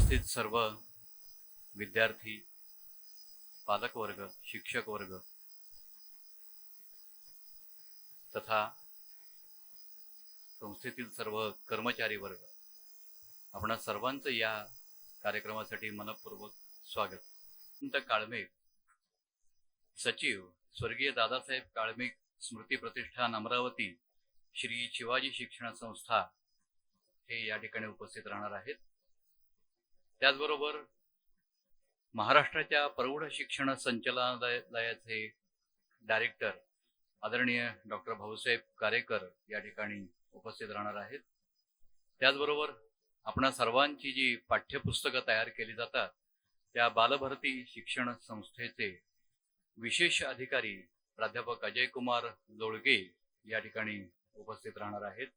उपस्थित सर्व विद्यार्थी, पालकवर्ग, शिक्षक वर्ग तथा संस्थेतील सर्व कर्मचारी वर्ग, आपणा सर्वांचं या कार्यक्रमासाठी मनपूर्वक स्वागत. काळमेघ, सचिव स्वर्गीय दादासाहेब काळमेघ स्मृती प्रतिष्ठान अमरावती, श्री शिवाजी शिक्षण संस्था हे या ठिकाणी उपस्थित राहणार आहेत. त्याचबरोबर महाराष्ट्राच्या प्रौढ शिक्षण संचालनालयाचे डायरेक्टर आदरणीय डॉक्टर भाऊसाहेब कारेकर या ठिकाणी उपस्थित राहणार आहेत. त्याचबरोबर आपणा सर्वांची जी पाठ्यपुस्तकं तयार केली जातात त्या बालभारती शिक्षण संस्थेचे विशेष अधिकारी प्राध्यापक अजय कुमार लोळगे या ठिकाणी उपस्थित राहणार आहेत.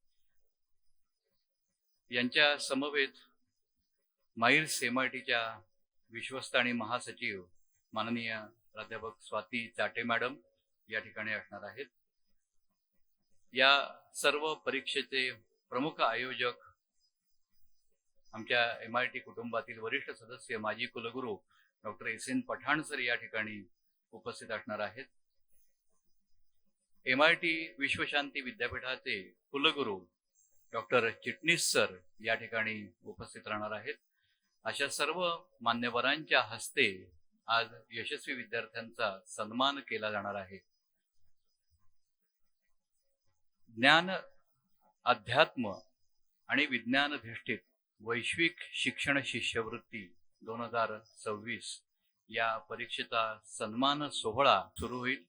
यांच्या समवेत माइल्स MITच्या विश्वस्त आणि महासचिव माननीय प्राध्यापक स्वाती चाटे मॅडम या ठिकाणी असणार आहेत. या सर्व परीक्षेचे प्रमुख आयोजक आमच्या MIT कुटुंबातील वरिष्ठ सदस्य माजी कुलगुरू डॉक्टर SN पठाण सर या ठिकाणी उपस्थित असणार आहेत. MIT विश्वशांती विद्यापीठाचे कुलगुरू डॉक्टर चिटणीस सर या ठिकाणी उपस्थित राहणार आहेत. अशा सर्व मान्यवरांच्या हस्ते आज यशस्वी विद्यार्थ्यांचा सन्मान केला जाणार आहे. ज्ञान, अध्यात्म आणि विज्ञानधिष्ठित वैश्विक शिक्षण शिष्यवृत्ती 2026 या परीक्षेचा सन्मान सोहळा सुरू होईल.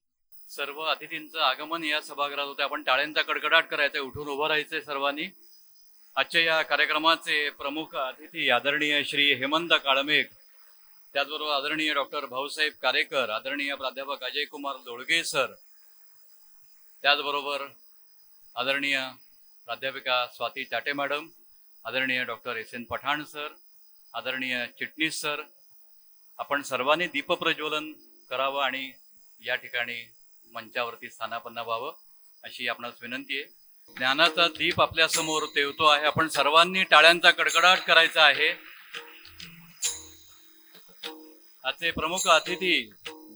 सर्व अतिथींचं आगमन या सभागृहात होते. आपण टाळ्यांचा कडकडाट करायचा, उठून उभं राहायचंय सर्वांनी. आजच्या या कार्यक्रमाचे प्रमुख अतिथी आदरणीय श्री हेमंत काळमेघ, त्याचबरोबर आदरणीय डॉक्टर भाऊसाहेब कारेकर, आदरणीय प्राध्यापक अजय कुमार लोळगे सर, त्याचबरोबर आदरणीय प्राध्यापिका स्वाती चाटे मॅडम, आदरणीय डॉक्टर SN पठाण सर, आदरणीय चिटणीस सर. आपण सर्वांनी दीपप्रज्वलन करावं आणि या ठिकाणी मंचावरती स्थानापन्न व्हावं अशी आपणास विनंती आहे. ज्ञानाचा दीप आपल्या समोर तेवतो आहे. आपण सर्वांनी टाळ्यांचा कडकडाट करायचा आहे. आजचे प्रमुख अतिथी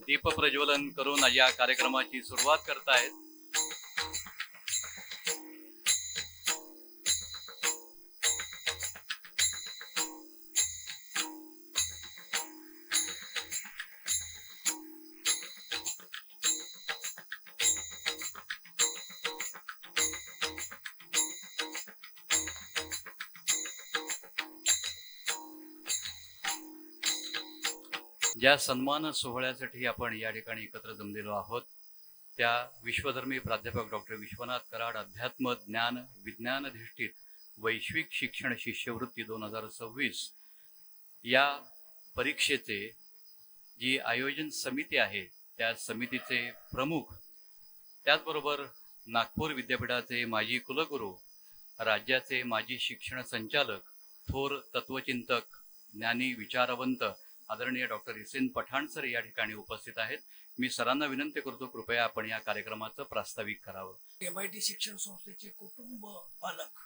दीप प्रज्वलन करून या कार्यक्रमाची सुरुवात करतायत. ज्या सन्मान सोहळ्यासाठी आपण या ठिकाणी एकत्र जमलेलो आहोत त्या विश्वधर्मी प्राध्यापक डॉक्टर विश्वनाथ कराड अध्यात्म, ज्ञान, विज्ञानधिष्ठित वैश्विक शिक्षण शिष्यवृत्ती 2026 या परीक्षेचे जी आयोजन समिती आहे त्या समितीचे प्रमुख, त्याचबरोबर नागपूर विद्यापीठाचे माजी कुलगुरू, राज्याचे माजी शिक्षण संचालक, थोर तत्वचिंतक, ज्ञानी, विचारवंत आदरणीय डॉक्टर SN पठाण सर या ठिकाणी उपस्थित आहेत. मी सरांना विनंती करतो कृपया आपण या कार्यक्रमाचं प्रास्ताविक करावं. MIT शिक्षण संस्थेचे कुटुंब पालक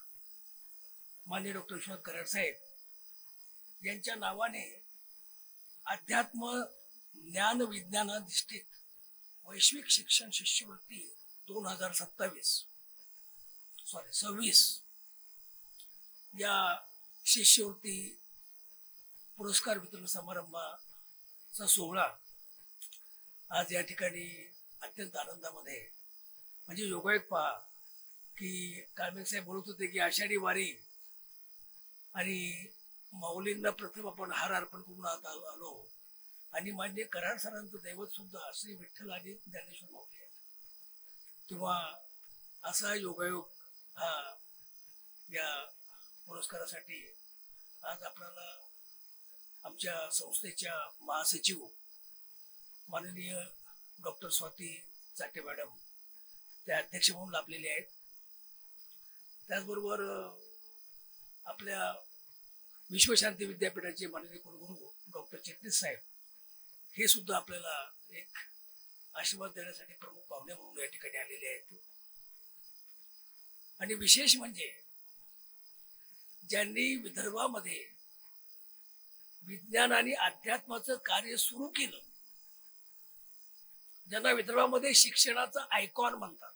माननीय डॉक्टर विश्वनाथ कराड साहेब यांच्या नावाने अध्यात्म, ज्ञान, विज्ञानाधिष्ठित वैश्विक शिक्षण शिष्यवृत्ती 2026 या शिष्यवृत्ती पुरस्कार वितरण समारंभाचा सोहळा आज या ठिकाणी अत्यंत आनंदामध्ये, म्हणजे योगायोग पहा की काळमेघ साहेब बोलत होते की आषाढी वारी आणि माऊलींना प्रथम आपण हार अर्पण करून आलो आणि मान्य कराड सरांचं दैवत सुद्धा श्री विठ्ठल आणि ज्ञानेश्वर माऊली आहे. तेव्हा असा योगायोग हा या पुरस्कारासाठी आज आपल्याला आमच्या संस्थेच्या महासचिव माननीय डॉक्टर स्वाती चाटे मॅडम त्या अध्यक्ष म्हणून लाभलेले आहेत. त्याचबरोबर आपल्या विश्वशांती विद्यापीठाचे माननीय कुलगुरू डॉक्टर चिटणीस साहेब हे सुद्धा आपल्याला एक आशीर्वाद देण्यासाठी प्रमुख पाहुणे म्हणून या ठिकाणी आलेले आहेत. आणि विशेष म्हणजे ज्यांनी विदर्भामध्ये विज्ञान आणि अध्यात्माचं कार्य सुरू केलं, ज्यांना विदर्भामध्ये शिक्षणाचा आयकॉन म्हणतात.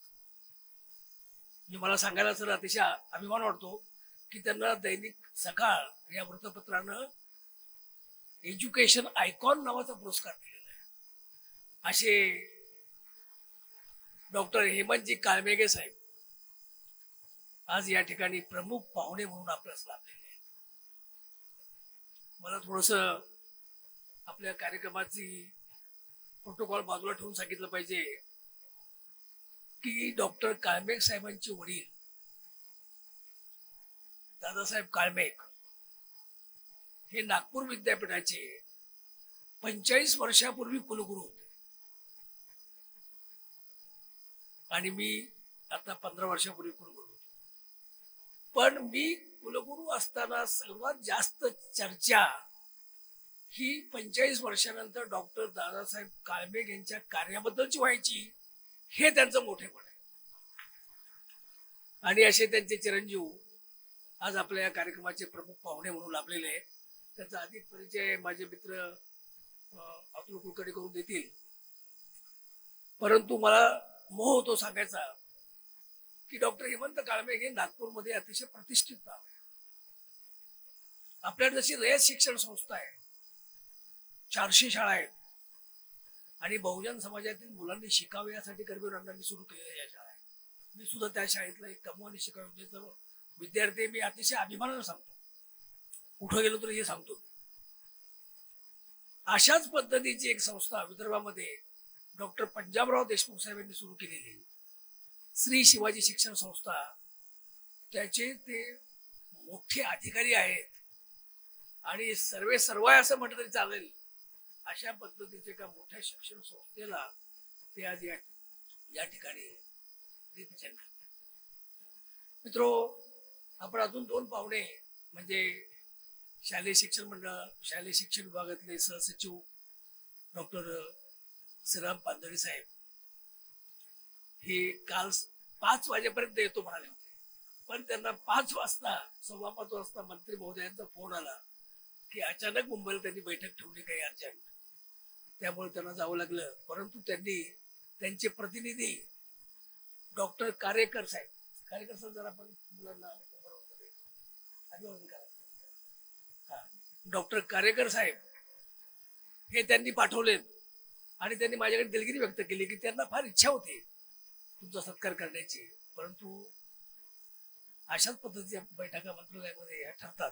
म्हणजे मला सांगायला सर अतिशय अभिमान वाटतो की त्यांना दैनिक सकाळ या वृत्तपत्रानं एज्युकेशन आयकॉन नावाचा पुरस्कार दिलेला आहे. असे डॉक्टर हेमंतजी काळमेघे साहेब आज या ठिकाणी प्रमुख पाहुणे म्हणून आपल्यास लाभलेले आहेत. मला थोडस आपल्या कार्यक्रमाची प्रोटोकॉल बाजूला ठेवून सांगितलं पाहिजे की डॉक्टर काळमेघ साहेबांचे वडील दादासाहेब काळमेघ हे नागपूर विद्यापीठाचे 45 वर्षापूर्वी कुलगुरू होते आणि मी आता 15 वर्षापूर्वी कुलगुरू होतो. पण मी कुलगुरू असताना सर्वात जास्त चर्चा ही 45 वर्षानंतर डॉक्टर दादासाहेब काळमेघ यांच्या कार्याबद्दलची व्हायची. हे त्यांचं मोठेपण आहे. आणि असे त्यांचे चिरंजीव आज आपल्या या कार्यक्रमाचे प्रमुख पाहुणे म्हणून लाभलेले आहेत. त्याचा अधिक परिचय माझे मित्र अतुल कुलकर्णी करून देतील. परंतु मला मोह होतो सांगायचा की डॉक्टर हेमंत काळमेघ हे नागपूरमध्ये अतिशय प्रतिष्ठित नाव आहे. आपल्याकडे जशी रयत शिक्षण संस्था आहे, 400 शाळा आहेत आणि बहुजन समाजातील मुलांनी शिकावे यासाठी कर्मवीर अण्णांनी सुरू केलेल्या या शाळा आहेत. मी सुद्धा त्या शाळेतला एक कमवानी शिकावे विद्यार्थी. मी अतिशय अभिमानाने सांगतो, कुठं गेलो तरी हे सांगतो. अशाच पद्धतीची एक संस्था विदर्भामध्ये डॉक्टर पंजाबराव देशमुख साहेबांनी सुरू केलेली श्री शिवाजी शिक्षण संस्था, त्याचे ते मोठे अधिकारी आहेत आणि सर्व असं म्हटलं तरी चालेल. अशा पद्धतीचे एका मोठ्या शिक्षण संस्थेला ते आज या ठिकाणी रिप्रेझेंट करतात. मित्रो, आपण अजून 2 पाहुणे म्हणजे शालेय शिक्षण मंडळ, शालेय शिक्षण विभागातले सहसचिव डॉक्टर श्रीराम पांदळे साहेब हे काल 5 वाजेपर्यंत येतो म्हणाले होते. पण त्यांना 5 वाजता 5:15 वाजता मंत्री महोदयांचा फोन आला की अचानक मुंबईला त्यांनी बैठक ठेवली काही अर्जंट, त्यामुळे त्यांना जावं लागलं. परंतु त्यांनी त्यांचे प्रतिनिधी डॉक्टर कारेकर साहेब, कारेकर साहेब जरा आपण मुलांना डॉक्टर कारेकर साहेब हे त्यांनी पाठवलेत आणि त्यांनी माझ्याकडे दिलगिरी व्यक्त केली की त्यांना फार इच्छा होती तुमचा सत्कार करण्याची, परंतु अशाच पद्धतीच्या बैठका मंत्रालयामध्ये या ठरतात.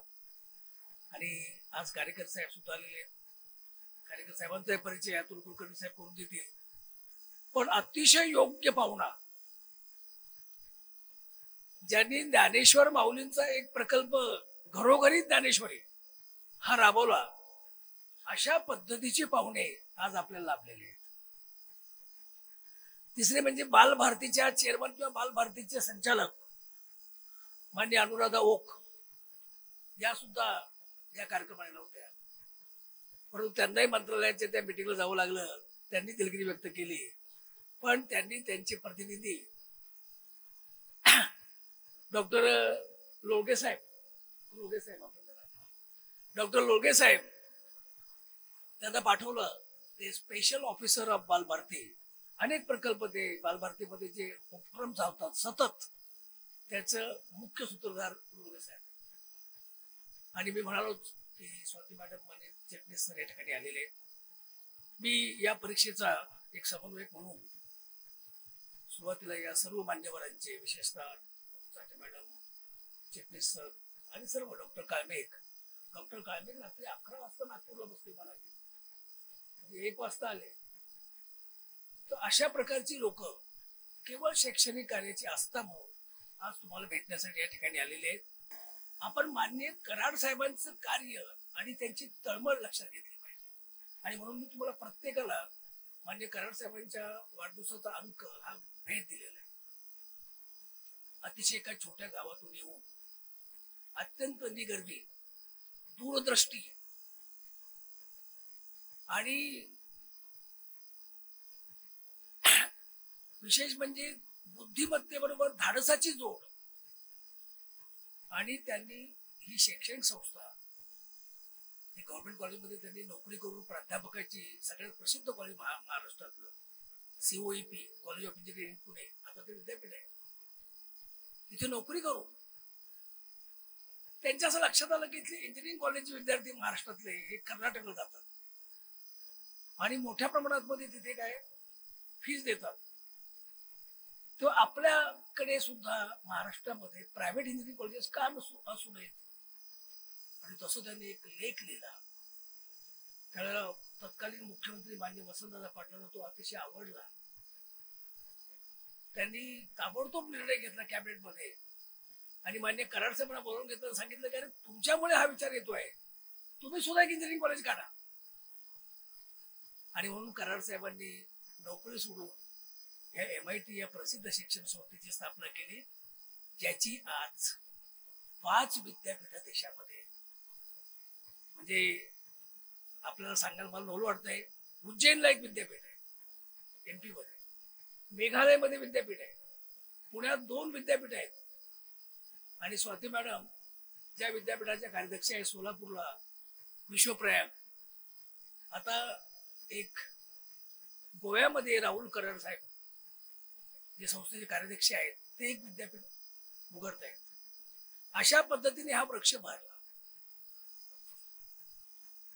आणि आज कारेकर साहेब सुद्धा आलेले आहेत. कारेकर साहेबांचा परिचय अतुल कुलकर्णी साहेब करून देतील. पण अतिशय योग्य पाहुणा, ज्यांनी ज्ञानेश्वर माऊलींचा एक प्रकल्प घरोघरी ज्ञानेश्वरी हा राबवला, अशा पद्धतीचे पाहुणे आज आपल्याला लाभलेले आहेत. तिसरे म्हणजे बालभारतीच्या चेअरमन किंवा बालभारतीचे संचालक मान्य अनुराधा ओक या सुद्धा या कार्यक्रमाला नव्हत्या, परंतु त्यांनाही मंत्रालयाच्या त्या मिटिंगला जावं लागलं. त्यांनी दिलगिरी व्यक्त केली, पण त्यांनी त्यांचे प्रतिनिधी डॉक्टर लोळगे साहेब डॉक्टर लोळगे साहेब त्यांना पाठवलं. ते स्पेशल ऑफिसर ऑफ बालभारती, अनेक प्रकल्प ते बालभारतीमध्ये जे उपक्रम चालतात सतत, त्याचं मुख्य सूत्रधार लोळगे साहेब. आणि मी म्हणालो की स्वाती मॅडम आणि चिटणीस सर या ठिकाणी आलेले. मी या परीक्षेचा एक समन्वयक म्हणून सुरुवातीला या सर्व मान्यवरांचे, विशेषतः स्वाती मॅडम, चिटणीस सर आणि सर्व डॉक्टर काळमेघ रात्री 11 वाजता नागपूरला बसले, मला 1 वाजता आले. तर अशा प्रकारची लोक केवळ शैक्षणिक कार्याची आस्था म्हणून आज तुम्हाला भेटण्यासाठी या ठिकाणी आलेले आहेत. आपण मान्य कराड साहेबांचं कार्य आणि त्यांची तळमळ लक्षात घेतली पाहिजे. आणि म्हणून मी तुम्हाला प्रत्येकाला मान्य कराड साहेबांच्या वाढदिवसाचा अंक हा भेट दिलेला आहे. अतिशय एका छोट्या गावातून येऊन अत्यंत निगर्वी, दूरदृष्टी आणि विशेष म्हणजे बुद्धिमत्तेबरोबर धाडसाची जोड, आणि त्यांनी ही शैक्षणिक संस्था गव्हर्नमेंट कॉलेजमध्ये त्यांनी नोकरी करून प्राध्यापकाची सगळ्यात प्रसिद्ध कॉलेज महाराष्ट्रातलं COEP college of engineering Pune, आता ते विद्यापीठ आहे, तिथे नोकरी करून त्यांच्या असं लक्षात आलं की इथले इंजिनिअरिंग कॉलेजचे विद्यार्थी महाराष्ट्रातले हे कर्नाटकला जातात आणि मोठ्या प्रमाणात मध्ये तिथे काय फीस देतात. तो आपल्याकडे सुद्धा महाराष्ट्रामध्ये प्रायव्हेट इंजिनिअरिंग कॉलेजेस का असू नयेत. आणि तसं त्यांनी एक लेख लिहिला. त्याला तत्कालीन मुख्यमंत्री माननीय वसंतदादा पाटलांना तो अतिशय आवडला. त्यांनी ताबडतोब निर्णय घेतला कॅबिनेटमध्ये आणि मान्य कराड साहेबांना बोलावून घेतलं, सांगितलं की अरे तुमच्यामुळे हा विचार येतोय, तुम्ही सुद्धा एक इंजिनिअरिंग कॉलेज काढा. आणि म्हणून कराड साहेबांनी नोकरी सोडून या MIT या प्रसिद्ध शिक्षण संस्थेची स्थापना केली, ज्याची आज 5 विद्यापीठ देशामध्ये. म्हणजे आपल्याला सांगायला मला नवल वाटतंय, उज्जैनला एक विद्यापीठ आहे MP मध्ये, मेघालयमध्ये विद्यापीठ आहे, पुण्यात 2 विद्यापीठ आहेत आणि स्वाती मॅडम ज्या विद्यापीठाच्या कार्याध्यक्ष आहे सोलापूरला विश्वप्रयाग, आता एक गोव्यामध्ये राहुल कराड साहेब जे संस्थेचे कार्याध्यक्ष आहेत ते एक विद्यापीठ उघडत आहेत. अशा पद्धतीने हा वृक्ष भरला.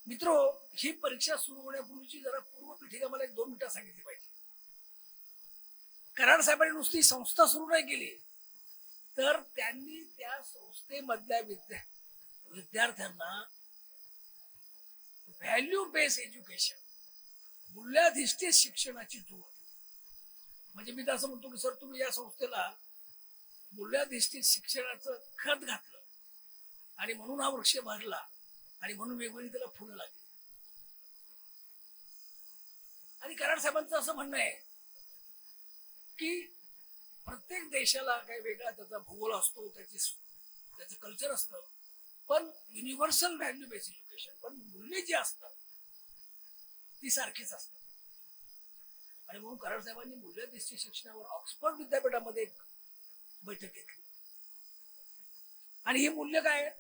मित्रो, ही परीक्षा सुरू होण्यापूर्वीची जरा पूर्वपीठिका मला 1-2 मिनिटं सांगितली पाहिजे. कराड साहेबांनी नुसती संस्था सुरू नाही केली, तर त्यांनी त्या संस्थेमधल्या विद्यार्थ्यांना व्हॅल्यू बेस्ड एज्युकेशन, मूल्याधिष्ठित शिक्षणाची जोड. म्हणजे मी तर असं म्हणतो की सर तुम्ही या संस्थेला मूल्याधिष्ठित शिक्षणाचं खत घातलं आणि म्हणून हा वृक्ष भरला आणि म्हणून वेगवेगळी त्याला फुलं लागली. आणि कराड साहेबांचं असं म्हणणं आहे की प्रत्येक देशाला काही वेगळा त्याचा भूगोल असतो, त्याचं कल्चर असतं, पण युनिव्हर्सल व्हॅल्यू बेस्ड एज्युकेशन, पण मूल्ये जी असतात ती सारखीच असतात. आणि म्हणून कराड साहेबांनी मूल्याधिष्ठित शिक्षणावर ऑक्सफर्ड विद्यापीठामध्ये एक बैठक घेतली. आणि ही मूल्य काय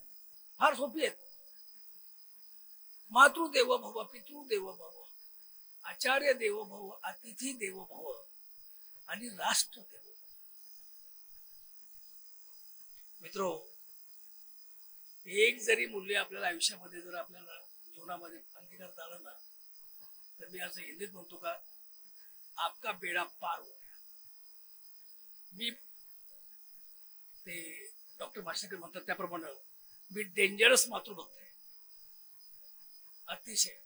फार सोपी आहेत. मातृदेवो भव, पितृदेवो भव, आचार्य देवो भव, अतिथी देवो भव आणि राष्ट्र देवो. मित्रो, एक जरी मूल्य आपल्याला आयुष्यामध्ये जर आपल्याला जीवनामध्ये अंगीकारता आलं ना, तर मी असं हिंदीत म्हणतो का आपका बेड़ा पार हो गया. मी ते डॉक्टर माशेलकर म्हणतात त्याप्रमाणे मी डेंजरस मातृभक्त आहे, अतिशय.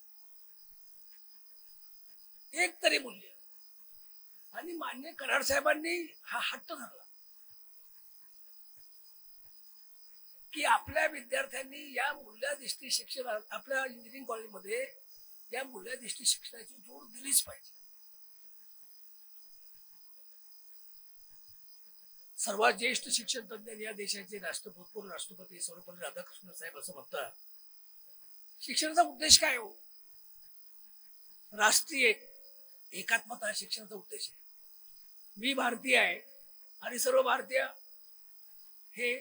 एक तरी मूल्य. आणि मान्य कराड साहेबांनी हा हट्ट धरला की आपल्या विद्यार्थ्यांनी या मूल्याधिष्ठित शिक्षणात, आपल्या इंजिनिअरिंग कॉलेजमध्ये या मूल्याधिष्ठित शिक्षणाची जोड दिलीच पाहिजे. सर्वात ज्येष्ठ शिक्षण तज्ञ या देशाचे भूतपूर्व राष्ट्रपती सर्वपल्ली राधाकृष्णन साहेब असं म्हणतात, शिक्षणाचा उद्देश काय हो? राष्ट्रीय एकात्मता हा शिक्षणाचा उद्देश आहे. मी भारतीय आहे आणि सर्व भारतीय हे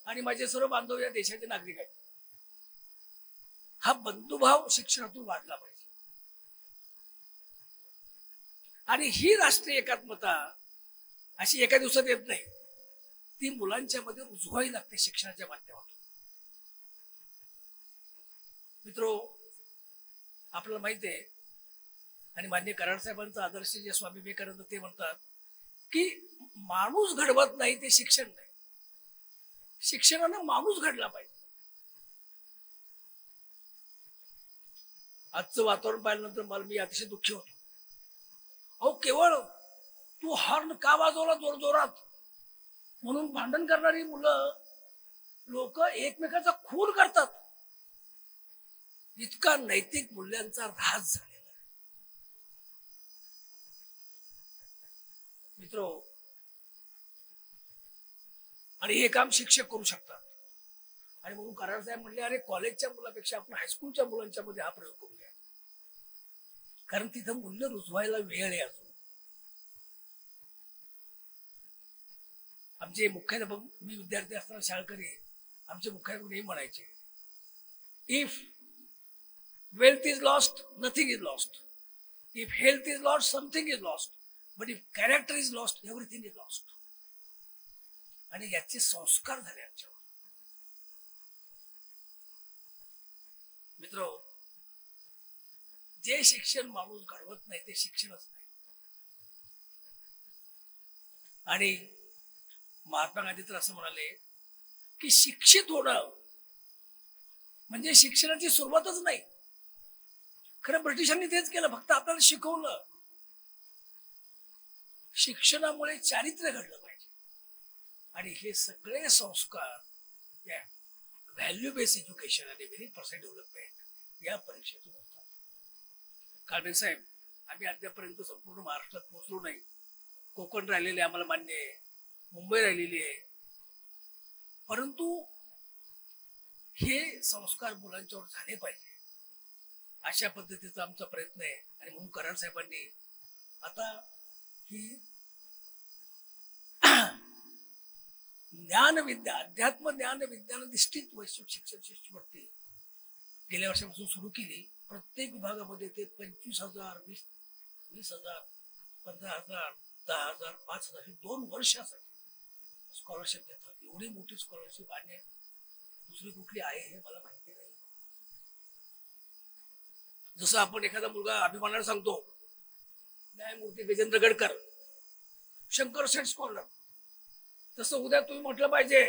आणि माझे सर्व बांधव या देशाचे नागरिक आहेत. हा बंधुभाव शिक्षणातून वाढला पाहिजे. आणि ही राष्ट्रीय एकात्मता अशी एका दिवसात येत नाही, ती मुलांच्या मध्ये रुजवावी लागते शिक्षणाच्या माध्यमातून. मित्रो, आपल्याला माहिती आहे आणि मान्य कराड साहेबांचा आदर्श जे स्वामी विवेकानंद ते म्हणतात की माणूस घडवत नाही ते शिक्षण नाही, शिक्षणानं माणूस घडला पाहिजे. आजचं वातावरण पाहिल्यानंतर मला मी अतिशय दुःखी होतो. अहो, केवळ तू हॉर्न का वाजवला जोर जोरात म्हणून भांडण करणारी मुलं, लोक एकमेकाचा खून करतात. इतका नैतिक मूल्यांचा ऱ्हास झालेला आहे. मित्रो, आणि हे काम शिक्षक करू शकतात. आणि म्हणून कराड साहेब म्हणले, अरे कॉलेजच्या मुलापेक्षा आपण हायस्कूलच्या मुलांच्या मध्ये हा प्रयोग करूया, कारण तिथं मूल्य रुजवायला वेळ आहे. अजून आमचे मुख्याध्यापक, मी विद्यार्थी असताना शाळकरी, आमचे मुख्याध्यापक नेहमी म्हणायचे, if Wealth is lost, nothing is lost. If health is lost, something is lost. But if character is lost, everything is lost. आणि याचे संस्कार झाले आमच्यावर. मित्र, जे शिक्षण माणूस घडवत नाही ते शिक्षणच नाही. आणि महात्मा गांधी तर असं म्हणाले की शिक्षित होणं म्हणजे शिक्षणाची सुरुवातच नाही. खरं ब्रिटिशांनी तेच केलं, फक्त आपल्याला शिकवलं. शिक्षणामुळे चारित्र्य घडलं पाहिजे. आणि हे सगळे संस्कार या व्हॅल्यू बेस्ड एज्युकेशन आणि मेरिट पर्सेंट डेव्हलपमेंट या परीक्षेतून होतात. काळबे साहेब, आम्ही अद्यापर्यंत संपूर्ण महाराष्ट्रात पोहोचलो नाही. कोकण राहिलेले आम्हाला मान्य आहे, मुंबई राहिलेली आहे, परंतु हे संस्कार मुलांच्यावर झाले पाहिजे अशा पद्धतीचा आमचा प्रयत्न आहे. आणि म्हणून कराड साहेबांनी आता ही ज्ञानविद्या, अध्यात्म ज्ञान विज्ञान अधिष्ठित वैश्विक शिक्षण शिष्यवृत्ती गेल्या वर्षापासून सुरू केली. प्रत्येक विभागामध्ये ते 25,000, 20,000, 15,000, 10,000, 5,000 हे 2 वर्षासाठी स्कॉलरशिप देतात. एवढी मोठी स्कॉलरशिप आणि दुसरी कुठली आहे हे मला माहिती नाही. जसं आपण एखादा मुलगा अभिमानाने सांगतो न्यायमूर्ती गजेंद्र गडकर शंकर सेठ स्कॉलर, तसं उद्या तुम्ही म्हटलं पाहिजे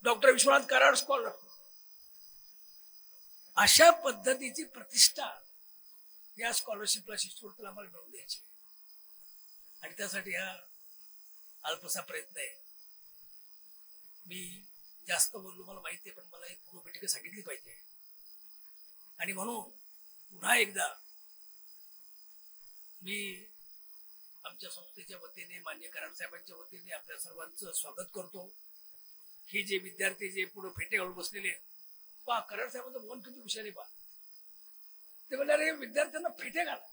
डॉक्टर विश्वनाथ कराड स्कॉलर. अशा पद्धतीची प्रतिष्ठा या स्कॉलरशिपला शिष्यवृत्तीला आम्हाला मिळवून द्यायची. आणि त्यासाठी हा अल्पसा प्रयत्न आहे. मी जास्त बोललो मला माहिती आहे, पण मला एक पूर्व बैठक सांगितली पाहिजे. आणि म्हणून पुन्हा एकदा मी आमच्या संस्थेच्या वतीने, मान्य कराड साहेबांच्या वतीने आपल्या सर्वांचं स्वागत करतो. हे जे विद्यार्थी जे पुढे फेटे घालून बसलेले, पहा कराड साहेबांचं मन किती विषयाने पहा. ते म्हणले अरे विद्यार्थ्यांना फेटे घाला.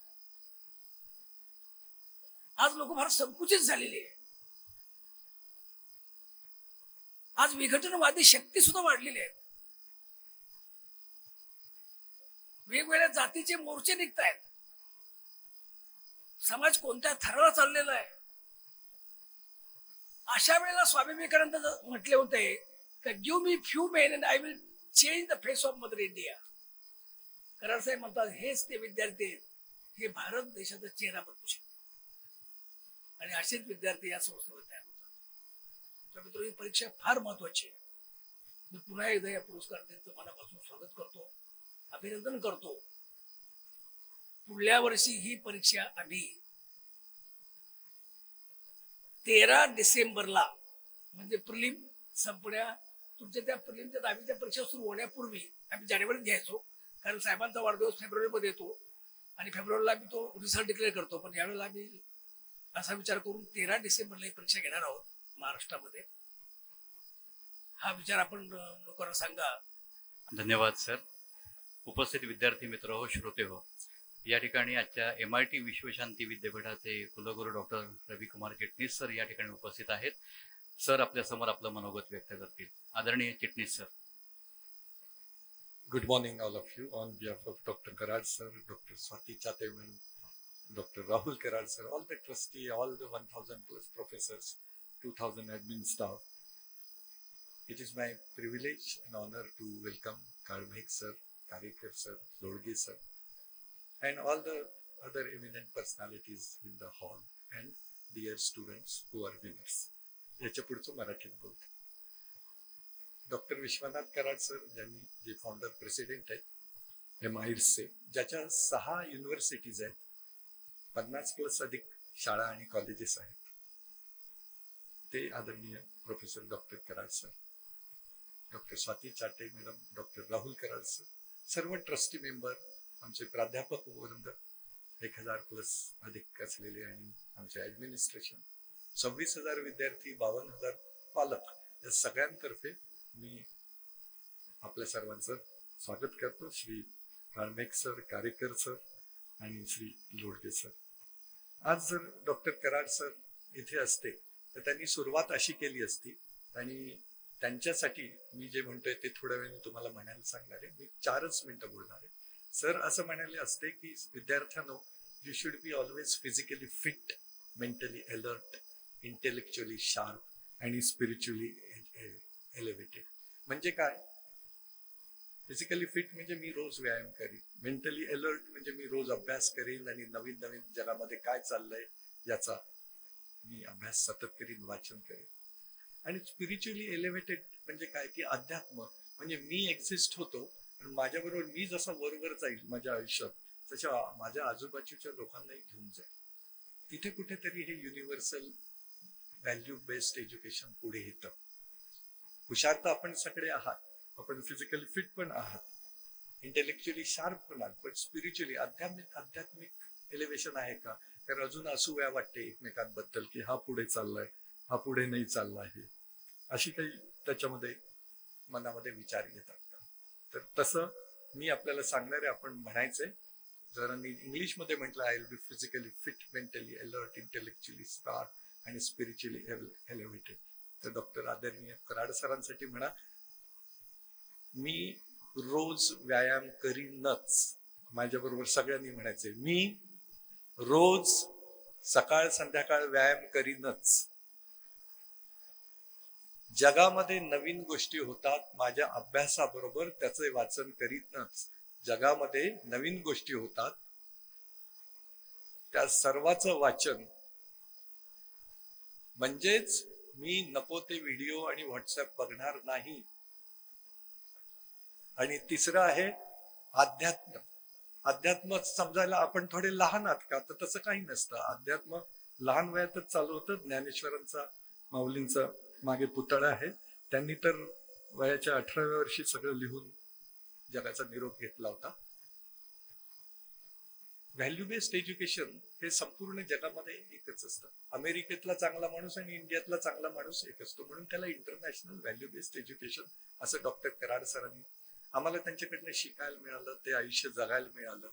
आज लोक फार संकुचित झालेली आहे. आज विघटनवादी शक्ती सुद्धा वाढलेली आहे. वेगवेगळ्या जातीचे मोर्चे निघत आहेत. समाज कोणत्या थराला चाललेला आहे. अशा वेळेला स्वामी विवेकानंद म्हटले होते की give me few men and I will change the face of mother India. Karad साहेब म्हणतात हेच ते विद्यार्थी आहेत, हे भारत देशाचा चेहरा बदलू शकतात. आणि असेच विद्यार्थी या संस्थेवर तयार होतात. तर मित्रांनो, ही परीक्षा फार महत्वाची आहे. मी पुन्हा एकदा या पुरस्कारार्थींचं मनापासून स्वागत करतो, अभिनंदन करतो. पुढल्या वर्षी ही परीक्षा आम्ही 13 डिसेंबरला म्हणजे प्रिलिम संपण्या तुमच्या त्या प्रिलिमच्या 10वीच्या परीक्षा सुरू होण्यापूर्वी आम्ही जानेवारीत घ्यायचो. कारण साहेबांचा वाढदिवस फेब्रुवारीमध्ये येतो आणि फेब्रुवारीला आम्ही तो रिझल्ट डिक्लेअर करतो. पण यावेळेला आम्ही असा विचार करून 13 डिसेंबरला ही परीक्षा घेणार आहोत महाराष्ट्रामध्ये. हा विचार आपण लोकांना सांगा. धन्यवाद सर. उपस्थित विद्यार्थी मित्र हो, श्रोते हो, या ठिकाणी आजच्या MIT विश्वशांती विद्यापीठाचे कुलगुरू डॉक्टर रविकुमार चिटणीस सर या ठिकाणी उपस्थित आहेत. सर आपल्या समोर आपलं मनोगत व्यक्त करतील. आदरणीय चिटणीस sir. Good morning, all of you. On behalf of Dr. Karad sir, Dr. Swati Chateman, Dr. Rahul Karad sir, all the trustee, all the 1,000 plus professors, 2,000 admin staff, it is my privilege and honor to welcome Kalbhek sir, Karikar sir, Lodge sir, and all the other eminent personalities in the hall and dear students who are winners. याच्या पुढचं मराठीत बोलतो. Doctor Vishwanath Karad sir, ज्यांनी जे founder president आहेत MITsचे, ज्याच्या 6 universities आहेत, 50+ अधिक शाळा आणि कॉलेजेस आहेत, ते आदरणीय professor doctor Karad sir, doctor Swati Chate madam, doctor Rahul Karad sir, सर्व ट्रस्टी मेंबर, आमचे प्राध्यापक वृंद 1000+ अधिक असलेले आणि आमचे ऍडमिनिस्ट्रेशन, 26,000 विद्यार्थी, 52,000 पालक, या सगळ्यांतर्फे मी आपल्या सर्वांचं स्वागत करतो. श्री काळमेघ सर, कारेकर सर आणि श्री लोडगे सर. आज जर डॉक्टर कराड सर इथे असते तर त्यांनी सुरुवात अशी केली असती. आणि त्यांच्यासाठी मी जे म्हणतोय ते थोड्या वेळाने तुम्हाला म्हणायला सांगणार आहे. मी 4च मिनिटं बोलणार आहे. सर असं म्हणाले असते की विद्यार्थ्यांनो, you should be always physically fit, mentally alert, intellectually sharp आणि स्पिरिच्युअली एलिव्हेटेड. म्हणजे काय? फिजिकली फिट म्हणजे मी रोज व्यायाम करीन, मेंटली अलर्ट म्हणजे मी रोज अभ्यास करीन आणि नवीन नवीन जगामध्ये काय चाललंय याचा मी अभ्यास सतत करीन, वाचन करीन. आणि स्पिरिच्युअली एलिव्हेटेड म्हणजे काय? की अध्यात्म म्हणजे मी एक्झिस्ट होतो, पण माझ्याबरोबर मी जसा वरवर जाईल माझ्या आयुष्यात, तशा माझ्या आजूबाजूच्या लोकांनाही घेऊन जाईल. तिथे कुठेतरी हे युनिव्हर्सल व्हॅल्यू बेस्ड एज्युकेशन पुढे येतं. हुशार तर आपण सगळे आहात, आपण फिजिकली फिट पण आहात, इंटेलेक्च्युअली शार्प पण आहात, पण स्पिरिच्युअली आध्यात्मिक एलिव्हेशन आहे का? तर अजून असूया वाटते एकमेकांबद्दल की हा पुढे चाललाय, हा पुढे नाही चालला आहे, अशी काही त्याच्यामध्ये मनामध्ये विचार येतात का? तर तसं मी आपल्याला सांगणार आहे. आपण म्हणायचंय, जर मी इंग्लिशमध्ये म्हटलं I will be physically fit, mentally alert, intellectually smart आणि स्पिरिच्युअली एलिव्हेटेड. तर डॉक्टर आदरणीय कराड सरांसाठी म्हणा, मी रोज व्यायाम करीनच. माझ्याबरोबर सगळ्यांनी म्हणायचंय, मी रोज सकाळ संध्याकाळ व्यायाम करीनच. जगामध्ये नवीन गोष्टी होतात, माझ्या अभ्यासाबरोबर त्याचे वाचन करीतच. जगामध्ये नवीन गोष्टी होतात, त्या सर्वांचं वाचन. म्हणजेच मी नको ते व्हिडिओ आणि व्हॉट्सअप बघणार नाही. आणि तिसरं आहे अध्यात्म. अध्यात्म समजायला आपण थोडे लहान आहात का? तर तसं काही नसतं. अध्यात्म लहान वयातच चालू होतं. ज्ञानेश्वरांचा, माऊलींचा मागे पुतळा आहे, त्यांनी तर वयाच्या 18व्या वर्षी सगळं लिहून जगाचा निरोप घेतला होता. व्हॅल्यू बेस्ड एज्युकेशन हे संपूर्ण जगामध्ये एकच असतं. अमेरिकेतला चांगला माणूस आणि इंडियातला चांगला माणूस एक असतो, म्हणून त्याला इंटरनॅशनल व्हॅल्यू बेस्ड एज्युकेशन असं डॉक्टर कराड सरांनी आम्हाला त्यांच्याकडनं शिकायला मिळालं, ते आयुष्य जगायला मिळालं.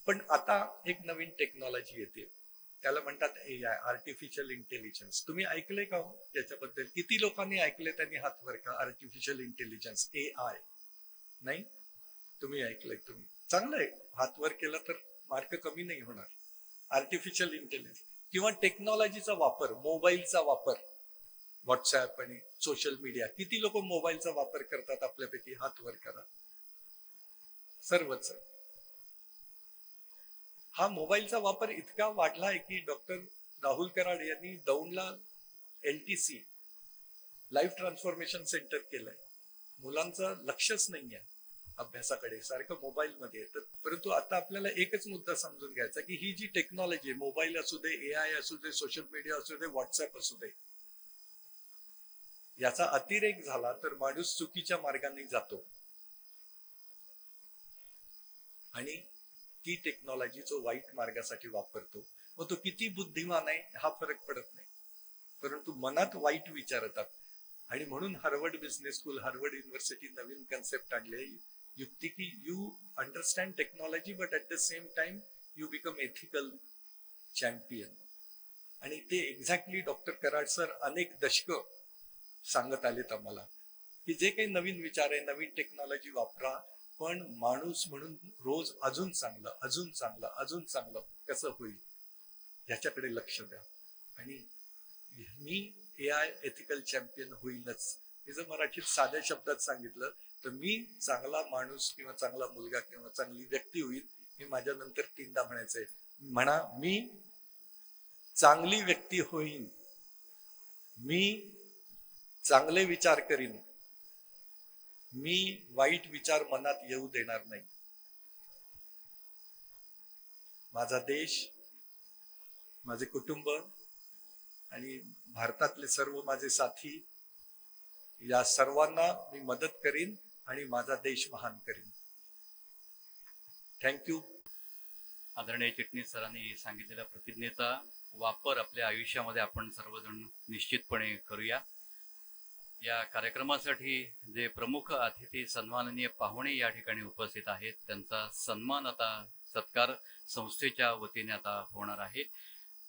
पण आता एक नवीन टेक्नॉलॉजी येते, त्याला म्हणतात AI, आर्टिफिशियल इंटेलिजन्स. तुम्ही ऐकलंय का हो याच्याबद्दल? किती लोकांनी ऐकले? त्यांनी हात वर का? Artificial intelligence, AI. नाही, तुम्ही ऐकलंय. तुम्ही चांगलं आहे, हात वर केला तर मार्क कमी नाही होणार. आर्टिफिशियल इंटेलिजन्स किंवा टेक्नॉलॉजीचा वापर, मोबाईलचा वापर, व्हॉट्सअप आणि सोशल मीडिया. किती लोक मोबाईलचा वापर करतात आपल्यापैकी? हात वर करा. सर्वच. हा मोबाईलचा वापर इतका वाढला आहे की डॉक्टर राहुल कराड यांनी दौंडला LTC, लाईफ ट्रान्सफॉर्मेशन सेंटर केलंय. मुलांचं लक्षच नाहीये अभ्यासाकडे, सारखं मोबाईल मध्ये येतं. परंतु आता आपल्याला एकच मुद्दा समजून घ्यायचा की ही जी टेक्नॉलॉजी, मोबाईल असू दे, AI असू दे, सोशल मीडिया असू दे, व्हॉट्सअप असू दे, याचा अतिरेक झाला तर माणूस चुकीच्या मार्गाने जातो आणि ती टेक्नॉलॉजी जो वाईट मार्गासाठी वापरतो. मग तो किती बुद्धिमान आहे हा फरक पडत नाही, परंतु मनात वाईट विचार येतात. आणि म्हणून Harvard business school, Harvard university नवीन कन्सेप्ट आणले, युक्ती की you understand technology but at the same time you become ethical champion. आणि ते एक्झॅक्टली डॉक्टर कराड सर अनेक दशक सांगत आलेत आम्हाला की जे काही नवीन विचार आहे, नवीन टेक्नॉलॉजी वापरा, पण माणूस म्हणून रोज अजून चांगलं, अजून चांगलं, अजून चांगलं कसं होईल ह्याच्याकडे लक्ष द्या. आणि मी AI एथिकल चॅम्पियन होईलच. हे जर मराठीत साध्या शब्दात सांगितलं तर मी चांगला माणूस किंवा चांगला मुलगा किंवा चांगली व्यक्ती होईल. हे माझ्या नंतर 3दा म्हणायचंय. म्हणा, मी चांगली व्यक्ती होईन, मी चांगले विचार करीन, मी वाईट विचार मनात येऊ देणार नाही. माझा देश, माझे कुटुंब आणि भारतातले सर्व माझे साथी, या सर्वांना मी मदत करीन आणि माझा देश महान करीन. थँक्यू. आदरणीय चिटणीस सरांनी सांगितलेल्या प्रतिज्ञेचा वापर आपल्या आयुष्यामध्ये आपण सर्वजण निश्चितपणे करूया. या कार्यक्रमासाठी जे प्रमुख अतिथी, सन्माननीय पाहुणे या ठिकाणी उपस्थित आहेत, त्यांचा सन्मान आता सत्कार संस्थेच्या वतीने आता होणार आहे.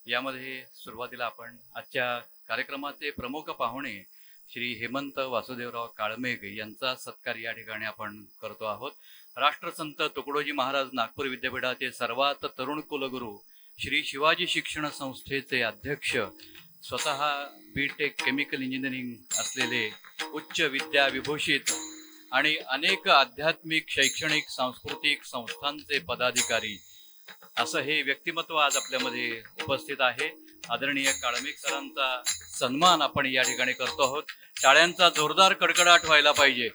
यामध्ये सुरुवातीला आपण आजच्या कार्यक्रमाचे प्रमुख पाहुणे श्री हेमंत वासुदेवराव काळमेघ यांचा सत्कार या ठिकाणी आपण करतो आहोत. राष्ट्रसंत तुकडोजी महाराज नागपूर विद्यापीठाचे सर्वात तरुण कुलगुरू, श्री शिवाजी शिक्षण संस्थेचे अध्यक्ष, स्वतः BTech केमिकल इंजिनिअरिंग असलेले, उच्च विद्या विभूषित आणि अनेक आध्यात्मिक, शैक्षणिक, सांस्कृतिक संस्थांचे पदाधिकारी असं हे व्यक्तिमत्व आज आपल्यामध्ये उपस्थित आहे. आदरणीय काळमेघ सरांचा सन्मान आपण या ठिकाणी करतो आहोत. टाळ्यांचा जोरदार कडकडाट व्हायला पाहिजे.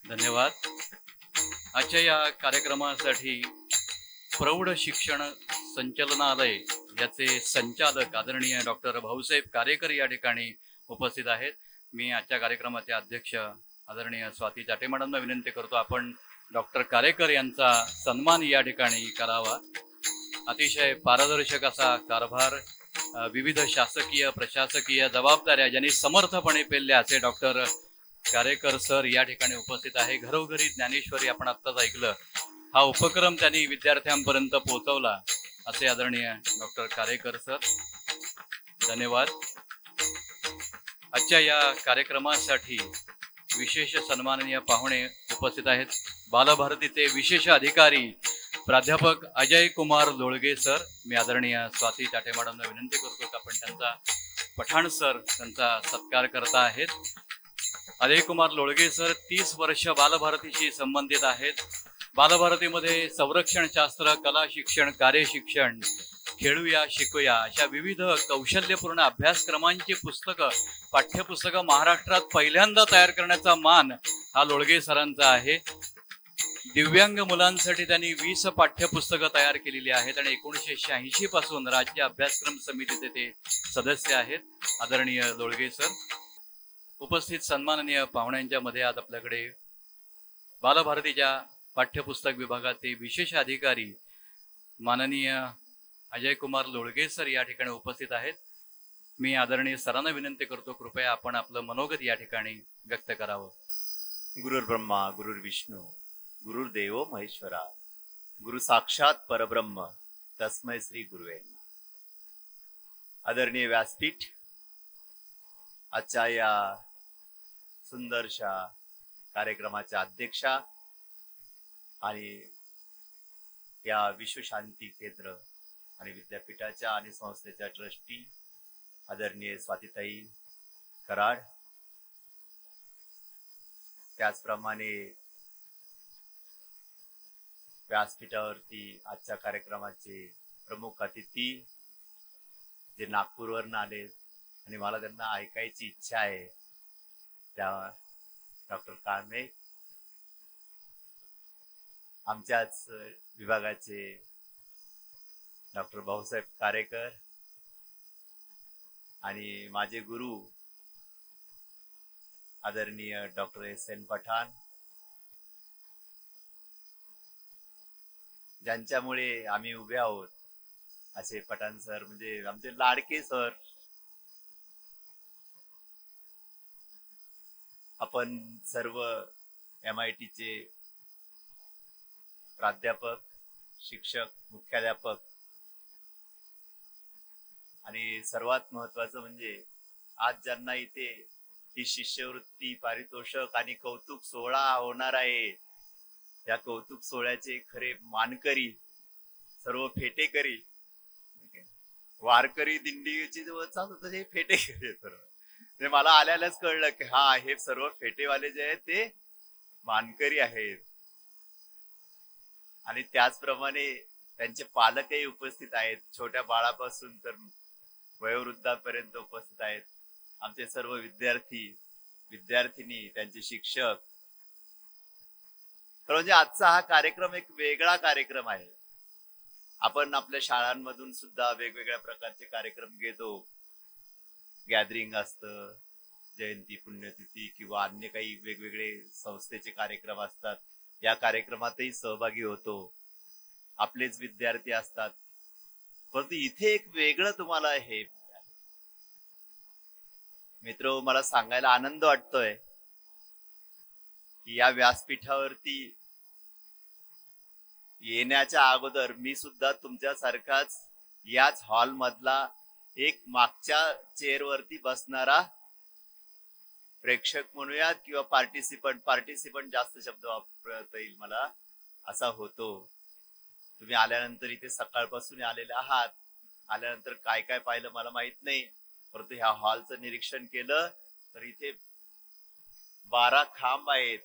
धन्यवाद. आजच्या या कार्यक्रमासाठी प्रौढ शिक्षण संचालनालय याचे संचालक आदरणीय डॉक्टर भाऊसाहेब कारेकर या ठिकाणी उपस्थित आहेत. मी आजच्या कार्यक्रमाचे अध्यक्ष आदरणीय स्वाती चाटे मॅडमना विनंती करतो, आपण डॉक्टर कारेकर यांचा सन्मान या ठिकाणी करावा. अतिशय पारदर्शक असा कारभार, विविध शासकीय प्रशासकीय जबाबदाऱ्या ज्यांनी समर्थपणे पेलल्या असे डॉक्टर कारेकर सर या ठिकाणी उपस्थित आहे. घरोघरी ज्ञानेश्वरी आपण आत्ताच ऐकलं, हा उपक्रम त्यांनी विद्यार्थ्यांपर्यंत पोहोचवला असे आदरणीय डॉक्टर कारेकर सर. धन्यवाद. आजच्या या कार्यक्रमासाठी विशेष सन्माननीय पाहुणे उपस्थित आहेत. बालभारतीचे विशेष अधिकारी प्राध्यापक अजय कुमार लोळगे सर. मी आदरणीय स्वाती चाटे मॅडमना विनंती करतो की आपण त्यांचा पठाण सर त्यांचा सत्कार करता आहेत. अजय कुमार लोळगे सर 30 वर्ष बालभारतीशी संबंधित आहेत. बालभारतीमध्ये संरक्षण शास्त्र, कला शिक्षण, कार्यशिक्षण, खेळूया शिकूया अशा विविध कौशल्यपूर्ण अभ्यासक्रमांची पुस्तकं, पाठ्यपुस्तकं महाराष्ट्रात पहिल्यांदा तयार करण्याचा मान हा लोळगे सरांचा आहे. दिव्यांग मुलांसाठी त्यांनी 20 पाठ्यपुस्तकं तयार केलेली आहेत आणि 1986 पासून राज्य अभ्यासक्रम समितीचे ते सदस्य आहेत. आदरणीय लोळगे सर. उपस्थित सन्माननीय पाहुण्यांच्या मध्ये आज आपल्याकडे बालभारतीच्या पाठ्यपुस्तक विभागाचे विशेष अधिकारी माननीय अजय कुमार लोळगे सर या ठिकाणी उपस्थित आहेत. मी आदरणीय सरांना विनंती करतो, कृपया आपण आपलं मनोगत या ठिकाणी व्यक्त करावं. गुरुर्ब्रह्मा गुरुर्विष्णू गुरुर्देव महेश्वरा, गुरु साक्षात परब्रह्म तस्मै श्री गुरुवे नमः. आदरणीय व्यासपीठ, आजच्या या सुंदरशा कार्यक्रमाच्या अध्यक्षा आणि या विश्वशांती केंद्र आणि विद्यापीठाच्या आणि संस्थेच्या ट्रस्टी आदरणीय स्वातीताई कराड, त्याचप्रमाणे व्यासपीठावरती आजच्या कार्यक्रमाचे प्रमुख अतिथी जे नागपूरवरून आले आणि मला त्यांना ऐकायची इच्छा आहे, त्या डॉक्टर काळमेघ, आमच्याच विभागाचे डॉक्टर भाऊसाहेब कारेकर आणि माझे गुरु आदरणीय डॉक्टर SN पठाण, ज्यांच्यामुळे आम्ही उभे आहोत असे पठाण सर म्हणजे आमचे लाडके सर. आपण सर्व MITचे प्राध्यापक, शिक्षक, मुख्याध्यापक आणि सर्वात महत्वाचं म्हणजे आज ज्यांना इथे ही शिष्यवृत्ती, पारितोषक आणि कौतुक सोहळा होणार आहे, या कौतुक सोहळ्याचे खरे मानकरी, सर्व फेटेकरी, वारकरी दिंडीची जवळ चालू हे फेटेकरी सर्व. ते मला आल्यालाच कळलं की हा हे सर्व फेटेवाले जे आहेत ते मानकरी आहेत. आणि त्याचप्रमाणे त्यांचे पालकही उपस्थित आहेत, छोट्या बाळापासून तर वयोवृद्धापर्यंत उपस्थित आहेत. आमचे सर्व विद्यार्थी, विद्यार्थिनी, त्यांचे शिक्षक. तर म्हणजे आजचा हा कार्यक्रम एक वेगळा कार्यक्रम आहे. आपण आपल्या शाळांमधून सुद्धा वेगवेगळ्या प्रकारचे कार्यक्रम घेतो. गॅदरिंग असतं, जयंती, पुण्यतिथी किंवा अन्य काही वेगवेगळे संस्थेचे कार्यक्रम असतात. या कार्यक्रमातही सहभागी होतो, आपलेच विद्यार्थी असतात. परंतु इथे एक वेगळं तुम्हाला हे मित्र, मला सांगायला आनंद वाटतोय की या व्यासपीठावरती येण्याच्या अगोदर मी सुद्धा तुमच्यासारखाच याच हॉल मधला एक मागच्या चेअरवरती बसणारा प्रेक्षक म्हणूयात किंवा पार्टिसिपंट जास्त शब्द वापरता येईल मला, असा होतो. तुम्ही आल्यानंतर इथे सकाळपासून आलेले आहात. आल्यानंतर काय काय पाहिलं मला माहित नाही, परंतु ह्या हॉलचं निरीक्षण केलं तर इथे 12 खांब आहेत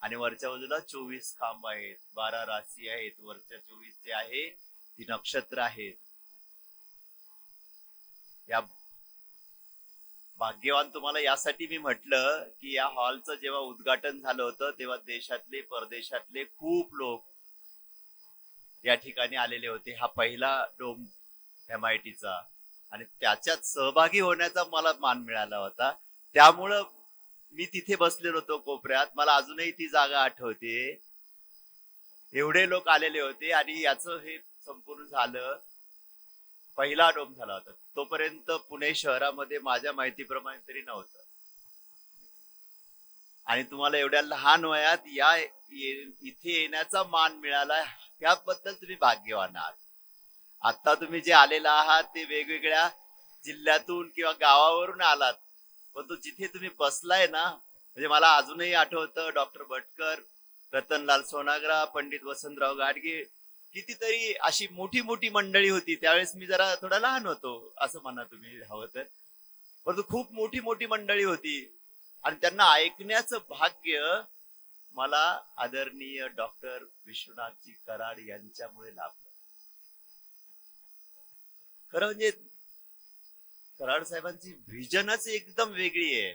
आणि वरच्या बाजूला 24 खांब आहेत. 12 राशी आहेत, वरच्या 24 जे आहे ती नक्षत्र आहेत. या भाग्यवान तुम्हाला यासाठी मी म्हटलं की या हॉलचं जेव्हा उद्घाटन झालं होतं तेव्हा देशातले परदेशातले खूप लोक या ठिकाणी आलेले होते. हा पहिला डोम MITचा आणि त्याच्यात सहभागी होण्याचा मला मान मिळाला होता. त्यामुळं मी तिथे बसलेलो होतो कोपऱ्यात. मला अजूनही ती जागा आठवते. एवढे लोक आलेले होते आणि याचं हे संपूर्ण झालं, पहिला डोम झाला होता. तोपर्यंत पुणे शहरामध्ये माझ्या माहितीप्रमाणे तरी नव्हतं. आणि तुम्हाला एवढ्या लहान वयात इथे येण्याचा मान मिळाला, याबद्दल तुम्ही भाग्यवान आहात. आता तुम्ही जे आलेला आहात ते वेगवेगळ्या जिल्ह्यातून किंवा गावावरून आलात, परंतु जिथे तुम्ही बसलाय ना, म्हणजे मला अजूनही आठवतं डॉक्टर भटकर, रतनलाल सोनाग्रा, पंडित वसंतराव गाडगे, कितीतरी अशी मोठी मोठी मंडळी होती. त्यावेळेस मी जरा थोडा लहान होतो असं म्हणा तुम्ही हवं तर, परंतु खूप मोठी मोठी मंडळी होती आणि त्यांना ऐकण्याचं भाग्य मला आदरणीय डॉक्टर विश्वनाथजी कराड यांच्यामुळे लाभलं. खरं म्हणजे कराड साहेबांची व्हिजनच एकदम वेगळी आहे.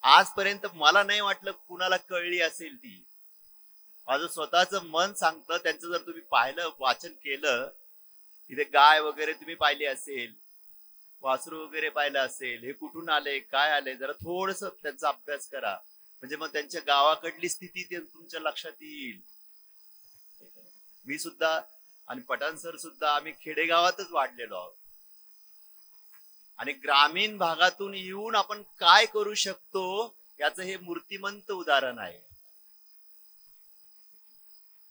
आजपर्यंत मला नाही वाटलं कुणाला कळली असेल ती. माझं स्वतःच मन सांगतं, त्यांचं जर तुम्ही पाहिलं, वाचन केलं, इथे गाय वगैरे तुम्ही पाहिली असेल, वासरू वगैरे पाहिलं असेल, हे कुठून आले काय आले, जरा थोडस त्यांचा अभ्यास करा, म्हणजे मग त्यांच्या गावाकडली स्थिती तुमच्या लक्षात येईल. मी सुद्धा आणि पठाण सर सुद्धा आम्ही खेडेगावातच वाढलेलो आहोत आणि ग्रामीण भागातून येऊन आपण काय करू शकतो याचं हे मूर्तिमंत उदाहरण आहे.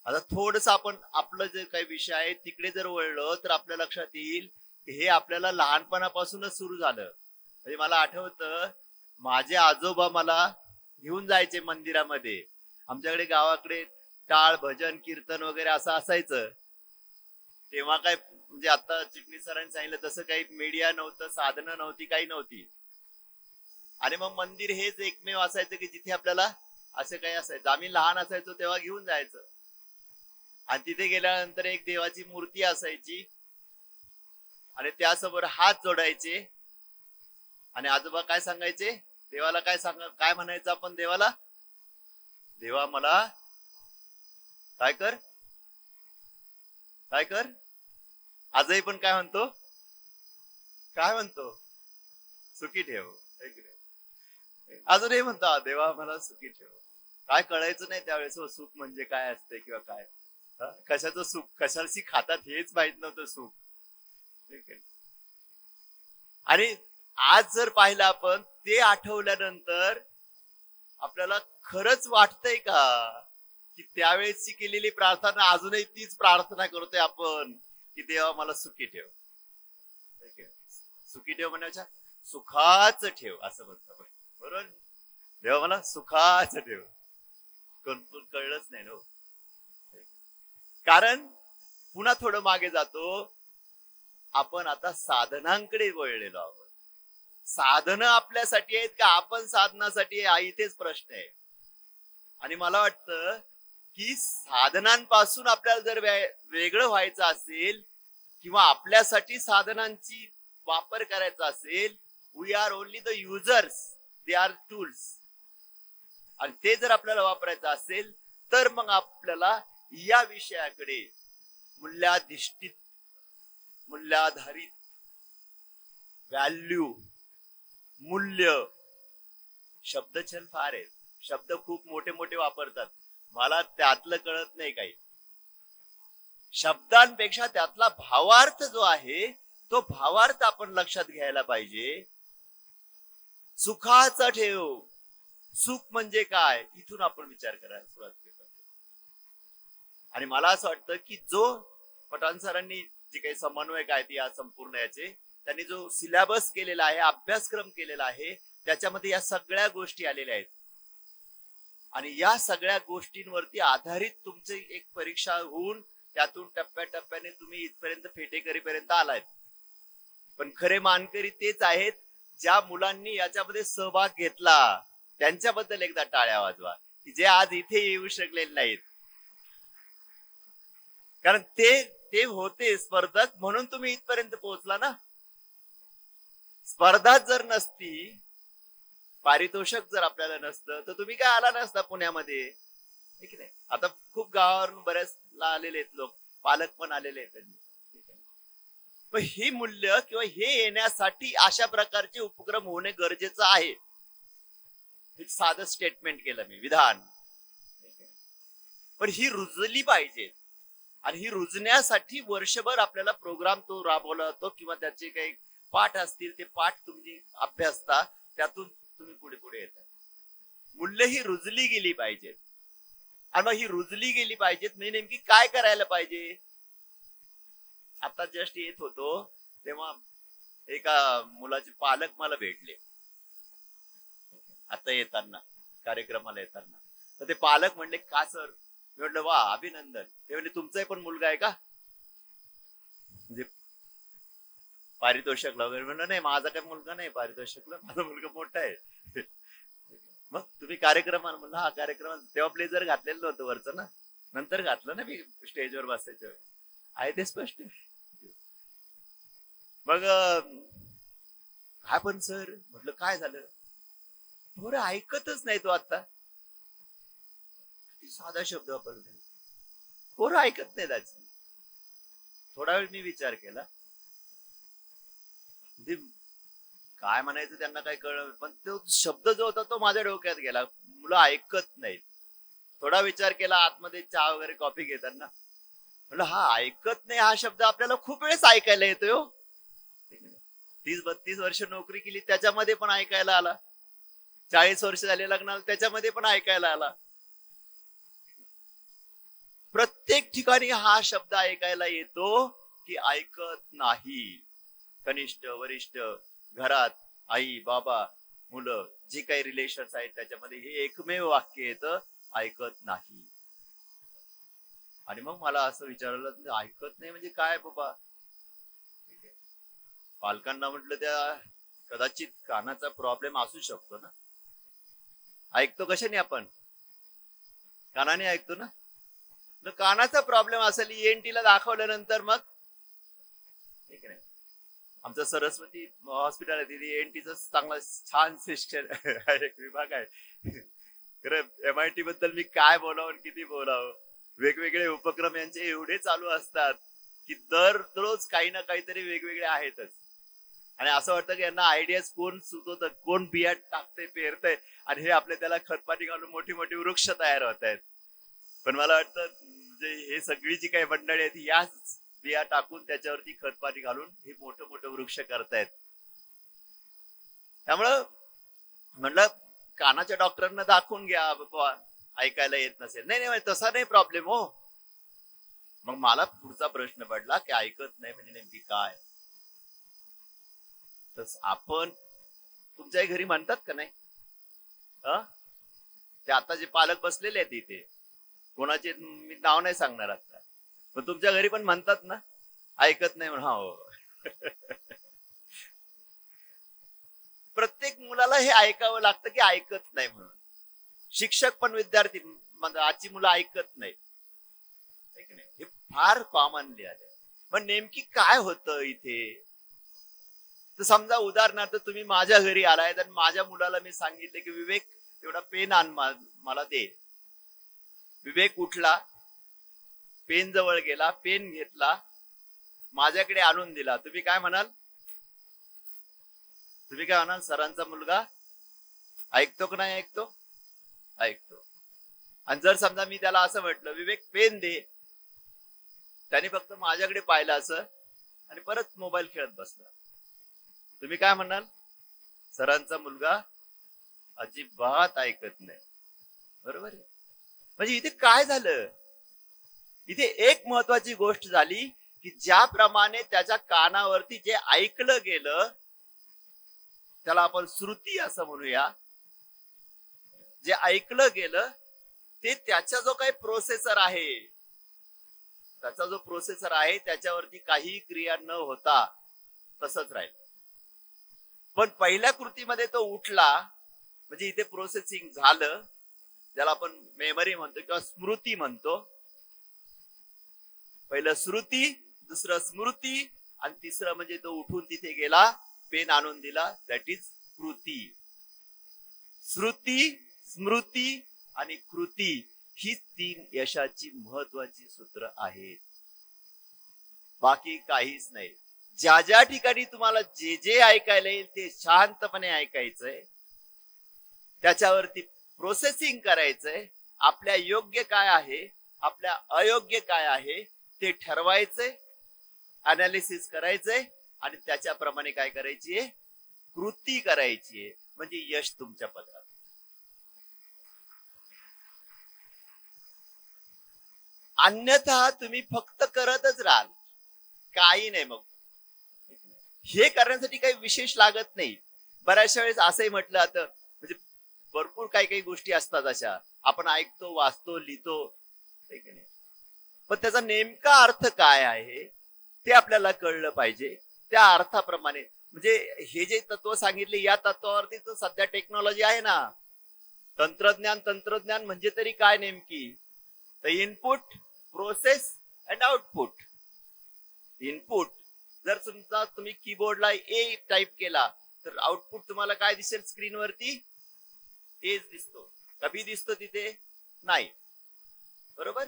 आता थोडस आपण आपलं जे काही विषय आहे तिकडे जर वळलो तर आपल्या लक्षात येईल की हे आपल्याला लहानपणापासूनच सुरू झालं. म्हणजे मला आठवतं माझे आजोबा मला घेऊन जायचे मंदिरामध्ये. आमच्याकडे गावाकडे टाळ भजन कीर्तन वगैरे असं असायचं. तेव्हा काय म्हणजे आता चिटणीस सरांनी सांगितलं तसं काही मीडिया नव्हतं, साधनं नव्हती, काही नव्हती. आणि मग मंदिर हेच एकमेव असायचं की जिथे आपल्याला असं काही असायचं. आम्ही लहान असायचो तेव्हा घेऊन जायचं आणि तिथे गेल्यानंतर एक देवाची मूर्ती असायची आणि त्यासमोर हात जोडायचे आणि आजोबा काय सांगायचे देवाला, काय म्हणायचं आपण देवाला, देवा मला काय कर, काय कर. आजही पण काय म्हणतो, काय म्हणतो, सुखी ठेव. अजूनही म्हणतो देवा मला सुखी ठेव. काय कळायचं नाही त्यावेळेस सुख म्हणजे काय असते किंवा काय, कशाचं सुख, कशाची खातात हेच माहित नव्हतं सुख. आणि आज जर पाहिलं आपण ते आठवल्यानंतर आपल्याला खरंच वाटतंय का की त्यावेळेसची केलेली प्रार्थना अजूनही तीच प्रार्थना करतोय आपण की देवा मला सुखी ठेव. सुखी ठेव म्हणण्याच्या सुखाच ठेव असं म्हणतो आपण, बरोबर. देवा मला सुखाच ठेव, कोण कळलंच नाही ना. कारण पुन्हा थोडं मागे जातो, आपण आता साधनांकडे वळलेलो आहोत. साधनं आपल्यासाठी आहेत का आपण साधनासाठी आहे, इथेच प्रश्न आहे. आणि मला वाटतं की साधनांपासून आपल्याला जर वेगळं व्हायचं असेल किंवा आपल्यासाठी साधनांची वापर करायचा असेल, we are only the users, they are tools. आणि ते जर आपल्याला वापरायचं असेल तर मग आपल्याला या विषयाकडे मूल्याधिष्ठित, मूल्याधारित, व्हॅल्यू, मूल्य, शब्दछल फार आहेत. शब्द खूप मोठे मोठे वापरतात, मला त्यातलं कळत नाही काही. शब्दांपेक्षा त्यातला भावार्थ जो आहे तो भावार्थ आपण लक्षात घ्यायला पाहिजे. सुखाचा ठेव, सुख म्हणजे काय, इथून आपण विचार करायला सुरुवात केली. आणि मला असं वाटतं की जो पठाण सरांनी जे काही समन्वयक आहेत या संपूर्ण याचे, त्यांनी जो सिलेबस केलेला आहे, अभ्यासक्रम केलेला आहे, त्याच्यामध्ये या सगळ्या गोष्टी आलेल्या आहेत. आणि या सगळ्या गोष्टींवरती आधारित तुमची एक परीक्षा होऊन त्यातून टप्प्याटप्प्याने तुम्ही इथपर्यंत फेटेकरीपर्यंत आलायत. पण खरे मानकरी तेच आहेत ज्या मुलांनी याच्यामध्ये सहभाग घेतला. त्यांच्याबद्दल एकदा टाळ्या वाजवा की जे आज इथे येऊ शकलेले नाहीत. कारण ते होते स्पर्धक म्हणून तुम्ही इथपर्यंत पोहोचला ना. स्पर्धा जर नसती, पारितोषिक जर आपल्याला नसतं, तर तुम्ही काय आला नसता पुण्यामध्ये, हे की नाही. आता खूप गावावरून बऱ्याच आलेले आहेत लोक, पालक पण आलेले आहेत. पण ही मूल्य किंवा हे येण्यासाठी अशा प्रकारचे उपक्रम होणे गरजेचं आहे. एक साधं स्टेटमेंट केलं मी, विधान. पण ही रुजली पाहिजे आणि ही रुजण्यासाठी वर्षभर आपल्याला प्रोग्राम तो राबवला जातो किंवा त्याचे काही पाठ असतील ते पाठ तुम्ही अभ्यासता, त्यातून तुम्ही पुढे पुढे येता. मूल्य ही रुजली गेली पाहिजेत. आणि मग ही रुजली गेली पाहिजेत म्हणजे नेमकी काय करायला पाहिजे. आता जस्ट येत होतो तेव्हा एका मुलाचे पालक मला भेटले आता येताना, कार्यक्रमाला येताना. तर ते पालक म्हणले, का सर? मी म्हटलं वा, अभिनंदन. ते म्हणले, तुमचाही पण मुलगा आहे का? म्हणजे पारितोषिकला वगैरे. म्हणलं नाही, माझा काही मुलगा नाही पारितोषिकला, माझा मुलगा मोठा आहे. मग तुम्ही कार्यक्रमाला? म्हणलं हा कार्यक्रम. तेव्हा ब्लेझर घातलेलं नव्हतं वरचं ना, नंतर घातलं ना मी स्टेजवर बसायच्या वेळेस. आहे ते स्पष्ट. मग काय पण सर? म्हटलं काय झालं? बरं ऐकतच नाही तो. आता किती साधा शब्द वापरतो, पोरं ऐकत नाही त्याची. थोडा वेळ मी विचार केला, म्हणजे काय म्हणायचं त्यांना काही कळलं, पण तो शब्द जो होता तो माझ्या डोक्यात गेला, मुलं ऐकत नाहीत. थोडा विचार केला, आतमध्ये चहा वगैरे कॉफी घेताना म्हटलं हा ऐकत नाही हा शब्द आपल्याला खूप वेळेस ऐकायला येतोय. 30-32 वर्ष नोकरी केली त्याच्यामध्ये पण ऐकायला आला. 40 वर्ष झाले लग्नाला त्याच्यामध्ये पण ऐकायला आला. प्रत्येक ठिकाणी हा शब्द ऐकायला येतो की ऐकत नाही. कनिष्ठ वरिष्ठ, घरात आई बाबा मुलं जे काही रिलेशन्स आहेत त्याच्यामध्ये हे एकमेव वाक्य येतं, ऐकत नाही. आणि मग मला असं विचारलं, ऐकत नाही म्हणजे काय बाबा? पालकांना म्हटलं त्या कदाचित कानाचा प्रॉब्लेम असू शकतो ना. ऐकतो कशाने आपण? कानाने ऐकतो ना. कानाचा प्रॉब्लेम असेल, ENT ला दाखवल्यानंतर मग ठीक आहे. आमचं सरस्वती हॉस्पिटल आहे, तिथे ENT चांगला छान सिस्टर एक विभाग आहे. खरं MIT बद्दल मी काय बोलावं किती बोलावं. वेगवेगळे उपक्रम यांचे एवढे चालू असतात की दररोज काही ना काहीतरी वेगवेगळे आहेतच. आणि असं वाटतं की यांना आयडियाज कोण सुचवतं, कोण बिया टाकतंय, पेरतंय, आणि हे आपले त्याला खतपाणी घालून मोठी मोठी वृक्ष तयार होत आहेत. पण मला वाटतं म्हणजे हे सगळी जी काही मंडळी आहेत याच बिया टाकून त्याच्यावरती खतपाणी घालून हे मोठं मोठं वृक्ष करतायत. त्यामुळं म्हणलं कानाच्या डॉक्टरांना दाखवून घ्या बाबा, ऐकायला येत नसेल. नाही नाही तसा नाही प्रॉब्लेम हो. मग मला पुढचा प्रश्न पडला की ऐकत नाही म्हणजे नेमकी काय? तर आपण तुमच्याही घरी म्हणतात का नाही? ते आता जे पालक बसलेले आहेत इथे, कोणाचे मी नाव नाही सांगणार आता, पण तुमच्या घरी पण म्हणतात ना ऐकत नाही म्हणून. हो. प्रत्येक मुलाला हे ऐकावं लागतं की ऐकत नाही म्हणून. शिक्षक पण विद्यार्थी आजची मुलं ऐकत नाही, हे फार कॉमनली आले. पण नेमकी काय होतं इथे? तर समजा उदाहरणार्थ तुम्ही माझ्या घरी आलाय आणि माझ्या मुलाला मी सांगितले की विवेक एवढा पेन आण मला दे. विवेक उठला, पेन जवळ गेला, पेन घेतला, माझ्याकडे आणून दिला. तुम्ही काय म्हणाल? सरांचा मुलगा ऐकतो का नाही ऐकतो? ऐकतो. आणि जर समजा मी त्याला असं म्हटलं विवेक पेन दे, त्याने फक्त माझ्याकडे पाहिलं असं आणि परत मोबाईल खेळत बसला, तुम्ही काय म्हणाल? सरांचा मुलगा अजिबात ऐकत नाही. बरोबर आहे. म्हणजे इथे काय झालं? इथे एक महत्वाची गोष्ट झाली की ज्याप्रमाणे त्याच्या कानावरती जे ऐकलं गेलं त्याला आपण श्रुती असं म्हणूया, जे ऐकलं गेलं ते त्याचा जो काही प्रोसेसर आहे, त्याचा जो प्रोसेसर आहे त्याच्यावरती काही क्रिया न होता तसंच राहिलं. पण पहिल्या कृतीमध्ये तो उठला म्हणजे इथे प्रोसेसिंग झालं, ज्याला आपण मेमरी म्हणतो किंवा स्मृती म्हणतो. पहिलं श्रुती, दुसरं स्मृती आणि तिसरं म्हणजे तो उठून तिथे गेला, पेन आणून दिला, दॅट इज कृती. श्रुती, स्मृती आणि कृती ही 3 यशाची महत्वाची सूत्र आहेत. बाकी काहीच नाही. ज्या ज्या ठिकाणी तुम्हाला जे जे ऐकायला येईल ते शांतपणे ऐकायचंय, त्याच्यावरती प्रोसेसिंग करायचंय. आपल्या योग्य काय आहे, आपल्या अयोग्य काय आहे ते ठरवायचंय, अनालिसिस करायचंय आणि त्याच्याप्रमाणे काय करायची आहे, कृती करायची आहे. म्हणजे यश तुमच्या पदरात. अन्यथा तुम्ही फक्त करतच राहाल, काही नाही. मग हे करण्यासाठी काही विशेष लागत नाही. बऱ्याचशा वेळेस असंही म्हटलं जातं, म्हणजे भरपूर काही काही गोष्टी असतात अशा आपण ऐकतो, वाचतो, लिहितो, पण त्याचा नेमका अर्थ काय आहे ते आपल्याला कळलं पाहिजे. त्या अर्थाप्रमाणे म्हणजे हे जे तत्व सांगितले या तत्वावरती तर सध्या टेक्नॉलॉजी आहे ना. तंत्रज्ञान म्हणजे तरी काय नेमकी, तर input, process and output. Input जर समजा तुम्ही कीबोर्डला ए टाईप केला तर आउटपुट तुम्हाला काय दिसेल स्क्रीनवरती, एच दिसतो. कभी दिसतो तिथे नाही, बरोबर.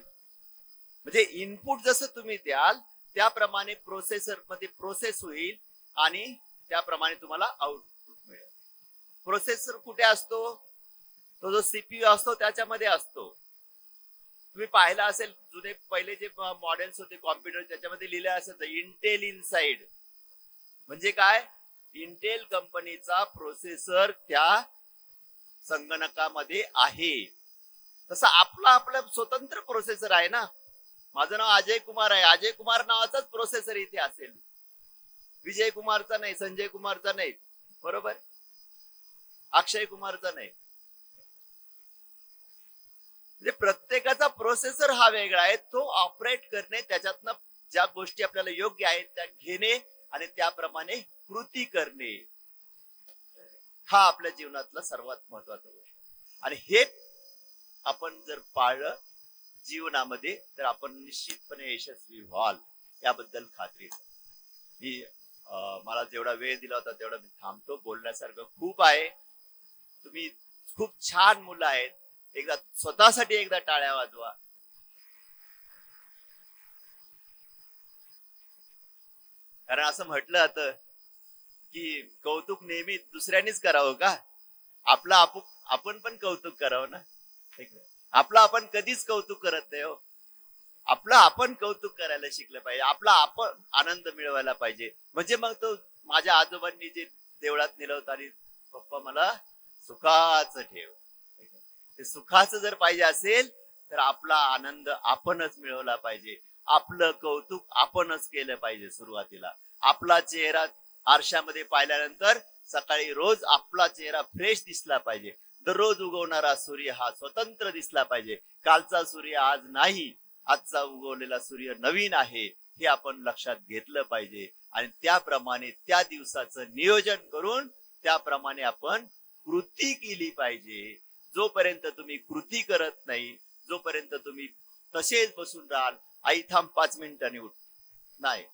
म्हणजे इनपुट जसं तुम्ही द्याल त्याप्रमाणे प्रोसेसर मध्ये प्रोसेस होईल आणि त्याप्रमाणे तुम्हाला आउटपुट मिळेल. प्रोसेसर कुठे असतो, तो जो सीपीयू असतो त्याच्यामध्ये असतो. तुम्ही पाहिला असेल जुने पहिले जे मॉडेल्स होते कॉम्प्युटर त्याच्यामध्ये लिहिलं असायचं इंटेल इनसाइड. म्हणजे काय, इंटेल कंपनीचा प्रोसेसर त्या संगणकामध्ये आहे. तसं आपलं स्वतंत्र प्रोसेसर आहे ना. माझं नाव अजय कुमार आहे, अजय कुमार नावाचाच प्रोसेसर इथे असेल, विजय कुमारचा नाही, संजय कुमारचा नाही, बरोबर, अक्षय कुमारचा नाही. म्हणजे प्रत्येकाचा प्रोसेसर हा वेगळा आहे. तो ऑपरेट करणे, त्याच्यातनं ज्या गोष्टी आपल्याला योग्य आहेत त्या घेणे आणि त्याप्रमाणे कृती करणे, हा आपल्या जीवनातला सर्वात महत्वाचा गोष्ट. आणि हे आपण जर पाळलं जीवनामध्ये तर आपण निश्चितपणे यशस्वी व्हाल, याबद्दल खात्री. मी मला जेवढा वेळ दिला होता तेवढा मी थांबतो. बोलण्यासारखं खूप आहे. तुम्ही खूप छान मुलं आहेत. एकदा स्वतःसाठी एकदा टाळ्या वाजवा. कारण असं म्हटलं जातं की कौतुक नेहमी दुसऱ्यांनीच करावं का, आपलं आपण पण कौतुक करावं ना. आपलं आपण कधीच कौतुक करत नाही हो. आपलं आपण कौतुक करायला शिकलं पाहिजे, आपला आपण आनंद मिळवायला पाहिजे. म्हणजे मग तो माझ्या आजोबांनी जे देवळात नेलं होतं आणि पप्पा मला सुखाचं ठेव, ते सुखाचं जर पाहिजे असेल तर आपला आनंद आपणच मिळवला पाहिजे. आपलं कौतुक आपणच केलं पाहिजे. सुरुवातीला आपला चेहरा आरशामध्ये पाहिल्यानंतर सकाळी रोज आपला चेहरा फ्रेश दिसला पाहिजे. दररोज उगवणारा सूर्य हा स्वतंत्र दिसला पाहिजे. कालचा सूर्य आज नाही, आजचा उगवलेला सूर्य नवीन आहे, हे आपण लक्षात घेतलं पाहिजे. आणि त्याप्रमाणे त्या दिवसाचं नियोजन करून त्याप्रमाणे आपण कृती केली पाहिजे. जोपर्यंत तुम्ही कृती करत नाही, जोपर्यंत तुम्ही तसेच बसून राहाल, आई थांब 5 मिनिटांनी उठ, नाही,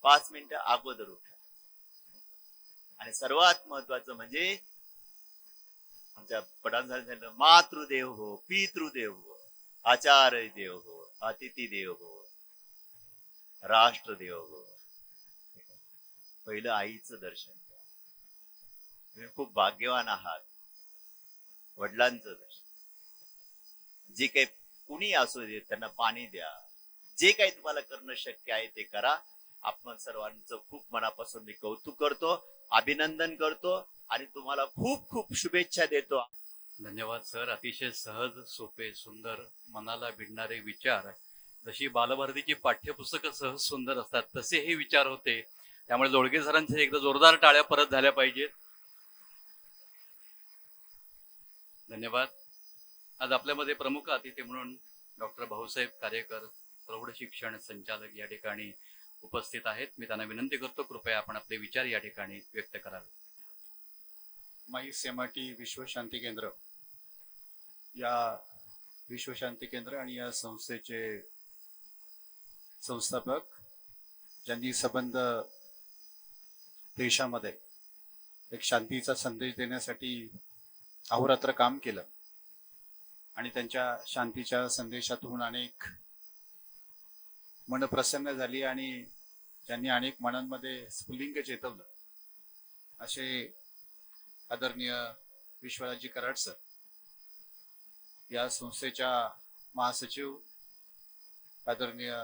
5 मिनिटं अगोदर उठा. आणि सर्वात महत्वाचं म्हणजे आमच्या पटांचं झालं, मातृदेव हो, पितृदेव हो, आचार्य देव हो, अतिथी देव हो, राष्ट्रदेव हो. पहिलं आईचं दर्शन घ्या. तुम्ही खूप भाग्यवान आहात. वडिलांचं दर्शन, जे काही कुणी असू दे त्यांना पाणी द्या. जे काही तुम्हाला करणं शक्य आहे ते करा. आपण सर्वांचं खूप मनापासून मी कौतुक करतो, अभिनंदन करतो आणि तुम्हाला खूप खूप शुभेच्छा देतो. धन्यवाद सर. अतिशय सहज, सोपे, सुंदर, मनाला भिडणारे विचार जशी बालभारतीची पाठ्यपुस्तकं सहज सुंदर असतात तसे हे विचार होते. त्यामुळे लोळगे सरांचे एकदा जोरदार टाळ्या परत झाल्या पाहिजेत. धन्यवाद. आज आपल्यामध्ये प्रमुख अतिथी म्हणून डॉक्टर भाऊसाहेब कार्यकर प्रौढ शिक्षण संचालक या ठिकाणी उपस्थित आहेत. मी त्यांना विनंती करतो कृपया आपण आपले विचार या ठिकाणी व्यक्त करावे. माई सेमाटी विश्वशांती केंद्र या विश्वशांती केंद्र आणि या संस्थेचे संस्थापक ज्यांनी संबंध देशामध्ये एक शांतीचा संदेश देण्यासाठी अहोरात्र काम केलं आणि त्यांच्या शांतीच्या संदेशातून अनेक मन प्रसन्न झाली आणि ज्यांनी अनेक मनांमध्ये स्फुल्लिंग चेतवलं असे आदरणीय विश्वराजी कराड सर, या संस्थेच्या महासचिव आदरणीय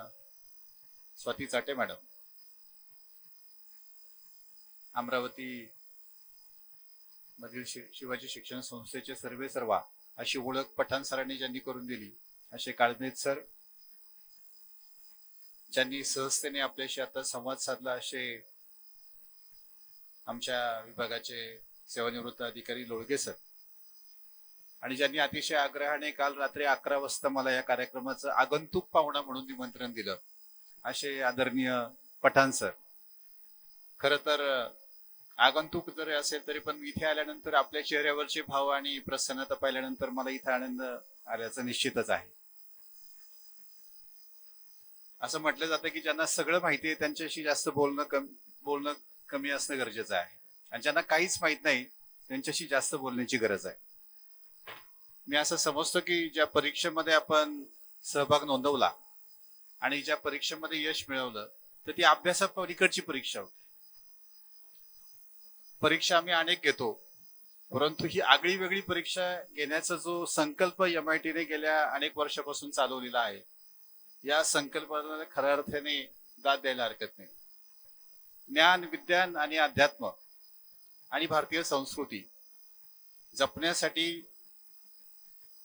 स्वाती चाटे मॅडम, अमरावती मधील शिवाजी शिक्षण संस्थेचे सर्वे सर्वा अशी ओळख पठाण सरांनी ज्यांनी करून दिली असे काळमेत सर, ज्यांनी सहजतेने आपल्याशी आता संवाद साधला असे आमच्या विभागाचे सेवानिवृत्त अधिकारी लोळगे सर, आणि ज्यांनी अतिशय आग्रहाने काल रात्री 11 वाजता मला या कार्यक्रमाचं आगंतुक पाहुणा म्हणून निमंत्रण दिलं असे आदरणीय पठाण सर. खर तर आगंतुक जरी असेल तरी पण इथे आल्यानंतर आपल्या चेहऱ्यावरचे भाव आणि प्रसन्नता पाहिल्यानंतर मला इथे आनंद आल्याचं निश्चितच आहे. असं म्हटलं जातं की ज्यांना सगळं माहिती आहे त्यांच्याशी जास्त बोलणं कमी असणं गरजेचं आहे आणि ज्यांना काहीच माहित नाही त्यांच्याशी जास्त बोलण्याची गरज आहे. मी असं समजतो की ज्या परीक्षेमध्ये आपण सहभाग नोंदवला आणि ज्या परीक्षेमध्ये यश मिळवलं तर ती अभ्यासापलीकडची परीक्षा होती. परीक्षा आम्ही अनेक घेतो, परंतु ही आगळी वेगळी परीक्षा घेण्याचा जो संकल्प MIT ने गेल्या अनेक वर्षापासून चालवलेला आहे, या संकल्पनेला खऱ्या अर्थाने दाद द्यायला हरकत नाही. ज्ञान, विज्ञान आणि अध्यात्म आणि भारतीय संस्कृती जपण्यासाठी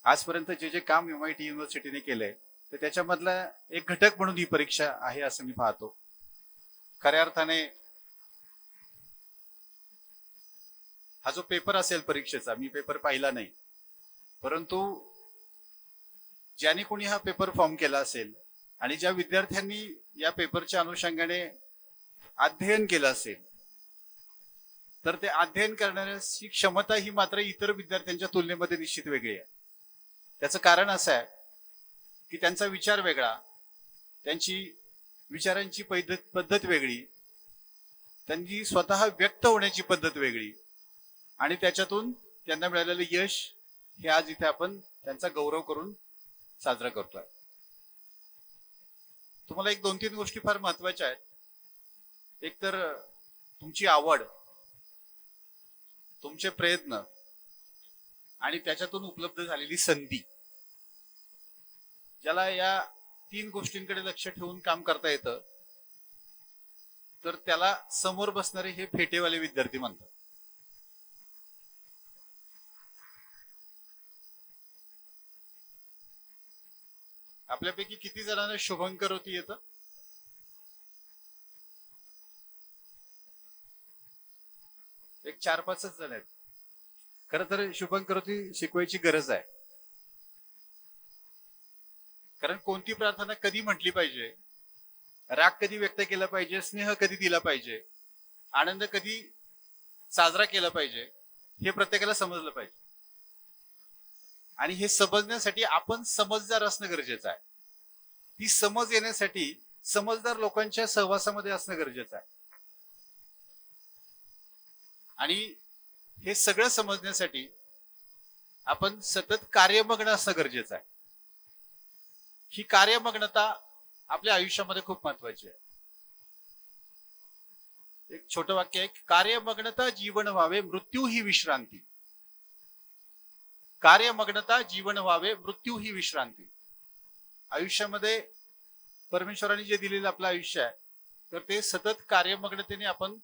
आजपर्यंत जे जे काम MIT युनिव्हर्सिटीने केलंय तर त्याच्यामधला एक घटक म्हणून ही परीक्षा आहे असं मी पाहतो. खऱ्या अर्थाने हा जो पेपर असेल परीक्षेचा, मी पेपर पाहिला नाही, परंतु ज्याने कोणी हा पेपर फॉर्म केला असेल आणि ज्या विद्यार्थ्यांनी या पेपरच्या अनुषंगाने अध्ययन केलं असेल तर ते अध्ययन करण्याची क्षमता ही मात्र इतर विद्यार्थ्यांच्या तुलनेमध्ये निश्चित वेगळी आहे. त्याचं कारण असं आहे की त्यांचा विचार वेगळा, त्यांची विचारांची पद्धत वेगळी, त्यांची स्वतः व्यक्त होण्याची पद्धत वेगळी आणि त्याच्यातून त्यांना मिळालेलं यश हे आज इथे आपण त्यांचा गौरव करून साजरा करतोय. तुम्हाला एक 2-3 गोष्टी फार महत्वाच्या आहेत. एक तर तुमची आवड, तुमचे प्रयत्न आणि त्याच्यातून उपलब्ध झालेली संधी, ज्याला या 3 गोष्टींकडे लक्ष ठेवून काम करता येतं तर त्याला समोर बसणारे हे फेटेवाले विद्यार्थी म्हणतात. आपल्यापैकी किती जणांना शुभंकर होती येतं? एक 4-5 जण आहेत. खर तर शुभंकरोती शिकवायची गरज आहे. कारण कोणती प्रार्थना कधी म्हटली पाहिजे, राग कधी व्यक्त केला पाहिजे, स्नेह कधी दिला पाहिजे, आनंद कधी साजरा केला पाहिजे, हे प्रत्येकाला समजलं पाहिजे. आणि हे समजण्यासाठी आपण समजदार असणं गरजेचं आहे. ती समज येण्यासाठी समजदार लोकांच्या सहवासामध्ये असणं गरजेचं आहे. आणि हे सगळं समजण्यासाठी आपण सतत कार्यमग्न असणं गरजेचं आहे. ही कार्यमग्नता आपल्या आयुष्यामध्ये खूप महत्वाची आहे. एक छोटं वाक्य आहे, कार्यमग्नता जीवन व्हावे, मृत्यू ही विश्रांती. कार्यमग्नता जीवन व्हावे, मृत्यू ही विश्रांती. आयुष्यामध्ये परमेश्वराने जे दिलेलं आपलं आयुष्य आहे तर ते सतत कार्यमग्नतेने आपण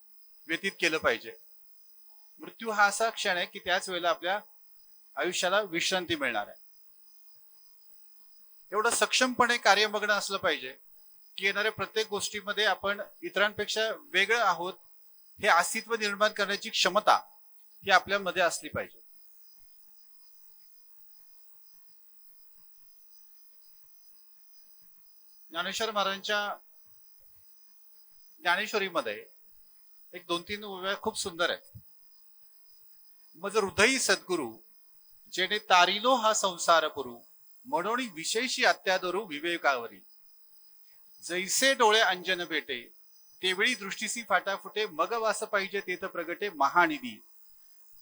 व्यतीत केलं पाहिजे. मृत्यू हा असा क्षण आहे की त्याच वेळेला आपल्या आयुष्याला विश्रांती मिळणार आहे. एवढं सक्षमपणे कार्यमग्न असलं पाहिजे की येणाऱ्या प्रत्येक गोष्टीमध्ये आपण इतरांपेक्षा वेगळं आहोत हे अस्तित्व निर्माण करण्याची क्षमता ही आपल्यामध्ये असली पाहिजे. ज्ञानेश्वर महाराजांच्या ज्ञानेश्वरीमध्ये एक 2-3 ओव्या खूप सुंदर आहेत. मज हृदयी सद्गुरु जेणे तारिलो हा संसार पुरू म्हणून विशेषी अत्यादरू विवेकावरी जैसे डोळे अंजन भेटे तेवळी दृष्टीसी फाटाफुटे मग वास पाहिजे तेथ प्रगटे महानिधी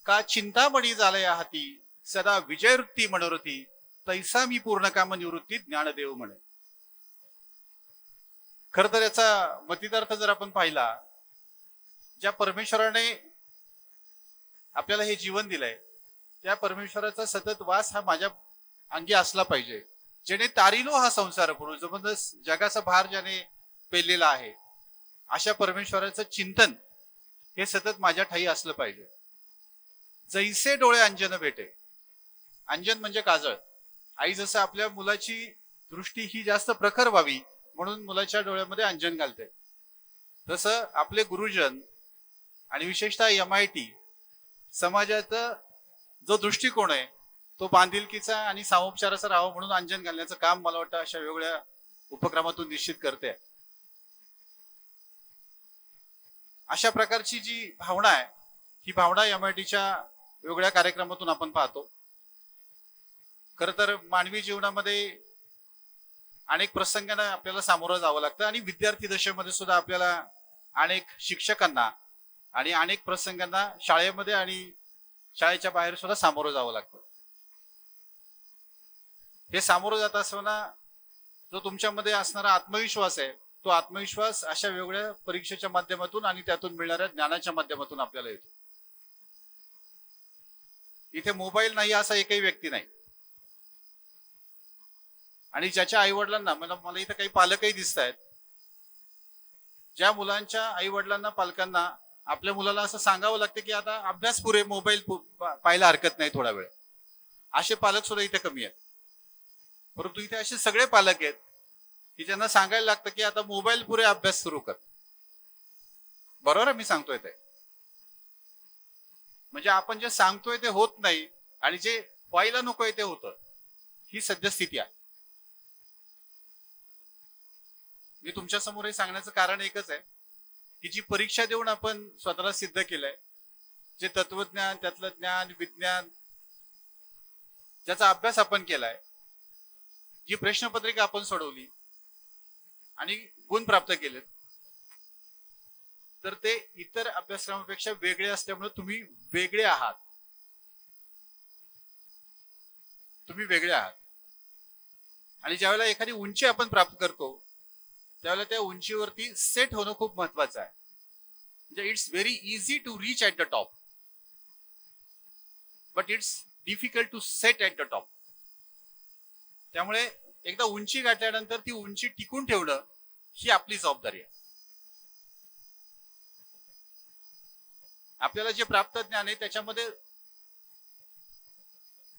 का चिंतामणी झालया हाती सदा विजयवृत्ती मनोरथी तैसा मी पूर्ण काम निवृत्ती ज्ञानदेव म्हणे. खर तर याचा मतितार्थ जर आपण पाहिला, ज्या परमेश्वराने आपल्याला हे जीवन दिलंय त्या परमेश्वराचा सतत वास हा माझ्या अंगी असला पाहिजे, जेणे तारिलो हा संसार पुरू जबरदस्त जगाचा भार ज्याने पेललेला आहे अशा परमेश्वराचं चिंतन हे सतत माझ्या ठाई असलं पाहिजे. जैसे डोळे अंजन भेटे, अंजन म्हणजे काजळ. आई जसं आपल्या मुलाची दृष्टी ही जास्त प्रखर व्हावी म्हणून मुलाच्या डोळ्यामध्ये अंजन घालते, तसं आपले गुरुजन आणि विशेषतः MIT समाजाचा जो दृष्टिकोन आहे तो बांधिलकीचा आणि सामोपचाराचा राहावा म्हणून अंजन घालण्याचं काम मला वाटतं अशा वेगवेगळ्या उपक्रमातून निश्चित करते. अशा प्रकारची जी भावना आहे ही भावना MITच्या वेगवेगळ्या कार्यक्रमातून आपण पाहतो. खर तर मानवी जीवनामध्ये अनेक प्रसंगांना आपल्याला सामोरं जावं लागतं आणि विद्यार्थी दशेमध्ये सुद्धा आपल्याला अनेक शिक्षकांना आणि अनेक प्रसंगांना शाळेमध्ये आणि शाळेच्या बाहेर सुद्धा सामोरं जावं लागतं. हे सामोरं जात असताना जो तुमच्यामध्ये असणारा आत्मविश्वास आहे तो आत्मविश्वास अशा वेगवेगळ्या परीक्षेच्या माध्यमातून आणि त्यातून मिळणाऱ्या ज्ञानाच्या माध्यमातून आपल्याला येतो. इथे मोबाईल नाही असा एकही व्यक्ती नाही आणि ज्याच्या आई वडिलांना मला इथं काही पालकही दिसत आहेत, ज्या मुलांच्या आई वडिलांना पालकांना आपल्या मुलाला असं सांगावं लागतं की आता अभ्यास पुरे मोबाईल पाहायला हरकत नाही थोडा वेळ, असे पालक सुद्धा इथे कमी आहेत. परंतु इथे असे सगळे पालक आहेत की ज्यांना सांगायला लागतं की आता मोबाईल पुरे अभ्यास सुरू कर. बरोबर मी सांगतोय ते, म्हणजे आपण जे सांगतोय ते होत नाही आणि जे व्हायला नकोय ते होतं, ही सद्यस्थिती आहे. मी तुमच्या समोर हे सांगण्याचं कारण एकच आहे की जी परीक्षा देऊन आपण स्वतःला सिद्ध केलंय, जे तत्वज्ञान त्यातलं ज्ञान विज्ञान ज्याचा अभ्यास आपण केलाय, जी प्रश्नपत्रिका आपण सोडवली आणि गुण प्राप्त केलेत, तर ते इतर अभ्यासक्रमापेक्षा वेगळे असल्यामुळे तुम्ही वेगळे आहात. तुम्ही वेगळे आहात आणि ज्यावेळेला एखादी उंची आपण प्राप्त करतो त्यावेळेला त्या उंचीवरती सेट होणं खूप महत्वाचं आहे. म्हणजे it's very easy to reach at the top but it's difficult to set at the top. त्यामुळे एकदा उंची गाठल्यानंतर ती उंची टिकून ठेवणं ही आपली जबाबदारी आहे. आपल्याला जे प्राप्त ज्ञान आहे त्याच्यामध्ये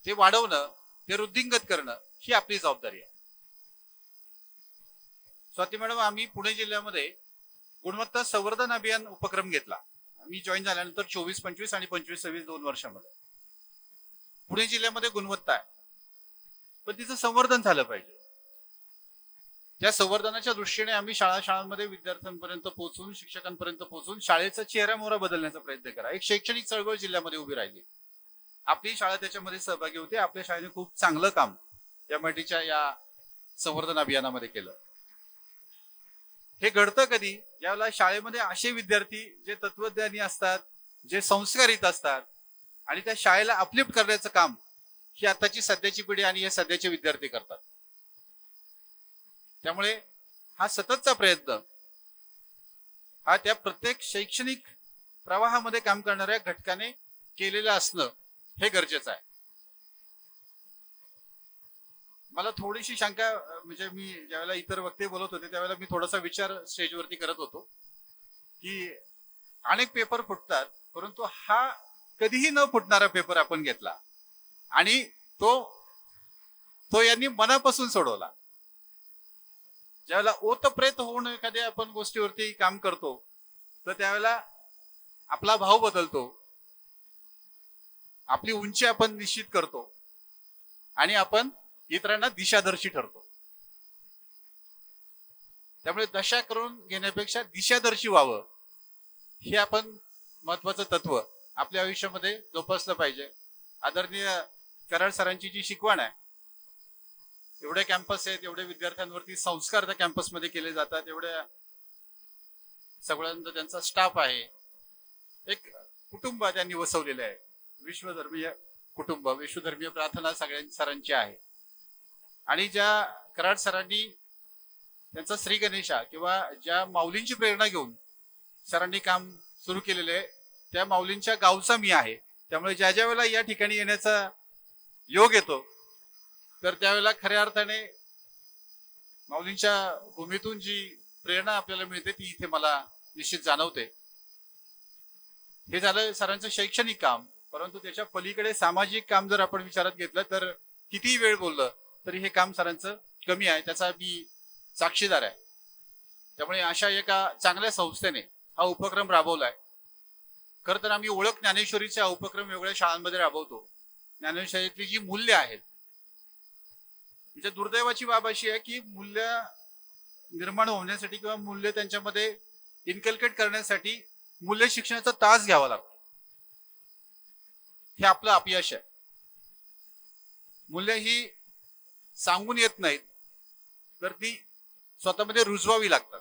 ते वाढवणं, ते वृद्धिंगत करणं ही आपली जबाबदारी आहे. स्वाती मॅडम, आम्ही पुणे जिल्ह्यामध्ये गुणवत्ता संवर्धन अभियान उपक्रम घेतला. मी जॉईन झाल्यानंतर 24-25 आणि 25-26 2 वर्षामध्ये पुणे जिल्ह्यामध्ये गुणवत्ता आहे, पण तिचं संवर्धन झालं पाहिजे. त्या संवर्धनाच्या दृष्टीने आम्ही शाळांमध्ये विद्यार्थ्यांपर्यंत पोहोचून, शिक्षकांपर्यंत पोहोचून शाळेचा चेहरा-मोहरा बदलण्याचा प्रयत्न करा. एक शैक्षणिक चळवळ जिल्ह्यामध्ये उभी राहिली. आपली शाळा त्याच्यामध्ये सहभागी होते. आपल्या शाळेने खूप चांगलं काम MITच्या या संवर्धन अभियानामध्ये केलं. हे घडतं कधी, ज्यावेळेला शाळेमध्ये असे विद्यार्थी जे तत्वज्ञानी असतात, जे संस्कारित असतात आणि त्या शाळेला अपलिफ्ट करण्याचं काम ही आताची सध्याची पिढी आणि हे सध्याचे विद्यार्थी करतात. त्यामुळे हा सततचा प्रयत्न हा त्या प्रत्येक शैक्षणिक प्रवाहामध्ये काम करणाऱ्या घटकाने केलेलं असणं हे गरजेचं आहे. मला थोडीशी शंका, म्हणजे मी ज्यावेळेला इतर वक्ते बोलत होते त्यावेळेला मी थोडासा विचार स्टेजवरती करत होतो की अनेक पेपर फुटतात, परंतु हा कधीही न फुटणारा पेपर आपण घेतला आणि तो यांनी मनापासून सोडवला. ज्यावेळेला ओतप्रेत होऊन एखाद्या आपण गोष्टीवरती काम करतो तर त्यावेळेला आपला भाव बदलतो, आपली उंची आपण निश्चित करतो आणि आपण इतरांना दिशादर्शी ठरतो. त्यामुळे दशा करून घेण्यापेक्षा दिशादर्शी व्हावं हे आपण महत्वाचं तत्व आपल्या आयुष्यामध्ये जोपासलं पाहिजे. आदरणीय कराड सरांची जी शिकवण आहे, एवढे कॅम्पस आहेत, एवढे विद्यार्थ्यांवरती संस्कार त्या कॅम्पसमध्ये केले जातात, एवढ्या सगळ्यांचा त्यांचा स्टाफ आहे, एक कुटुंब त्यांनी वसवलेलं आहे, विश्वधर्मीय कुटुंब, विश्वधर्मीय प्रार्थना सगळ्या सरांची आहे. आणि ज्या कराड सरांनी त्यांचा श्री गणेशा किंवा ज्या माऊलींची प्रेरणा घेऊन सरांनी काम सुरू केलेले आहे, त्या माऊलींच्या गावचा मी आहे. त्यामुळे ज्या ज्या वेळेला या ठिकाणी येण्याचा योग येतो तर त्यावेळेला खऱ्या अर्थाने माऊलींच्या भूमीतून जी प्रेरणा आपल्याला मिळते ती इथे मला निश्चित जाणवते. हे झालं सरांचं शैक्षणिक काम, परंतु त्याच्या पलीकडे सामाजिक काम जर आपण विचारात घेतलं तर किती वेळ बोललं तरी हे काम सरांचं कमी आहे, त्याचा मी साक्षीदार आहे. त्यामुळे अशा एका चांगल्या संस्थेने हा उपक्रम राबवलाय. खरं तर आम्ही ओळख ज्ञानेश्वरीचा उपक्रम वेगवेगळ्या शाळांमध्ये राबवतो. ज्ञानेश्वरीतली जी मूल्य आहेत, म्हणजे दुर्दैवाची बाब अशी आहे की मूल्य निर्माण होण्यासाठी किंवा मूल्य त्यांच्यामध्ये इन्कल्केट करण्यासाठी मूल्य शिक्षणाचा तास घ्यावा लागतो. हे आपलं अपयश आहे. मूल्य ही सांगून येत नाहीत, तर ती स्वतःमध्ये रुजवावी लागतात.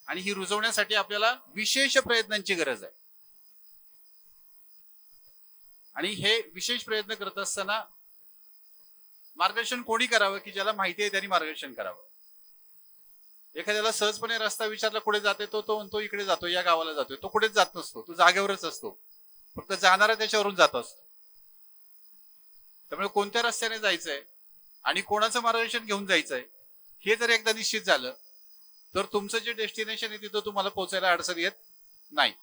आणि ही रुजवण्यासाठी आपल्याला विशेष प्रयत्नांची गरज आहे. आणि हे विशेष प्रयत्न करत असताना मार्गदर्शन कोणी करावं की ज्याला माहिती आहे त्यांनी मार्गदर्शन करावं. एखाद्याला सहजपणे रस्ता विचारला कुठे जाते तो म्हणतो इकडे जातो, या गावाला जातोय. तो कुठेच जात नसतो, तो जागेवरच असतो, फक्त जाणारा त्याच्यावरून जात असतो. त्यामुळे कोणत्या रस्त्याने जायचंय आणि कोणाचं मार्गदर्शन घेऊन जायचंय हे जर एकदा निश्चित झालं तर तुमचं जे डेस्टिनेशन आहे तिथं तुम्हाला पोहोचायला अडचण येत नाही.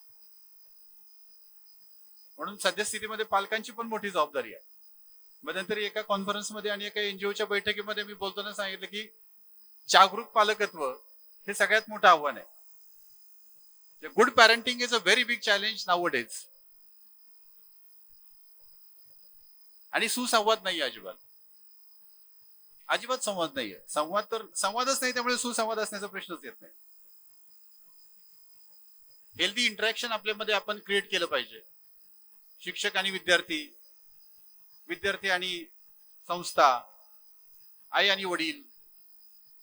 म्हणून सद्यस्थितीमध्ये पालकांची पण मोठी जबाबदारी आहे. मध्यंतरी एका कॉन्फरन्समध्ये आणि एका एनजीओच्या बैठकीमध्ये मी बोलताना सांगितलं की जागरूक पालकत्व हे सगळ्यात मोठं आव्हान आहे. Good parenting is a very big challenge now days. आणि सुसंवाद नाही अजिबात, अजिबात संवाद नाहीये. संवादच नाही, त्यामुळे सुसंवाद असण्याचा प्रश्नच येत नाही. हेल्दी इंटरॅक्शन आपल्यामध्ये आपण क्रिएट केलं पाहिजे. शिक्षक आणि विद्यार्थी, विद्यार्थी आणि संस्था, आई आणि वडील,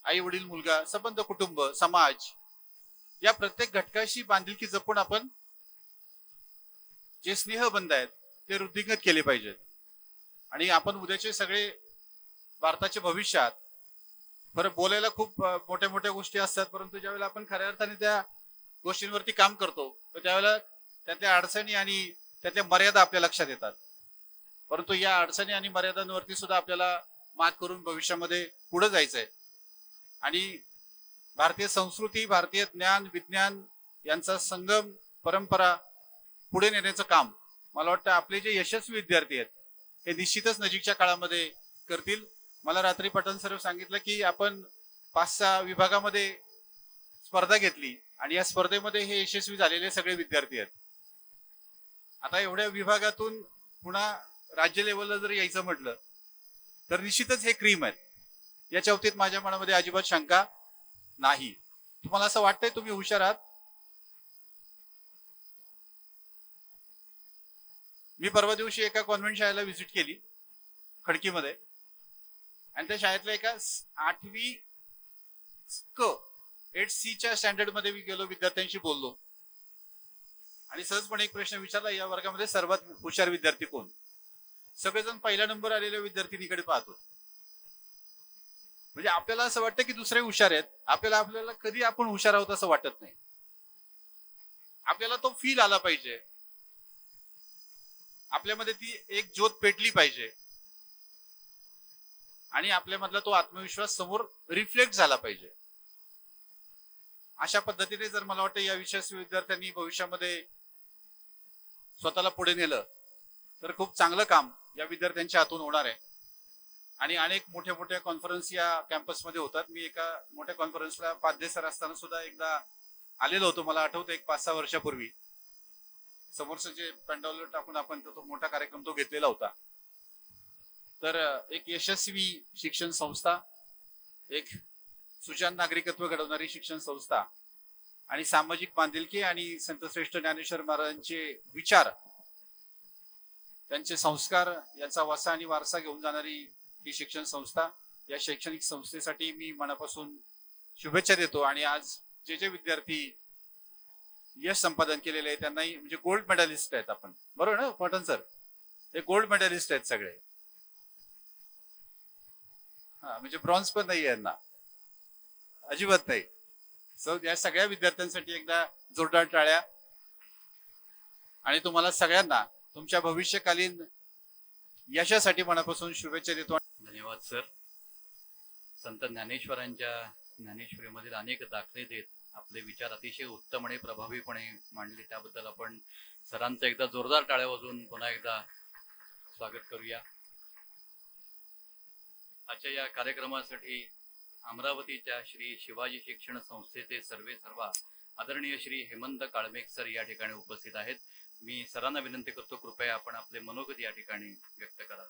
आई वडील मुलगा, संबंध, कुटुंब, समाज, या प्रत्येक घटकाशी बांधिलकी जपून आपण जे स्नेहबंध आहेत ते वृद्धिंगत केले पाहिजेत. आणि आपण उद्याचे सगळे भारताच्या भविष्यात बरं बोलायला खूप मोठ्या मोठ्या गोष्टी असतात, परंतु ज्यावेळेला आपण खऱ्या अर्थाने त्या गोष्टींवरती काम करतो तर त्यावेळेला त्यातल्या अडचणी आणि त्यातल्या मर्यादा आपल्या लक्षात येतात. परंतु या अडचणी आणि मर्यादांवरती सुद्धा आपल्याला मात करून भविष्यामध्ये पुढे जायचंय. आणि भारतीय संस्कृती, भारतीय ज्ञान विज्ञान यांचा संगम परंपरा पुढे नेण्याचं काम मला वाटतं आपले जे यशस्वी विद्यार्थी आहेत हे निश्चितच नजीकच्या काळामध्ये करतील. मला रात्री पटन सर सांगितलं की आपण 5-6 विभागामध्ये स्पर्धा घेतली आणि या स्पर्धेमध्ये हे यशस्वी झालेले सगळे विद्यार्थी आहेत. आता एवढ्या विभागातून पुन्हा राज्य लेवलला जर यायचं म्हटलं तर निश्चितच हे क्रीम आहेत. याच्या बाबतीत माझ्या मनामध्ये अजिबात शंका नाही. तुम्हाला असं वाटतंय तुम्ही हुशार आहात? मी परवा दिवशी एका कॉन्व्हेंट शाळेला व्हिजिट केली खडकीमध्ये, आणि त्या शाळेतल्या एका 8वी क 8C च्या स्टँडर्ड मध्ये मी गेलो, विद्यार्थ्यांशी बोललो आणि सहजपणे एक प्रश्न विचारला, या वर्गामध्ये सर्वात हुशार विद्यार्थी कोण? सगळेजण पहिला नंबर आलेल्या विद्यार्थिनीकडे पाहतो. म्हणजे आपल्याला असं वाटतं की दुसरे हुशार आहेत, आपल्याला कधी आपण हुशार आहोत असं वाटत नाही. आपल्याला तो फील आला पाहिजे, आपल्यामध्ये ती एक ज्योत पेटली पाहिजे आणि आपल्यामधला तो आत्मविश्वास समोर रिफ्लेक्ट झाला पाहिजे. अशा पद्धतीने जर मला वाटतं या यशस्वी विद्यार्थ्यांनी भविष्यामध्ये स्वतःला पुढे नेलं तर खूप चांगलं काम या विद्यार्थ्यांच्या हातून होणार आहे. आणि अनेक मोठ्या मोठ्या कॉन्फरन्स या कॅम्पसमध्ये होतात. मी एका मोठ्या कॉन्फरन्सला पाध्ये सर असताना सुद्धा एकदा आलेलो होतो, मला आठवतं एक 5-6 वर्षापूर्वी. समोरचं जे पॅन्डॉल टाकून आपण तो मोठा कार्यक्रम तो घेतलेला होता. तर एक यशस्वी शिक्षण संस्था, एक सुजाण नागरिकत्व घडवणारी शिक्षण संस्था आणि सामाजिक बांधिलकी आणि संतश्रेष्ठ ज्ञानेश्वर महाराजांचे विचार, त्यांचे संस्कार यांचा वसा आणि वारसा घेऊन जाणारी ही शिक्षण संस्था, या शैक्षणिक संस्थेसाठी मी मनापासून शुभेच्छा देतो. आणि आज जे जे विद्यार्थी यश संपादन केलेले आहे त्यांनाही, म्हणजे गोल्ड मेडलिस्ट आहेत आपण, बरोबर ना पटन सर? हे गोल्ड मेडलिस्ट आहेत सगळे. हा, म्हणजे ब्रॉन्झ पण नाही यांना, अजिबात नाही. सो या सगळ्या विद्यार्थ्यांसाठी एकदा जोरदार टाळ्या. आणि तुम्हाला सगळ्यांना तुमच्या भविष्यकालीन यशासाठी मनापासून शुभेच्छा देतो. धन्यवाद सर. संत ज्ञानेश्वरांच्या ज्ञानेश्वरीमधील अनेक दाखले देत आपले विचार अतिशय उत्तम आणि प्रभावीपणे मांडले, त्याबद्दल आपण सरांचं एकदा जोरदार टाळ्या वाजवून पुन्हा एकदा स्वागत करूया. आजच्या या कार्यक्रमासाठी अमरावतीच्या श्री शिवाजी शिक्षण संस्थेचे सर्वेसर्वा आदरणीय श्री हेमंत काळमेघ सर या ठिकाणी उपस्थित आहेत. मी सरांना विनंती करतो, कृपया आपण आपले मनोगत या ठिकाणी व्यक्त करा.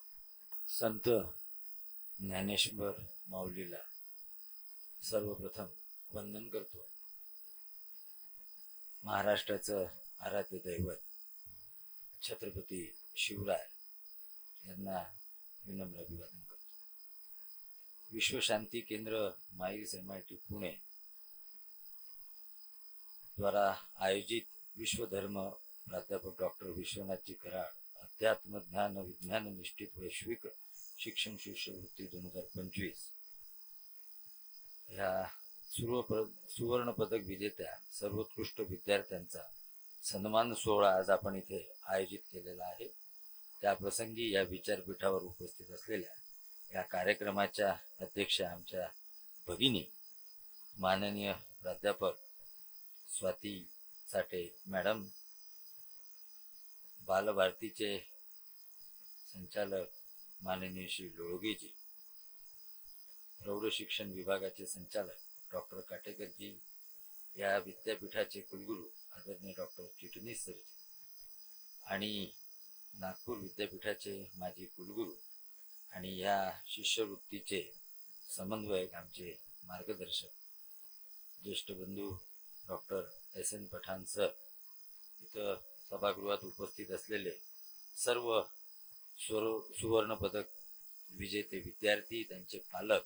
संत ज्ञानेश्वर माऊलीला सर्वप्रथम वंदन करतो. महाराष्ट्राचं आराध्य दैवत छत्रपती शिवराय यांना विनम्र अभिवादन करतो. विश्वशांती केंद्र माईल्स MIT पुणे द्वारा आयोजित विश्वधर्म प्राध्यापक डॉक्टर विश्वनाथजी कराड अध्यात्म ज्ञान विज्ञान निष्ठित वैश्विक शिक्षण शिष्यवृत्ती 2025 ह्या सुवर्ण पदक विजेत्या सर्वोत्कृष्ट विद्यार्थ्यांचा सन्मान सोहळा आज आपण इथे आयोजित केलेला आहे. त्या प्रसंगी या विचारपीठावर उपस्थित असलेल्या या कार्यक्रमाच्या अध्यक्षा आमच्या भगिनी माननीय प्राध्यापक स्वाती चाटे मॅडम, बालभारतीचे संचालक माननीय श्री लोळगेजी, प्रौढ शिक्षण विभागाचे संचालक डॉक्टर काटेकरजी, या विद्यापीठाचे कुलगुरू आदरणीय डॉक्टर चिटणीस सरजी आणि नागपूर विद्यापीठाचे माजी कुलगुरू आणि या शिष्यवृत्तीचे समन्वयक आमचे मार्गदर्शक ज्येष्ठ बंधू डॉक्टर SN पठाण सर, इथं सभागृहात उपस्थित असलेले सर्व सुवर्ण पदक विजेते विद्यार्थी, त्यांचे पालक,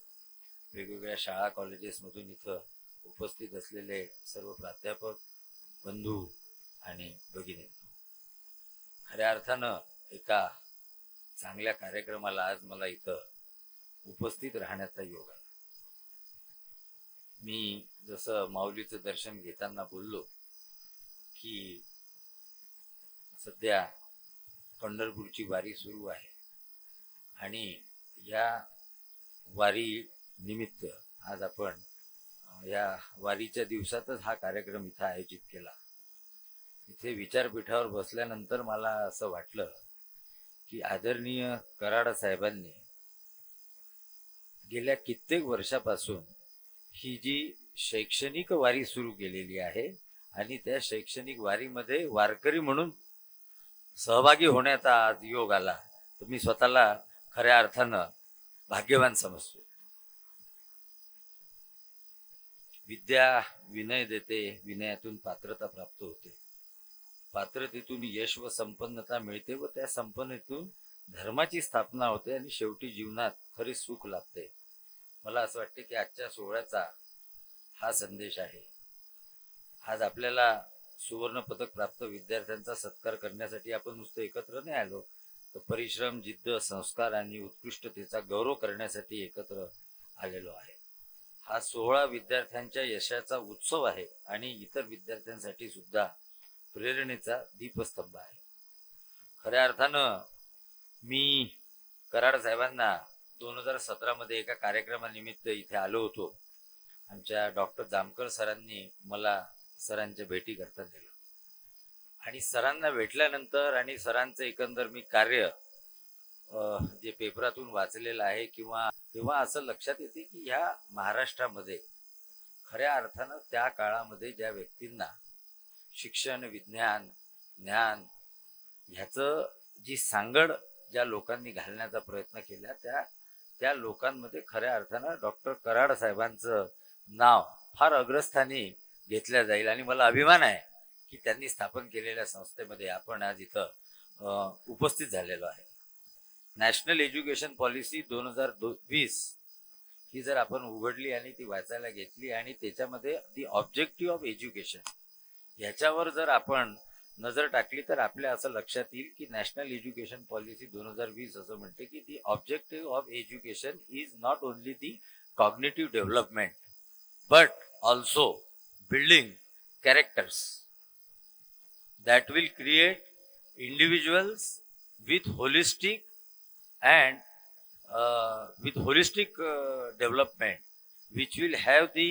वेगवेगळ्या शाळा कॉलेजेसमधून इथं उपस्थित असलेले सर्व प्राध्यापक बंधू आणि भगिनी, खऱ्या अर्थानं एका चांगल्या कार्यक्रमाला आज मला इथं उपस्थित राहण्याचा योग आला. मी जसं माऊलीचं दर्शन घेताना बोललो की सध्या पंढरपूरची वारी सुरू आहे आणि या वारी निमित्त आज आपण या वारीच्या दिवसातच हा कार्यक्रम इथं आयोजित केला. इथे विचारपीठावर बसल्यानंतर मला असं वाटलं की आदरणीय कराड साहेबांनी गेल्या कित्येक वर्षापासून ही जी शैक्षणिक वारी सुरू केलेली आहे आणि त्या शैक्षणिक वारीमध्ये वारकरी म्हणून सहभागी होण्याचा आज योग आला, तर मी स्वतःला खऱ्या अर्थानं भाग्यवान समजतो. विद्या विनय देते, विनयातून पात्रता प्राप्त होते, पात्रतेतून यश व संपन्नता मिळते व त्या संपन्नतेतून धर्माची स्थापना होते आणि शेवटी जीवनात खरे सुख लाभते. मला असं वाटते की आजच्या सोहळ्याचा हा संदेश आहे. आज आपल्याला सुवर्ण पदक प्राप्त विद्यार्थ्यांचा सत्कार करण्यासाठी आपण नुसतं एकत्र नाही आलो, तर परिश्रम, जिद्द, संस्कार आणि उत्कृष्टतेचा गौरव करण्यासाठी एकत्र आलेलो आहे. हा सोहळा विद्यार्थ्यांच्या यशाचा उत्सव आहे आणि इतर विद्यार्थ्यांसाठी सुद्धा प्रेरणेचा दीपस्तंभ आहे. खऱ्या अर्थानं मी कराड साहेबांना 2017 मध्ये एका कार्यक्रमानिमित्त इथे आलो होतो. आमच्या डॉक्टर जामकर सरांनी मला सरांच्या भेटी करता दिलं आणि सरांना भेटल्यानंतर आणि सरांचं एकंदर मी कार्य जे पेपरातून वाचलेलं आहे किंवा तेव्हा असं लक्षात येते की ह्या महाराष्ट्रामध्ये खऱ्या अर्थानं त्या काळामध्ये ज्या व्यक्तींना शिक्षण, विज्ञान, ज्ञान ह्याचं जी सांगड ज्या लोकांनी घालण्याचा प्रयत्न केला त्या लोकांमध्ये खऱ्या अर्थानं डॉक्टर कराड साहेबांचं नाव फार अग्रस्थानी घेतल्या जाईल आणि मला अभिमान आहे की त्यांनी स्थापन केलेल्या संस्थेमध्ये आपण आज इथं उपस्थित झालेलो आहे. नॅशनल एज्युकेशन पॉलिसी 2020 ही जर आपण उघडली आणि ती वाचायला घेतली आणि त्याच्यामध्ये दी ऑब्जेक्टिव्ह ऑफ एज्युकेशन ह्याच्यावर जर आपण नजर टाकली तर आपल्या असं लक्षात येईल की नॅशनल एज्युकेशन पॉलिसी 2020 असं म्हणते की the objective of education is not only the cognitive development but also building characters that will create individuals with holistic development which will have the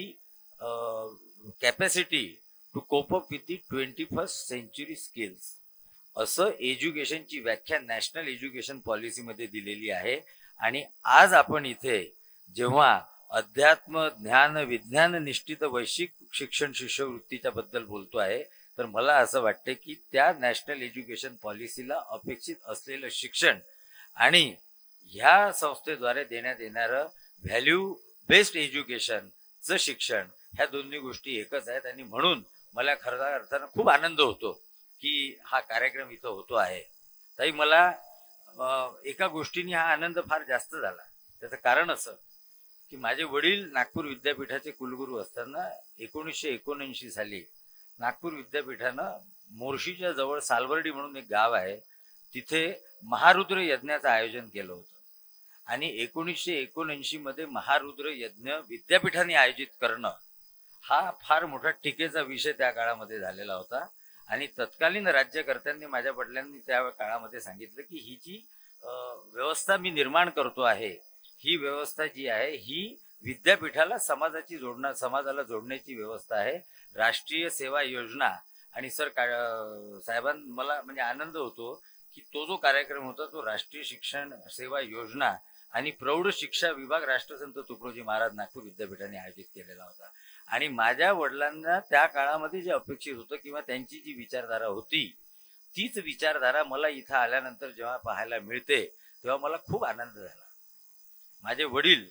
capacity to cope up with the 21st century skills. असं एज्युकेशनची व्याख्या national education पॉलिसीमध्ये दिलेली आहे. आणि आज आपण इथे जेव्हा अध्यात्म, ज्ञान, विज्ञान निष्ठित वैश्विक शिक्षण शिष्यवृत्तीच्या बद्दल बोलतो आहे तर मला असं वाटतं की त्या नॅशनल एज्युकेशन पॉलिसीला अपेक्षित असलेलं शिक्षण आणि ह्या संस्थेद्वारे देण्यात येणारं व्हॅल्यू बेस्ड एज्युकेशनचं शिक्षण ह्या दोन्ही गोष्टी एकच आहेत. आणि म्हणून मला खऱ्या अर्थानं खूप आनंद होतो की हा कार्यक्रम इथं होतो आहे. ताई, मला एका गोष्टीने हा आनंद फार जास्त झाला. त्याचं कारण असं की माझे वडील नागपूर विद्यापीठाचे कुलगुरू असताना 1979 साली नागपूर विद्यापीठानं मोर्शीच्या जवळ सालवर्डी म्हणून एक गाव आहे तिथे महारुद्र यज्ञाचं आयोजन केलं होतं. आणि 1979 मध्ये महारुद्र यज्ञ विद्यापीठाने आयोजित करणं हा फार मोठा टीकेचा विषय त्या काळामध्ये झालेला होता. आणि तत्कालीन राज्यकर्त्यांनी, माझ्या वडिलांनी त्या काळामध्ये सांगितलं की ही जी व्यवस्था मी निर्माण करतो आहे ही व्यवस्था जी आहे ही विद्यापीठाला समाजाला जोडण्याची व्यवस्था आहे. राष्ट्रीय सेवा योजना आणि सर साहेबांना मला म्हणजे आनंद होतो की तो जो कार्यक्रम होता तो राष्ट्रीय शिक्षण सेवा योजना आणि प्रौढ शिक्षा विभाग राष्ट्रसंत तुकडोजी महाराज नागपूर विद्यापीठाने आयोजित केलेला होता. आणि माझ्या वडिलांना त्या काळामध्ये जे अपेक्षित होतं किंवा त्यांची जी विचारधारा होती तीच विचारधारा मला इथं आल्यानंतर जेव्हा पाहायला मिळते तेव्हा मला खूप आनंद झाला. माझे वडील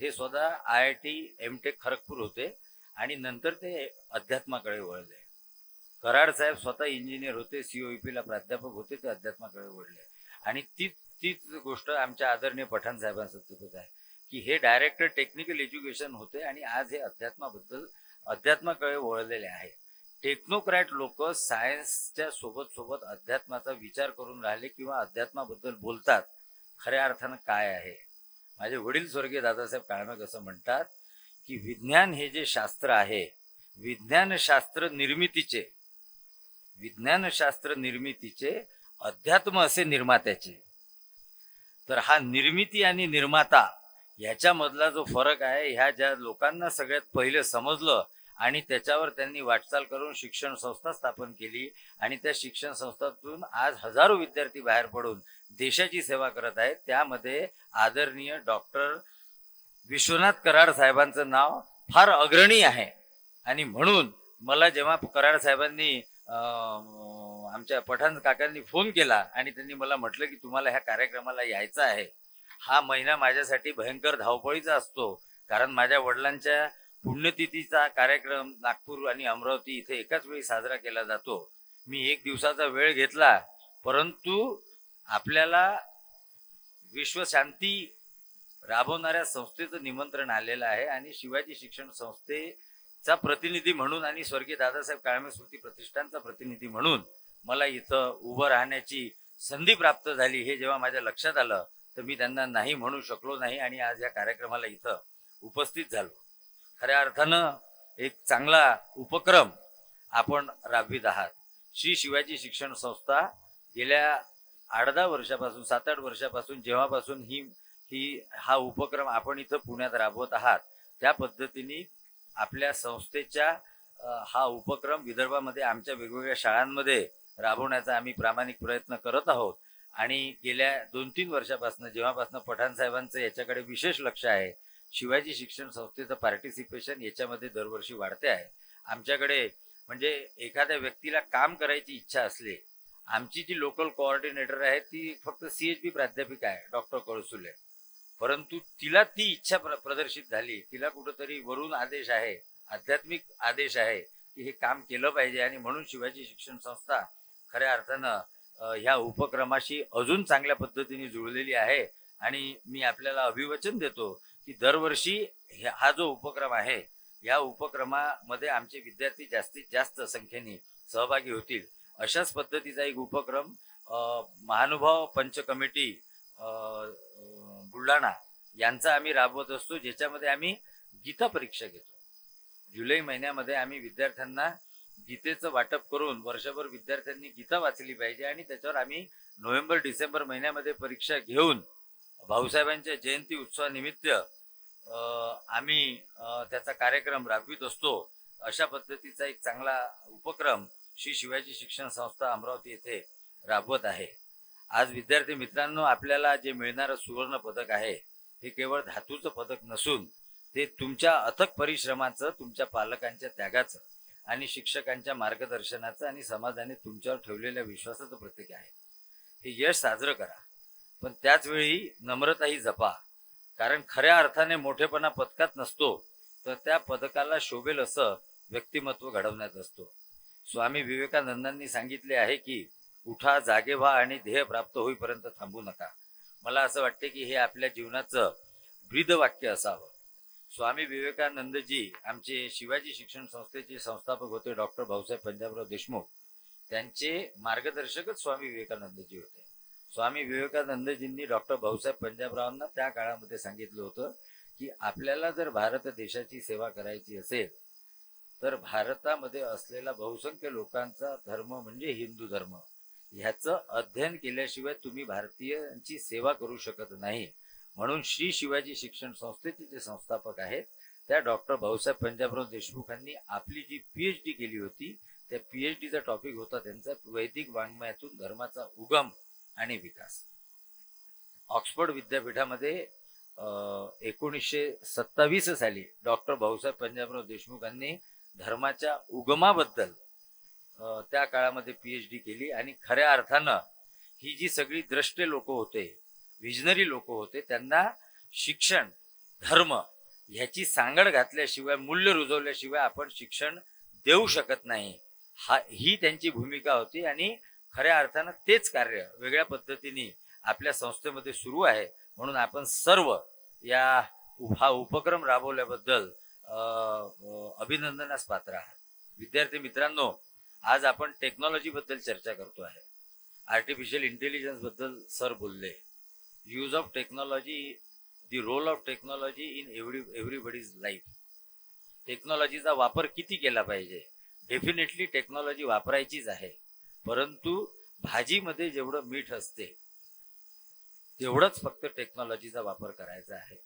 हे स्वतः IIT MTech खरगपूर होते आणि नंतर ते अध्यात्माकडे वळले. कराड साहेब स्वतः इंजिनियर होते, COEP ला प्राध्यापक होते, ते अध्यात्माकडे वळले. आणि तीच गोष्ट आमच्या आदरणीय पठाण साहेबांसोबत आहे की हे डायरेक्टर टेक्निकल एज्युकेशन होते आणि आज हे अध्यात्माकडे वळलेले आहे. टेक्नोक्रॅट लोक सायन्सच्या सोबत अध्यात्माचा विचार करून राहिले किंवा अध्यात्माबद्दल बोलतात. खऱ्या अर्थानं काय आहे? माझे वडील स्वर्गीय दादासाहेब काळमेघ असं म्हणतात की विज्ञान हे जे शास्त्र आहे, विज्ञानशास्त्र निर्मितीचे अध्यात्म असे निर्मात्याचे. तर हा निर्मिती आणि निर्माता याच्यामधला जो फरक आहे ह्या ज्या लोकांना सगळ्यात पहिले समजलं आणि त्याच्यावर त्यांनी वाटचाल करून शिक्षण संस्था स्थापन केली आणि त्या शिक्षण संस्थातून आज हजारो विद्यार्थी बाहेर पडून देशाची सेवा करत आहेत. त्यामध्ये आदरणीय डॉक्टर विश्वनाथ कराड साहेबांचं नाव फार अग्रणी आहे. आणि म्हणून मला जेव्हा कराड साहेबांनी आमच्या पठाण काकांनी फोन केला आणि त्यांनी मला म्हटलं की तुम्हाला ह्या कार्यक्रमाला यायचं आहे, हा महिना माझ्यासाठी भयंकर धावपळीचा असतो कारण माझ्या वडिलांच्या पुण्यतिथीचा कार्यक्रम नागपूर आणि अमरावती इथे एकाच वेळी साजरा केला जातो. मी 1 दिवसाचा वेळ घेतला, परंतु आपल्याला विश्वशांती राबवणाऱ्या संस्थेचं निमंत्रण आलेलं आहे आणि शिवाजी शिक्षण संस्थेचा प्रतिनिधी म्हणून आणि स्वर्गीय दादासाहेब काळमे स्मृती प्रतिष्ठानचा प्रतिनिधी म्हणून मला इथं उभं राहण्याची संधी प्राप्त झाली. हे जेव्हा माझ्या लक्षात आलं तर मी त्यांना नाही म्हणू शकलो नाही आणि आज या कार्यक्रमाला इथं उपस्थित झालो. खऱ्या अर्थानं एक चांगला उपक्रम आपण राबवित आहात. श्री शिवाजी शिक्षण संस्था गेल्या 8-10 वर्षापासून 7-8 वर्षापासून जेव्हापासून हा उपक्रम आपण इथं पुण्यात राबवत आहात त्या पद्धतीने आपल्या संस्थेच्या हा उपक्रम विदर्भामध्ये आमच्या वेगवेगळ्या शाळांमध्ये राबवण्याचा आम्ही प्रामाणिक प्रयत्न करत आहोत. आणि गेल्या 2-3 वर्षापासून जेव्हापासून पठाण साहेबांचं याच्याकडे विशेष लक्ष आहे, शिवाजी शिक्षण संस्थेचं पार्टिसिपेशन याच्यामध्ये दरवर्षी वाढते आहे. आमच्याकडे म्हणजे एखाद्या व्यक्तीला काम करायची इच्छा असली, आमची जी लोकल कोऑर्डिनेटर आहे ती फक्त CHB प्राध्यापिका आहे, डॉक्टर कळसुले. परंतु तिला ती इच्छा प्रदर्शित झाली, तिला कुठंतरी वरून आदेश आहे, आध्यात्मिक आदेश आहे की हे काम केलं पाहिजे, आणि म्हणून शिवाजी शिक्षण संस्था खऱ्या अर्थानं ह्या उपक्रमाशी अजून चांगल्या पद्धतीने जुळलेली आहे. आणि मी आपल्याला अभिवचन देतो की दरवर्षी हा जो उपक्रम आहे, या उपक्रमामध्ये आमचे विद्यार्थी जास्तीत जास्त संख्येने सहभागी होतील. अशाच पद्धतीचा एक उपक्रम महानुभाव पंच कमिटी बुलढाणा यांचा आम्ही राबवत असतो, ज्याच्यामध्ये आम्ही गीता परीक्षा घेतो. जुलै महिन्यामध्ये आम्ही विद्यार्थ्यांना गीतेचं वाटप करून वर्षभर विद्यार्थ्यांनी गीता वाचली पाहिजे, आणि त्याच्यावर आम्ही नोव्हेंबर-डिसेंबर महिन्यामध्ये परीक्षा घेऊन भाऊसाहेबांच्या जयंती उत्सवानिमित्त आम्ही त्याचा कार्यक्रम राबवित असतो. अशा पद्धतीचा एक चांगला उपक्रम श्री शिवाजी शिक्षण संस्था अमरावती येथे राबवत आहे. आज विद्यार्थी मित्रांनो, आपल्याला जे मिळणारं सुवर्ण पदक आहे हे केवळ धातूचं पदक नसून ते तुमच्या अथक परिश्रमाचं, तुमच्या पालकांच्या त्यागाचं आणि शिक्षकांच्या मार्गदर्शनाचं आणि समाजाने तुमच्यावर ठेवलेल्या विश्वासाचं प्रतीक आहे. हे यश साजरं करा, पण त्याच वेळी नम्रताही जपा, कारण खऱ्या अर्थाने मोठेपणा पदकात नसतो, तर त्या पदकाला शोभेल असं व्यक्तिमत्व घडवण्यात असतो. स्वामी विवेकानंदांनी सांगितले आहे की उठा, जागे व्हा आणि ध्येय प्राप्त होईपर्यंत थांबू नका. मला असं वाटते की हे आपल्या जीवनाचं ब्रीदवाक्य असावं. स्वामी विवेकानंदजी आमचे शिवाजी शिक्षण संस्थेचे संस्थापक होते, डॉक्टर भाऊसाहेब पंजाबराव देशमुख. त्यांचे मार्गदर्शकच स्वामी विवेकानंदजी होते. स्वामी विवेकानंदजींनी डॉक्टर भाऊसाहेब पंजाबरावांना त्या काळामध्ये सांगितलं होतं की आपल्याला जर भारत देशाची सेवा करायची असेल तर भारतामध्ये असलेला बहुसंख्य लोकांचा धर्म म्हणजे हिंदू धर्म, ह्याचं अध्ययन केल्याशिवाय तुम्ही भारतीयांची सेवा करू शकत नाही. म्हणून श्री शिवाजी शिक्षण संस्थेचे जे संस्थापक आहेत त्या डॉक्टर भाऊसाहेब पंजाबराव देशमुखांनी आपली जी PhD केली होती, त्या PhDचा टॉपिक होता त्यांचा वैदिक वाङ्मयातून धर्माचा उगम आणि विकास. ऑक्सफर्ड विद्यापीठामध्ये 1927 साली डॉक्टर भाऊसाहेब पंजाबराव देशमुखांनी धर्माच्या उगमाबद्दल त्या काळामध्ये PhD केली. आणि खऱ्या अर्थानं ही जी सगळी द्रष्टे लोक होते, विजनरी लोक होते, त्यांना शिक्षण, धर्म ह्याची सांगड घातल्याशिवाय, मूल्य रुजवल्याशिवाय आपण शिक्षण देऊ शकत नाही, ही त्यांची भूमिका होती. आणि खऱ्या अर्थानं तेच कार्य वेगळ्या पद्धतीने आपल्या संस्थेमध्ये सुरू आहे. म्हणून आपण सर्व हा उपक्रम राबवल्याबद्दल अभिनंदनास पात्र आहात. विद्यार्थी मित्रांनो, आज आपण टेक्नॉलॉजी बद्दल चर्चा करतो आहे. आर्टिफिशियल इंटेलिजन्स बद्दल सर बोलले. Use of technology, the role of technology in everybody's life. टेक्नॉलॉजीचा वापर किती केला पाहिजे? डेफिनेटली टेक्नॉलॉजी वापरायचीच आहे, परंतु भाजीमध्ये जेवढं मीठ असते तेवढंच फक्त टेक्नॉलॉजीचा वापर करायचा आहे.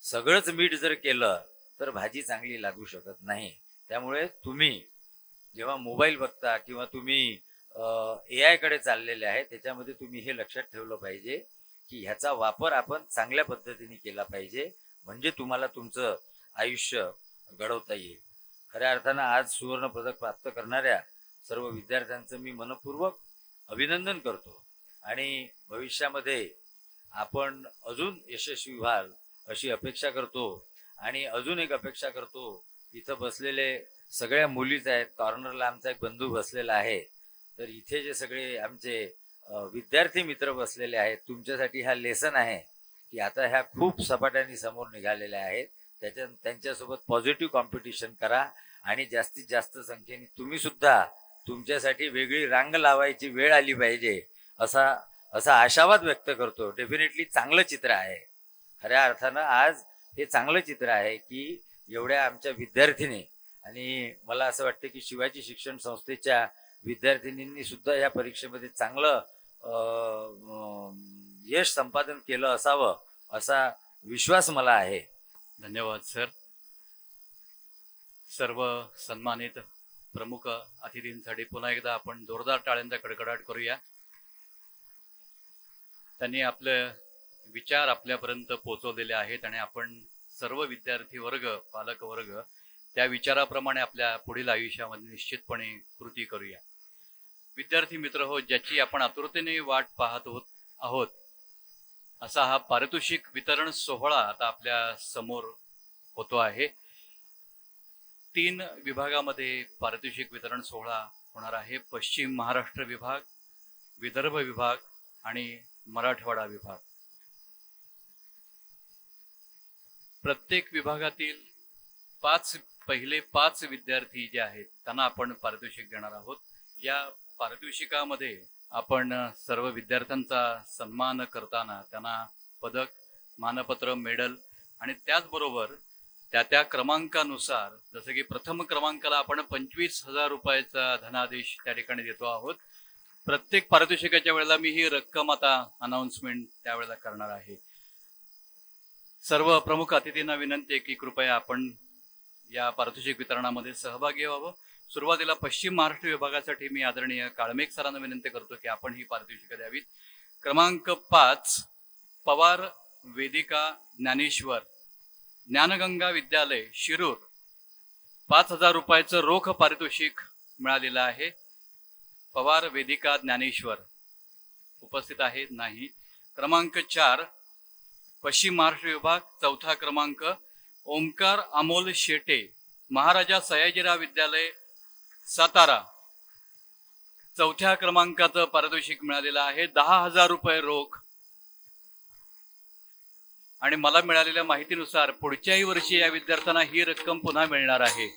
सगळंच मीठ जर केलं तर भाजी चांगली लागू शकत नाही. त्यामुळे तुम्ही जेव्हा मोबाईल बघता किंवा तुम्ही AI कडे चाललेले आहे, त्याच्यामध्ये तुम्ही हे लक्षात ठेवलं पाहिजे की ह्याचा वापर आपण चांगल्या पद्धतीने केला पाहिजे, म्हणजे तुम्हाला तुमचं आयुष्य घडवता येईल. खऱ्या अर्थानं आज सुवर्ण पदक प्राप्त करणाऱ्या सर्व विद्यार्थ्यांचं मी मनपूर्वक अभिनंदन करतो. आणि भविष्यामध्ये आपण अजून यशस्वी व्हाल अशी अपेक्षा करतो. आणि अजून एक अपेक्षा करतो, इथं बसलेले सगळ्या मुलीच आहेत, कॉर्नरला आमचा एक बंधू बसलेला आहे, तर इथे जे सगळे आमचे विद्यार्थी मित्र बसलेले आहेत, तुमच्यासाठी हा लेसन आहे की आता ह्या खूप सपाट्याने समोर निघालेल्या आहेत, त्यांच्यासोबत पॉझिटिव्ह कॉम्पिटिशन करा आणि जास्तीत जास्त संख्येने तुम्ही सुद्धा तुमच्यासाठी वेगळी रांग लावायची वेळ आली पाहिजे असा आशावाद व्यक्त करतो. डेफिनेटली चांगलं चित्र आहे. खऱ्या अर्थानं आज हे चांगलं चित्र आहे की एवढ्या आमच्या विद्यार्थिनी, आणि मला असं वाटतं की शिवाजी शिक्षण संस्थेच्या विद्यार्थिनींनी सुद्धा या परीक्षेमध्ये चांगलं यश संपादन केलं असावं असा विश्वास मला आहे. धन्यवाद सर. सर्व सन्मानित प्रमुख अतिथींसाठी पुन्हा एकदा आपण जोरदार टाळ्यांचा कडकडाट करूया. त्यांनी आपले विचार आपल्यापर्यंत पोहोचवलेले आहेत आणि आपण सर्व विद्यार्थी वर्ग, पालक वर्ग त्या विचाराप्रमाणे आपल्या पुढील आयुष्यामध्ये निश्चितपणे कृती करूया. विद्यार्थी मित्र हो, ज्याची आपण आतुरतेने वाट पाहत आहोत असा हा पारितोषिक वितरण सोहळा आता आपल्या समोर होतो आहे. 3 विभागामध्ये पारितोषिक वितरण सोहळा होणार आहे. पश्चिम महाराष्ट्र विभाग, विदर्भ विभाग आणि मराठवाडा विभाग. प्रत्येक विभागातील पहिले 5 विद्यार्थी जे आहेत त्यांना आपण पारितोषिक देणार आहोत. या पारितोषिकामध्ये आपण सर्व विद्यार्थ्यांचा सन्मान करताना त्यांना पदक, मानपत्र, मेडल आणि त्याचबरोबर त्या क्रमांकानुसार, जसं की प्रथम क्रमांकाला आपण 25,000 रुपयाचा धनादेश त्या ठिकाणी देतो आहोत. प्रत्येक पारितोषिकाच्या वेळेला मी ही रक्कम आता अनाउन्समेंट त्यावेळेला करणार आहे. सर्व प्रमुख अतिथींना विनंती आहे की कृपया आपण या पारितोषिक वितरणामध्ये सहभागी व्हावं. सुरुवातीला पश्चिम महाराष्ट्र विभागासाठी मी आदरणीय काळमेघ सरांना विनंती करतो की आपण ही पारितोषिकं द्यावीत. क्रमांक 5 पवार वेदिका ज्ञानेश्वर, ज्ञानगंगा विद्यालय शिरूर, 5,000 रुपयाचं रोख पारितोषिक मिळालेलं आहे. पवार वेदिका ज्ञानेश्वर उपस्थित आहेत? नाही. क्रमांक 4 पश्चिम महाराष्ट्र विभाग, 4था क्रमांक ओमकार अमोल शेटे, महाराजा सयाजीराव विद्यालय सातारा, 4थ्या क्रमांकाचं पारितोषिक मिळालेलं आहे. 10,000 रुपये रोख. आणि मला मिळालेल्या माहितीनुसार पुढच्याही वर्षी या विद्यार्थ्यांना ही रक्कम पुन्हा मिळणार आहे.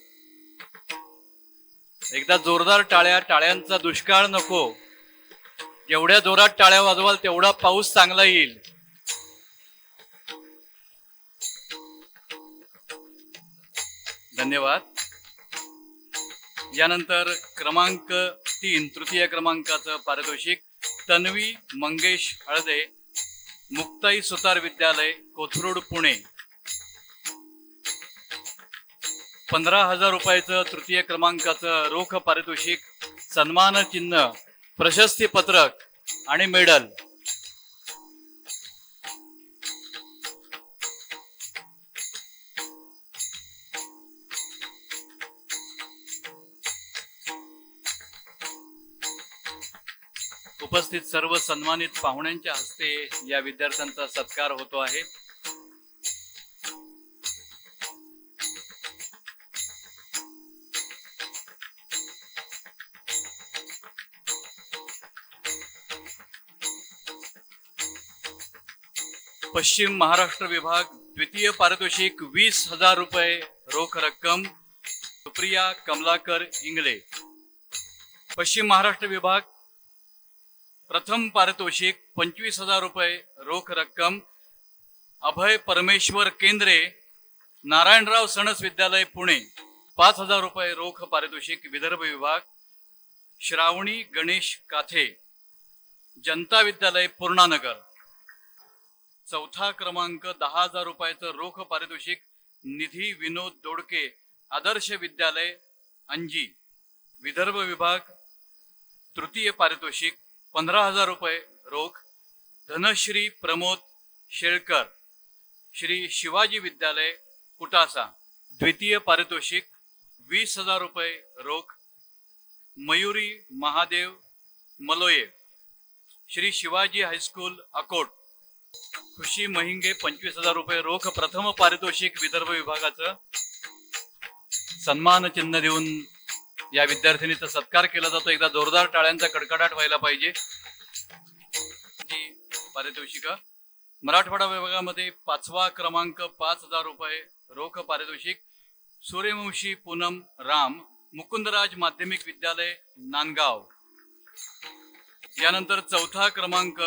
एकदा जोरदार टाळ्या. टाळ्यांचा दुष्काळ नको. जेवढ्या जोरात टाळ्या वाजवाल तेवढा पाऊस चांगला येईल. धन्यवाद. यानंतर क्रमांक 3 तृतीय क्रमांकाचं पारितोषिक तन्वी मंगेश हळदे, मुक्ताई सुतार विद्यालय कोथरूड पुणे, 15,000 रुपयाचं तृतीय क्रमांकाचं रोख पारितोषिक, सन्मान चिन्ह, प्रशस्ती पत्रक आणि मेडल. उपस्थित सर्व सन्मानित पाहुण्यांच्या हस्ते या विद्यार्थ्यांचा सत्कार होतो आहे. पश्चिम महाराष्ट्र विभाग द्वितीय पारितोषिक 20,000 रुपये रोख रक्कम, सुप्रिया कमलाकर इंगळे. पश्चिम महाराष्ट्र विभाग प्रथम पारितोषिक 25,000 रुपये रोख रक्कम, अभय परमेश्वर केंद्रे, नारायणराव सणस विद्यालय पुणे, 5,000 रुपये रोख पारितोषिक. विदर्भ विभाग श्रावणी गणेश काथे, जनता विद्यालय पूर्णानगर, 4था क्रमांक, 10,000 रुपयाचं रोख पारितोषिक. निधी विनोद दोडके, आदर्श विद्यालय अंजी. विदर्भ विभाग तृतीय पारितोषिक 15,000 रुपये रोख, धनश्री प्रमोद शेळकर, श्री शिवाजी विद्यालय कुटासा. द्वितीय पारितोषिक 20,000 रुपये रोख, मयुरी महादेव मलोये, श्री शिवाजी हायस्कूल अकोट. खुशी महिंगे 25,000 रुपये रोख. प्रथम पारितोषिक विदर्भ विभागाचं. सन्मान चिन्ह देऊन या विद्यार्थिनीचा सत्कार केला जातो. एकदा जोरदार टाळ्यांचा कडकडाट व्हायला पाहिजे. पारितोषिक मराठवाडा विभागामध्ये 5वा क्रमांक, 5,000 रुपये रोख पारितोषिक, सूर्यवंशी पूनम राम, मुकुंदराज माध्यमिक विद्यालय नांदगाव. यानंतर 4था क्रमांक,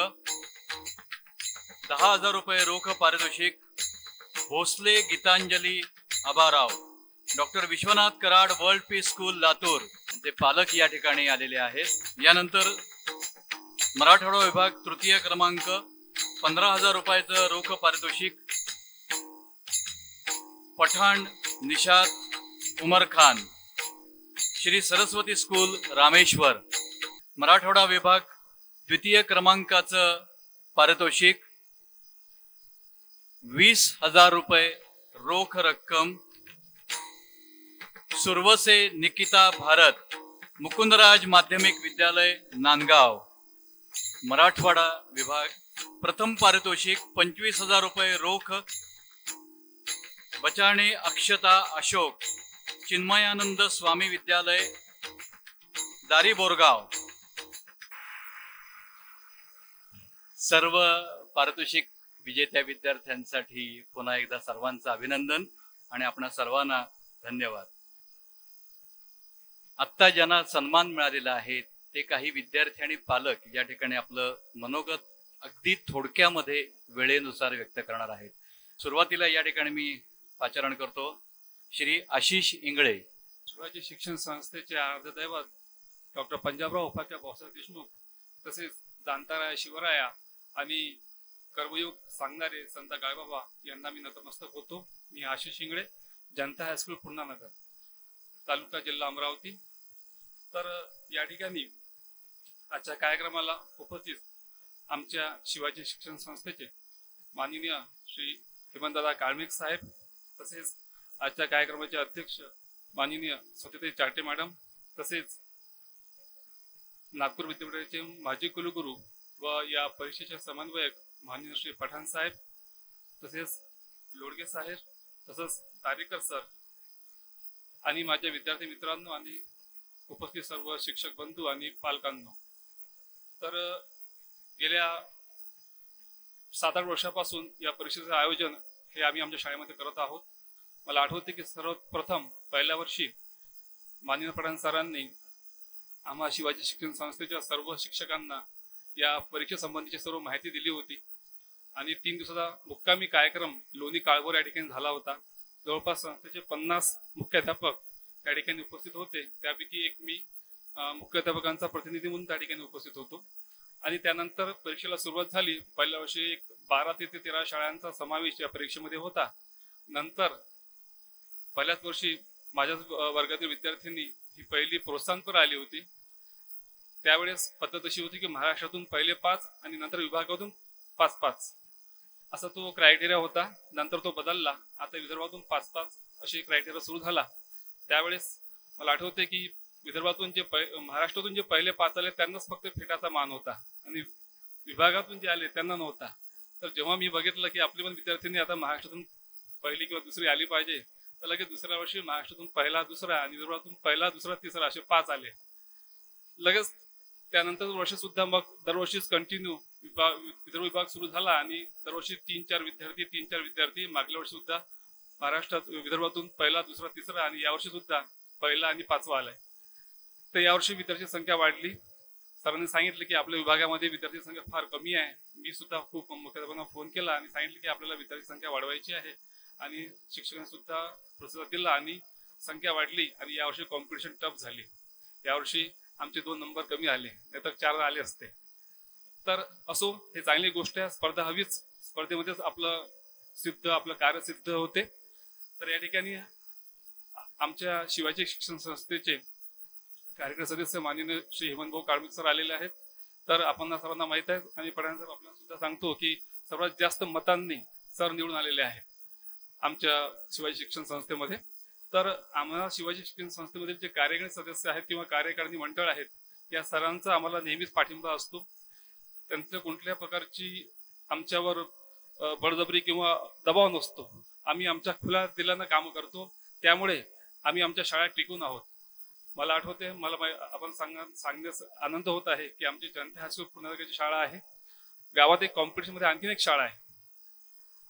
10,000 रुपये रोख पारितोषिक, Bhosale Gitanjali Abarao, doctor Vishwanath Karad world peace school Latur. ते पालक या ठिकाणी आलेले आहेत. यानंतर मराठवाडा विभाग तृतीय क्रमांक, 15,000 रुपयाचं रोख पारितोषिक, पठाण निशाद उमर खान, श्री सरस्वती स्कूल रामेश्वर. मराठवाडा विभाग द्वितीय क्रमांकाचं पारितोषिक 20,000 रुपये रोख रक्कम सुरवसे निकिता भारत, मुकुंदराज माध्यमिक विद्यालय नांदगाव, मराठवाडा विभाग. प्रथम पारितोषिक 25,000 रुपये रोख बचाणे अक्षता अशोक, चिन्मयानंद स्वामी विद्यालय दारी बोरगाव. सर्व पारितोषिक विजेत्या विद्यार्थ्यांसाठी पुन्हा एकदा सर्वांचं अभिनंदन आणि आपणा सर्वांना धन्यवाद. आत्ता ज्यांना सन्मान मिळालेला आहे ते काही विद्यार्थी आणि पालक या ठिकाणी आपलं मनोगत अगदी थोडक्यामध्ये वेळेनुसार व्यक्त करणार आहेत. सुरुवातीला या ठिकाणी मी पाचारण करतो श्री आशिष इंगळे. शिवाजी शिक्षण संस्थेचे आराध्यदैवत डॉक्टर पंजाबराव उपाध्याय भाऊसाहेब देशमुख, तसेच जाणताराया शिवराया आणि कर्मयोग सांगणारे संत गाळबाबा यांना मी नतमस्तक होतो. मी आशिष इंगळे, जनता हायस्कूल पुण्यानगर, तालुका जिल्हा अमरावती. तर या ठिकाणी आजच्या कार्यक्रमाला उपस्थित आमच्या शिवाजी शिक्षण संस्थेचे माननीय श्री हेमंतदादा काळमिक साहेब, तसेच आजच्या कार्यक्रमाचे अध्यक्ष माननीय सत्यताई चाटे मॅडम, तसेच नागपूर विद्यापीठाचे माजी कुलगुरू व या परीक्षेचे समन्वयक माननीय श्री पठाण साहेब, तसेच लोडगे साहेब, तसंच तारेकर सर आणि माझ्या विद्यार्थी मित्रांनो आणि उपस्थित सर्व शिक्षक बंधू आणि पालकांनो. तर गेल्या 7-8 वर्षापासून या परीक्षेचं आयोजन हे आम्ही आमच्या शाळेमध्ये करत आहोत. मला आठवते की सर्वप्रथम पहिल्या वर्षी माननीय पठाण सरांनी आम्हा शिवाजी शिक्षण संस्थेच्या सर्व शिक्षकांना या परीक्षेसंबंधीची सर्व माहिती दिली होती आणि 3 दिवसाचा मुक्कामी कार्यक्रम लोणी काळभोर या ठिकाणी झाला होता. जवळपास संस्थेचे 50 मुख्याध्यापक त्या ठिकाणी उपस्थित होते. त्यापैकी एक मी मुख्याध्यापकांचा प्रतिनिधी म्हणून त्या ठिकाणी उपस्थित होतो. आणि त्यानंतर परीक्षेला सुरुवात झाली. पहिल्या वर्षी एक 12 ते 13 शाळांचा समावेश या परीक्षेमध्ये होता. नंतर पहिल्याच वर्षी माझ्या वर्गातील विद्यार्थ्यांनी ही पहिली प्रोत्साहनपर आली होती. त्यावेळेस पद्धत अशी होती की महाराष्ट्रातून पहिले 5 आणि नंतर विभागातून 5-5 असा तो क्रायटेरिया होता. नंतर तो बदलला. आता विदर्भातून 5-5 असे क्रायटेरिया सुरू झाला. त्यावेळेस मला आठवते की विदर्भातून जे महाराष्ट्रातून जे पहिले 5 आले त्यांनाच फक्त फेटाचा मान होता आणि विभागातून जे आले त्यांना नव्हता. तर जेव्हा मी बघितलं की आपली पण विद्यार्थ्यांनी आता महाराष्ट्रातून पहिली किंवा दुसरी आली पाहिजे, तर लगेच दुसऱ्या वर्षी महाराष्ट्रातून पहिला, दुसरा आणि विदर्भातून पहिला, दुसरा, तिसरा असे 5 आले. लगेच त्यानंतर वर्ष सुद्धा मग दरवर्षीच कंटिन्यू विदर्भ विभाग सुरू झाला आणि दरवर्षी 3-4 विद्यार्थी मागल्या वर्षी सुद्धा महाराष्ट्रात विदर्भातून पहिला, दुसरा, तिसरा आणि यावर्षी सुद्धा पहिला आणि 5वा आलाय. तर यावर्षी विद्यार्थी संख्या वाढली. सरांनी सांगितलं की आपल्या विभागामध्ये विद्यार्थी संख्या फार कमी आहे. मी सुद्धा खूप मुख्याध्यापकांना फोन केला आणि सांगितलं की आपल्याला विद्यार्थी संख्या वाढवायची आहे आणि शिक्षकांनी सुद्धा प्रतिसाद दिला आणि संख्या वाढली आणि यावर्षी कॉम्पिटिशन टफ झाली. यावर्षी आमचे 2 नंबर कमी आले, नाहीतर 4 आले असते. तर असो, हे चांगली गोष्ट आहे. स्पर्धा हवीच. स्पर्धेमध्येच आपलं कार्य सिद्ध होते. तर या ठिकाणी आमच्या शिवाजी शिक्षण संस्थेचे कार्यकारी सदस्य माननीय श्री हेमंतभाऊ काळमिक सर आलेले आहेत. तर आपण सर्वांना माहित आहे आणि पठाण सर आपल्याला सुद्धा सांगतो की सर्वात जास्त मतांनी सर निवडून आलेले आहेत आमच्या शिवाजी शिक्षण संस्थेमध्ये. तर आम्हाला शिवाजी शिक्षण संस्थेमधील जे कार्यकारी सदस्य आहेत किंवा कार्यकारिणी मंडळ आहेत, या सरांचा आम्हाला नेहमीच पाठिंबा असतो. त्यांचं कुठल्या प्रकारची आमच्यावर बळजबरी किंवा दबाव नसतो. आम्ही आमच्या खुल्या दिलानं कामं करतो. त्यामुळे आम्ही आमच्या शाळा टिकून आहोत. मला आठवते, आपण सांगण्यास आनंद होत आहे की आमची जनता हायस्कूल पुण्याची शाळा आहे. गावात एक कॉम्पिटिशन मध्ये आणखीन एक शाळा आहे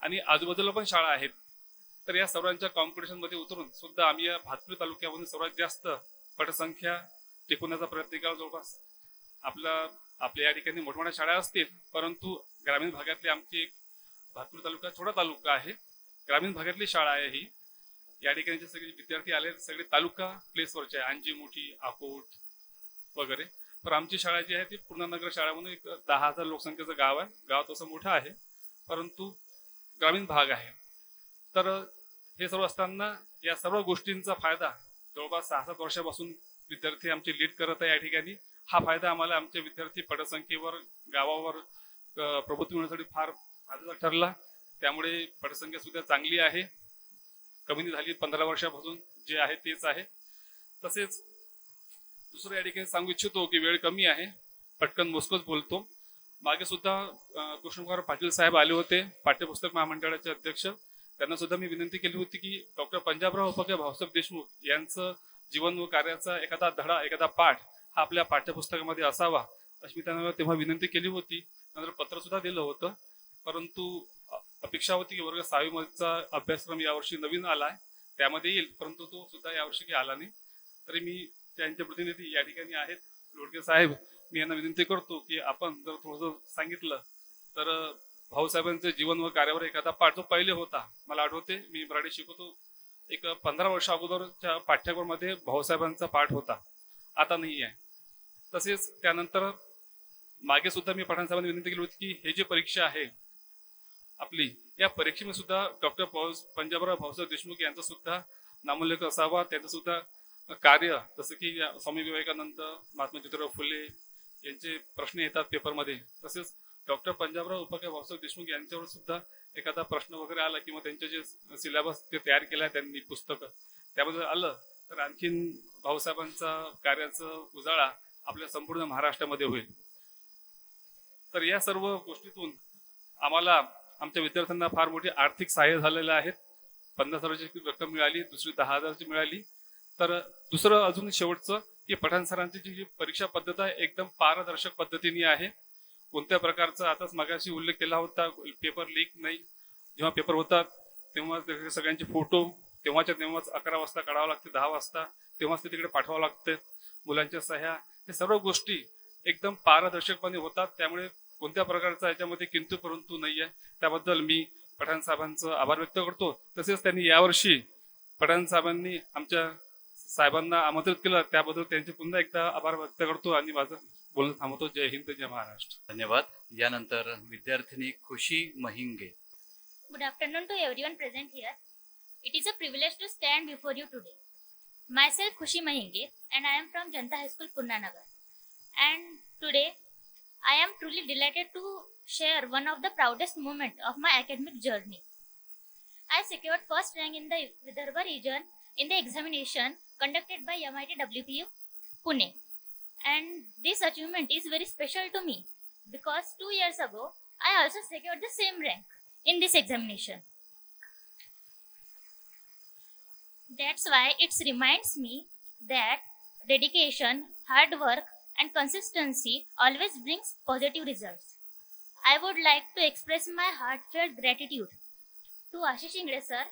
आणि आजूबाजूला पण शाळा आहेत. तर या सर्वांच्या कॉम्पिटिशन मध्ये उतरून सुद्धा आम्ही या भातकुली तालुक्यामध्ये सर्वात जास्त पटसंख्या टिकवण्याचा प्रयत्न केला. जवळपास आपल्या या ठिकाणी मोठमोठ्या शाळा असतील, परंतु ग्रामीण भागातली आमची एक भातकुली तालुका छोटा तालुका आहे. ग्रामीण भागातली शाळा आहे ही. या ठिकाणी जे सगळे विद्यार्थी आले सगळे तालुका प्लेसवरचे आहे, अंजी मोठी, अकोट वगैरे. तर आमची शाळा जी आहे ती पूर्णानगर शाळा म्हणून एक 10,000 लोकसंख्येचं गाव आहे. गाव तसं मोठं आहे परंतु ग्रामीण भाग आहे. तर हे सर्व असताना या सर्व गोष्टींचा फायदा जवळपास 6-7 वर्षापासून विद्यार्थी आमचे लीड करत आहे. या ठिकाणी हा फायदा आम्हाला आमचे विद्यार्थी पटसंख्येवर, गावावर प्रभुत्व मिळवण्यासाठी फार फायदा ठरला. त्यामुळे पटसंख्या सुद्धा चांगली आहे, कमी नाही झाली. 15 वर्षापासून जे आहे तेच आहे. तसेच दुसरं या ठिकाणी सांगू इच्छितो की वेळ कमी आहे, पटकन मोजकच बोलतो. मागे सुद्धा कृष्णकुमार पाटील साहेब आले होते, पाठ्यपुस्तक महामंडळाचे अध्यक्ष. त्यांना सुद्धा मी विनंती केली होती की डॉक्टर पंजाबराव उपके भाऊसाहेब देशमुख यांचं जीवन व कार्याचा एखादा धडा, एखादा पाठ हा आपल्या पाठ्यपुस्तकामध्ये असावा, अशी मी त्यांना तेव्हा विनंती केली होती. नंतर पत्र सुद्धा दिलं होतं. परंतु अपेक्षा होती की वर्ग 6वी मधचा अभ्यासक्रम यावर्षी नवीन आलाय, त्यामध्ये येईल, परंतु तो सुद्धा यावर्षी काही आला नाही. तरी मी त्यांचे प्रतिनिधी या ठिकाणी आहेत, लोडगे साहेब, मी यांना विनंती करतो की आपण जर थोडंसं सांगितलं तर भाऊसाहेबांचे जीवन व कार्यावर एखादा पाठ जो पहिले होता, मला आठवते मी मराठी शिकवतो, एक 15 वर्ष अगोदरच्या पाठ्यक्रमामध्ये भाऊसाहेबांचा पाठ होता, आता नाही आहे. तसेच त्यानंतर मागे सुद्धा मी पठाण साहेबांनी विनंती केली होती की हे जे परीक्षा आहे आपली, या परीक्षेमध्ये सुद्धा डॉक्टर पंजाबराव भाऊसाहेब देशमुख यांचा सुद्धा नामोल्लेख असावा. त्यांचं सुद्धा कार्य, जसं की स्वामी विवेकानंद, महात्मा ज्योतिराव फुले यांचे प्रश्न येतात पेपरमध्ये, तसेच डॉक्टर पंजाबराव उपके भाऊसाहेब देशमुख यांच्यावर सुद्धा एखादा प्रश्न वगैरे आला किंवा त्यांचे जे सिलेबस ते तयार केलं आहे त्यांनी पुस्तकं, त्यामध्ये आलं तर आणखीन भाऊसाहेबांचा कार्याचं उजाळा आपल्या संपूर्ण महाराष्ट्रामध्ये होईल. तर या सर्व गोष्टीतून आम्हाला आमच्या विद्यार्थ्यांना फार मोठी आर्थिक सहाय्य झालेलं आहे. 50,000ची रक्कम मिळाली, दुसरी 10,000ची मिळाली. तर दुसरं अजून शेवटचं की पठाण सरांची जी परीक्षा पद्धत आहे एकदम पारदर्शक पद्धतीने आहे. कोणत्या प्रकारचा, आताच मगाशी उल्लेख केला होता, पेपर लीक नाही. जेव्हा पेपर होतात तेव्हा सगळ्यांचे फोटो तेव्हाच्या तेव्हाच 11 वाजता काढावं लागते, 10 वाजता तेव्हाच ते तिकडे पाठवावं लागते, मुलांच्या सह्या, हे सर्व गोष्टी एकदम पारदर्शकपणे होतात. त्यामुळे कोणत्या प्रकारचा याच्यामध्ये किंतु परंतु नाही आहे. त्याबद्दल मी पठाण साहेबांचं आभार व्यक्त करतो. तसेच त्यांनी यावर्षी पठाण साहेबांनी आमच्या साहेबांना आमंत्रित केलं, त्याबद्दल त्यांचे पुन्हा एकदा आभार व्यक्त करतो आणि माझं बोलणं थांबवतो. जय हिंद, जय महाराष्ट्र. धन्यवाद. यानंतर विद्यार्थिनी खुशी महिंगे. Good afternoon to everyone present here. It is a privilege to stand before you today. Myself Khushi Mahinge and I am from Janta High School, Punanagar. And today I am truly delighted to share one of the proudest moments of my academic journey. I secured first rank in the Vidarbha region in the examination conducted by MIT WPU, Pune. And this achievement is very special to me because 2 years ago I also secured the same rank in this examination. That's why it reminds me that dedication, hard work and consistency always brings positive results. I would like to express my heartfelt gratitude to Ashish Ingre sir.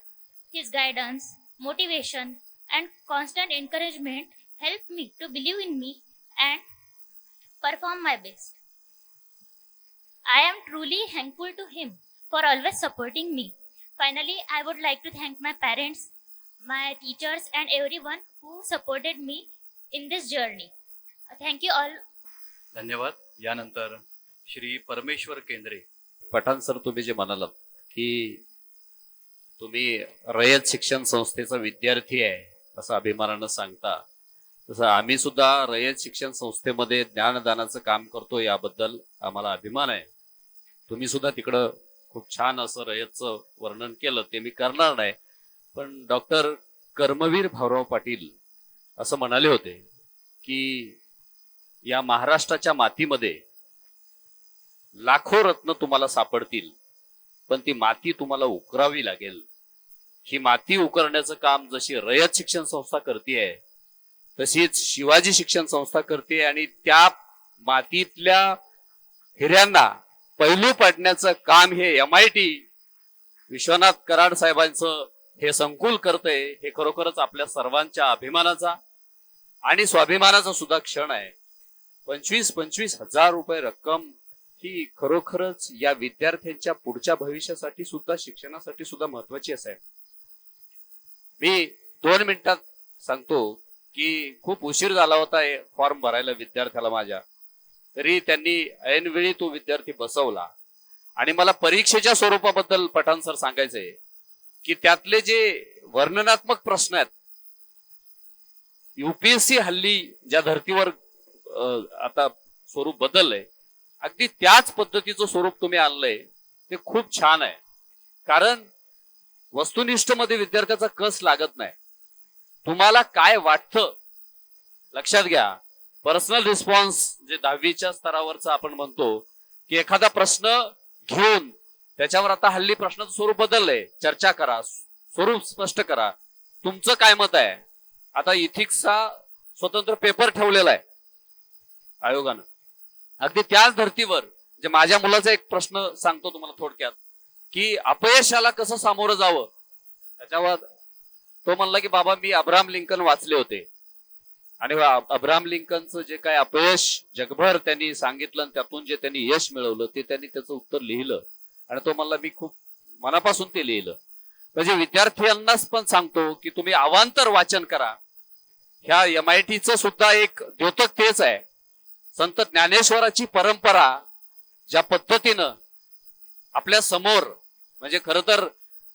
His guidance, motivation and constant encouragement helped me to believe in me and perform my best. I am truly thankful to him for always supporting me. Finally, I would like to thank my parents, my teachers and everyone who supported me in this journey. Thank you all. धन्यवाद. यानंतर श्री परमेश्वर केंद्रे. Pathan sir, तुम्ही जे म्हणालात की तुम्ही रयत शिक्षण संस्थेचा विद्यार्थी आहे असं अभिमानानं सांगता, तसं आम्ही सुद्धा रयत शिक्षण संस्थेमध्ये ज्ञानदानाचं काम करतो, याबद्दल आम्हाला अभिमान आहे. तुम्ही सुद्धा तिकडं खूप छान असं रयतचं वर्णन केलं, ते मी करणार नाही. पण डॉक्टर कर्मवीर भाऊराव पाटील असं म्हणाले होते की या महाराष्ट्राच्या मातीमध्ये लाखो रत्न तुम्हाला सापडतील, पण ती माती तुम्हाला उकरावी लागेल. ही माती उकरण्याचं काम जशी रयत शिक्षण संस्था करते तशीच शिवाजी शिक्षण संस्था करते, आणि त्या मातीतल्या हिऱ्यांना पैलू पाडण्याचं काम हे MIT विश्वनाथ कराड साहेबांचं हे संकुल करतंय. हे खरोखरच आपल्या सर्वांच्या अभिमानाचा आणि स्वाभिमानाचा सुद्धा क्षण आहे. 25-25 हजार रुपये रक्कम ही खरोखरच या विद्यार्थ्यांच्या पुढच्या भविष्यासाठी सुद्धा, शिक्षणासाठी सुद्धा महत्वाची आहे. मी 2 मिनिटात सांगतो की खूप उशीर झाला होता फॉर्म भरायला विद्यार्थ्याला माझ्या, तरी त्यांनी ऐनवेळी तो विद्यार्थी बसवला. आणि मला परीक्षेच्या स्वरूपाबद्दल पठाण सर सांगायचंय की त्यातले जे वर्णनात्मक प्रश्न आहेत, UPSC हल्ली ज्या धर्तीवर आता स्वरूप बदललंय, अगदी त्याच पद्धतीचं स्वरूप तुम्ही आणलंय ते खूप छान आहे. कारण वस्तुनिष्ठ मध्ये विद्यार्थ्याचा कस लागत नाही. तुम्हाला काय वाटतं लक्षात घ्या. पर्सनल रिस्पॉन्स जे 10वीच्या स्तरावरचा आपण म्हणतो की एखादा प्रश्न घेऊन त्याच्यावर आता हल्ली प्रश्नाचं स्वरूप बदललंय. चर्चा करा, स्वरूप स्पष्ट करा, तुमचं काय मत आहे. आता इथिक्सचा स्वतंत्र पेपर ठेवलेला आहे आयोगानं. अगदी त्याच धर्तीवर जे माझ्या मुलाचा एक प्रश्न सांगतो तुम्हाला थोडक्यात, की अपयशाला कसं सामोरं जावं. त्याच्यावर तो म्हणला की बाबा मी अब्राहम लिंकन वाचले होते आणि अब्राहम लिंकनचं जे काय अपयश जगभर त्यांनी सांगितलं आणि त्यातून जे त्यांनी यश मिळवलं ते त्यांनी त्याचं उत्तर लिहिलं. आणि तो म्हणला मी खूप मनापासून ते लिहिलं. म्हणजे विद्यार्थ्यांनाच पण सांगतो की तुम्ही अवांतर वाचन करा. ह्या MITचं सुद्धा एक द्योतक तेच आहे. संत ज्ञानेश्वराची परंपरा ज्या पद्धतीनं आपल्या समोर, म्हणजे खरं तर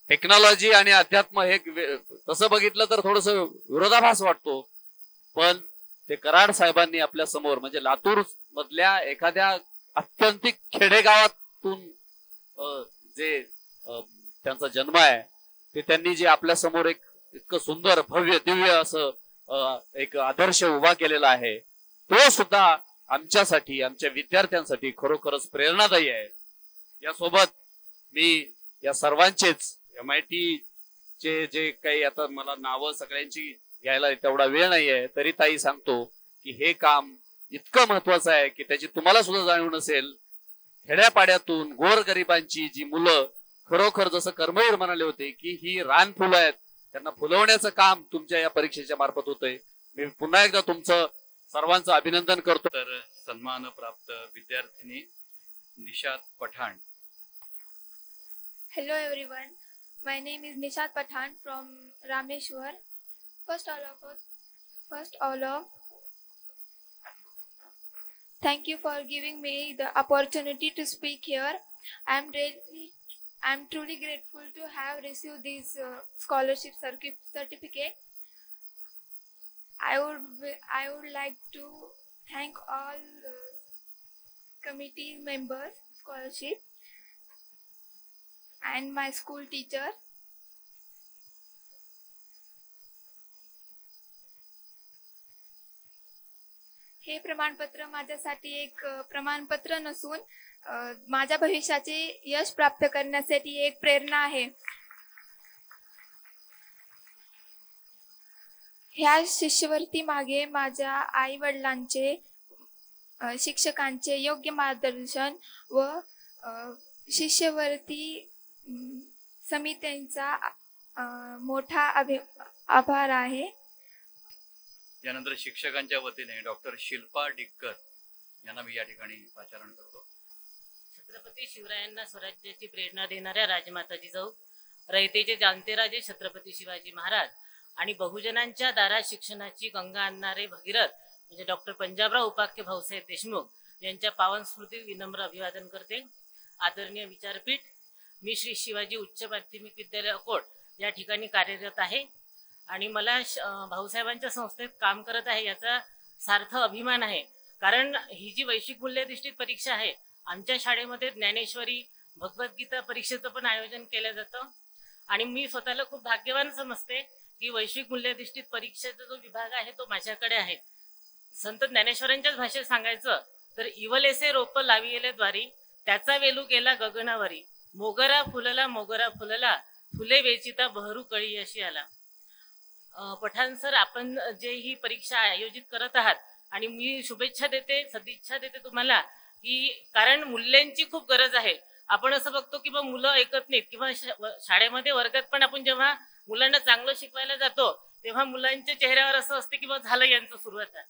टेक्नॉलॉजी आणि अध्यात्म हे तसं बघितलं तर थोडस विरोधाभास वाटतो, पण ते कराड साहेबांनी आपल्या समोर, म्हणजे लातूर मधल्या एखाद्या अत्यंतिक खेडेगावातून जे त्यांचा जन्म आहे ते त्यांनी जे आपल्या समोर एक इतकं सुंदर भव्य दिव्य असं एक आदर्श उभा केलेला आहे, तो सुद्धा आमच्यासाठी, आमच्या विद्यार्थ्यांसाठी खरोखरच प्रेरणादायी आहे. यासोबत मी या सर्वांचेच MIT चे जे काही, आता मला नावं सगळ्यांची घ्यायला तेवढा वेळ नाहीये, तरी ताई सांगतो की हे काम इतकं महत्वाचं आहे की त्याची तुम्हाला सुद्धा जाणीव नसेल. खेड्यापाड्यातून गोरगरिबांची जी मुलं, खरोखर जसं कर्मवीर म्हणाले होते की ही रान फुलं आहेत, त्यांना फुलवण्याचं काम तुमच्या या परीक्षेच्या मार्फत होतंय. मी पुन्हा एकदा तुमचं सर्वांचं अभिनंदन करतो. तर सन्मान प्राप्त विद्यार्थिनी निशात Pathan. Hello everyone, my name is Nishat Pathan from Rameshwar. First all of, thank you for giving me the opportunity to speak here. I'm truly grateful to have received this scholarship certificate. I would like to thank all committee members, scholarship, and my school teacher. हे प्रमाणपत्र माझ्यासाठी एक प्रमाणपत्र नसून माझ्या भविष्याचे यश प्राप्त करण्यासाठी एक प्रेरणा आहे. ह्या शिष्यवृत्ती मागे माझ्या आई वडिलांचे, शिक्षकांचे योग्य मार्गदर्शन व शिष्यवृत्ती समित्यांचा मोठा आभार आहे. यानंतर शिक्षकांच्या वतीने डॉक्टर शिल्पा डिक्कर यांना मी या ठिकाणी पाचारण करतो. छत्रपती शिवरायांना स्वराज्याची प्रेरणा देणाऱ्या राजमाता जिजाऊ, रयतेचे जाणते राजे छत्रपती शिवाजी महाराज आणि बहुजनांच्या दारात शिक्षणाची गंगा आणणारे भगीरथ म्हणजे डॉक्टर पंजाबराव उपाख्य भाऊसाहेब देशमुख यांच्या पावन स्मृती विनम्र अभिवादन करते. आदरणीय विचारपीठ, मी श्री शिवाजी उच्च माध्यमिक विद्यालय अकोट या ठिकाणी कार्यरत आहे आणि मला भाऊसाहेबांच्या संस्थेत काम करत आहे याचा सार्थ अभिमान आहे. कारण ही जी वैश्विक मूल्याधिष्ठित परीक्षा आहे, आमच्या शाळेमध्ये ज्ञानेश्वरी भगवद्गीता परीक्षेचं पण आयोजन केलं जातं आणि मी स्वतःला खूप भाग्यवान समजते की वैश्विक मूल्याधिष्ठित परीक्षेचा जो विभाग आहे तो माझ्याकडे आहे. संत ज्ञानेश्वरांच्याच भाषेत सांगायचं तर इवलेसे रोप लाविले द्वारी, त्याचा वेलू गेला गगनावरी, मोगरा फुलला फुले वेचिता बहरू कळी अशी आला. पठाण सर, आपण जे ही परीक्षा आयोजित करत आहात आणि मी शुभेच्छा देते, सदिच्छा देते तुम्हाला की कारण मूल्यांची खूप गरज आहे. आपण असं बघतो की मुलं ऐकत नाहीत किंवा शाळेमध्ये वर्गात पण आपण जेव्हा मुलांना चांगलं शिकवायला जातो तेव्हा मुलांच्या चेहऱ्यावर असं असते की झालं यांचं सुरुवात आहे,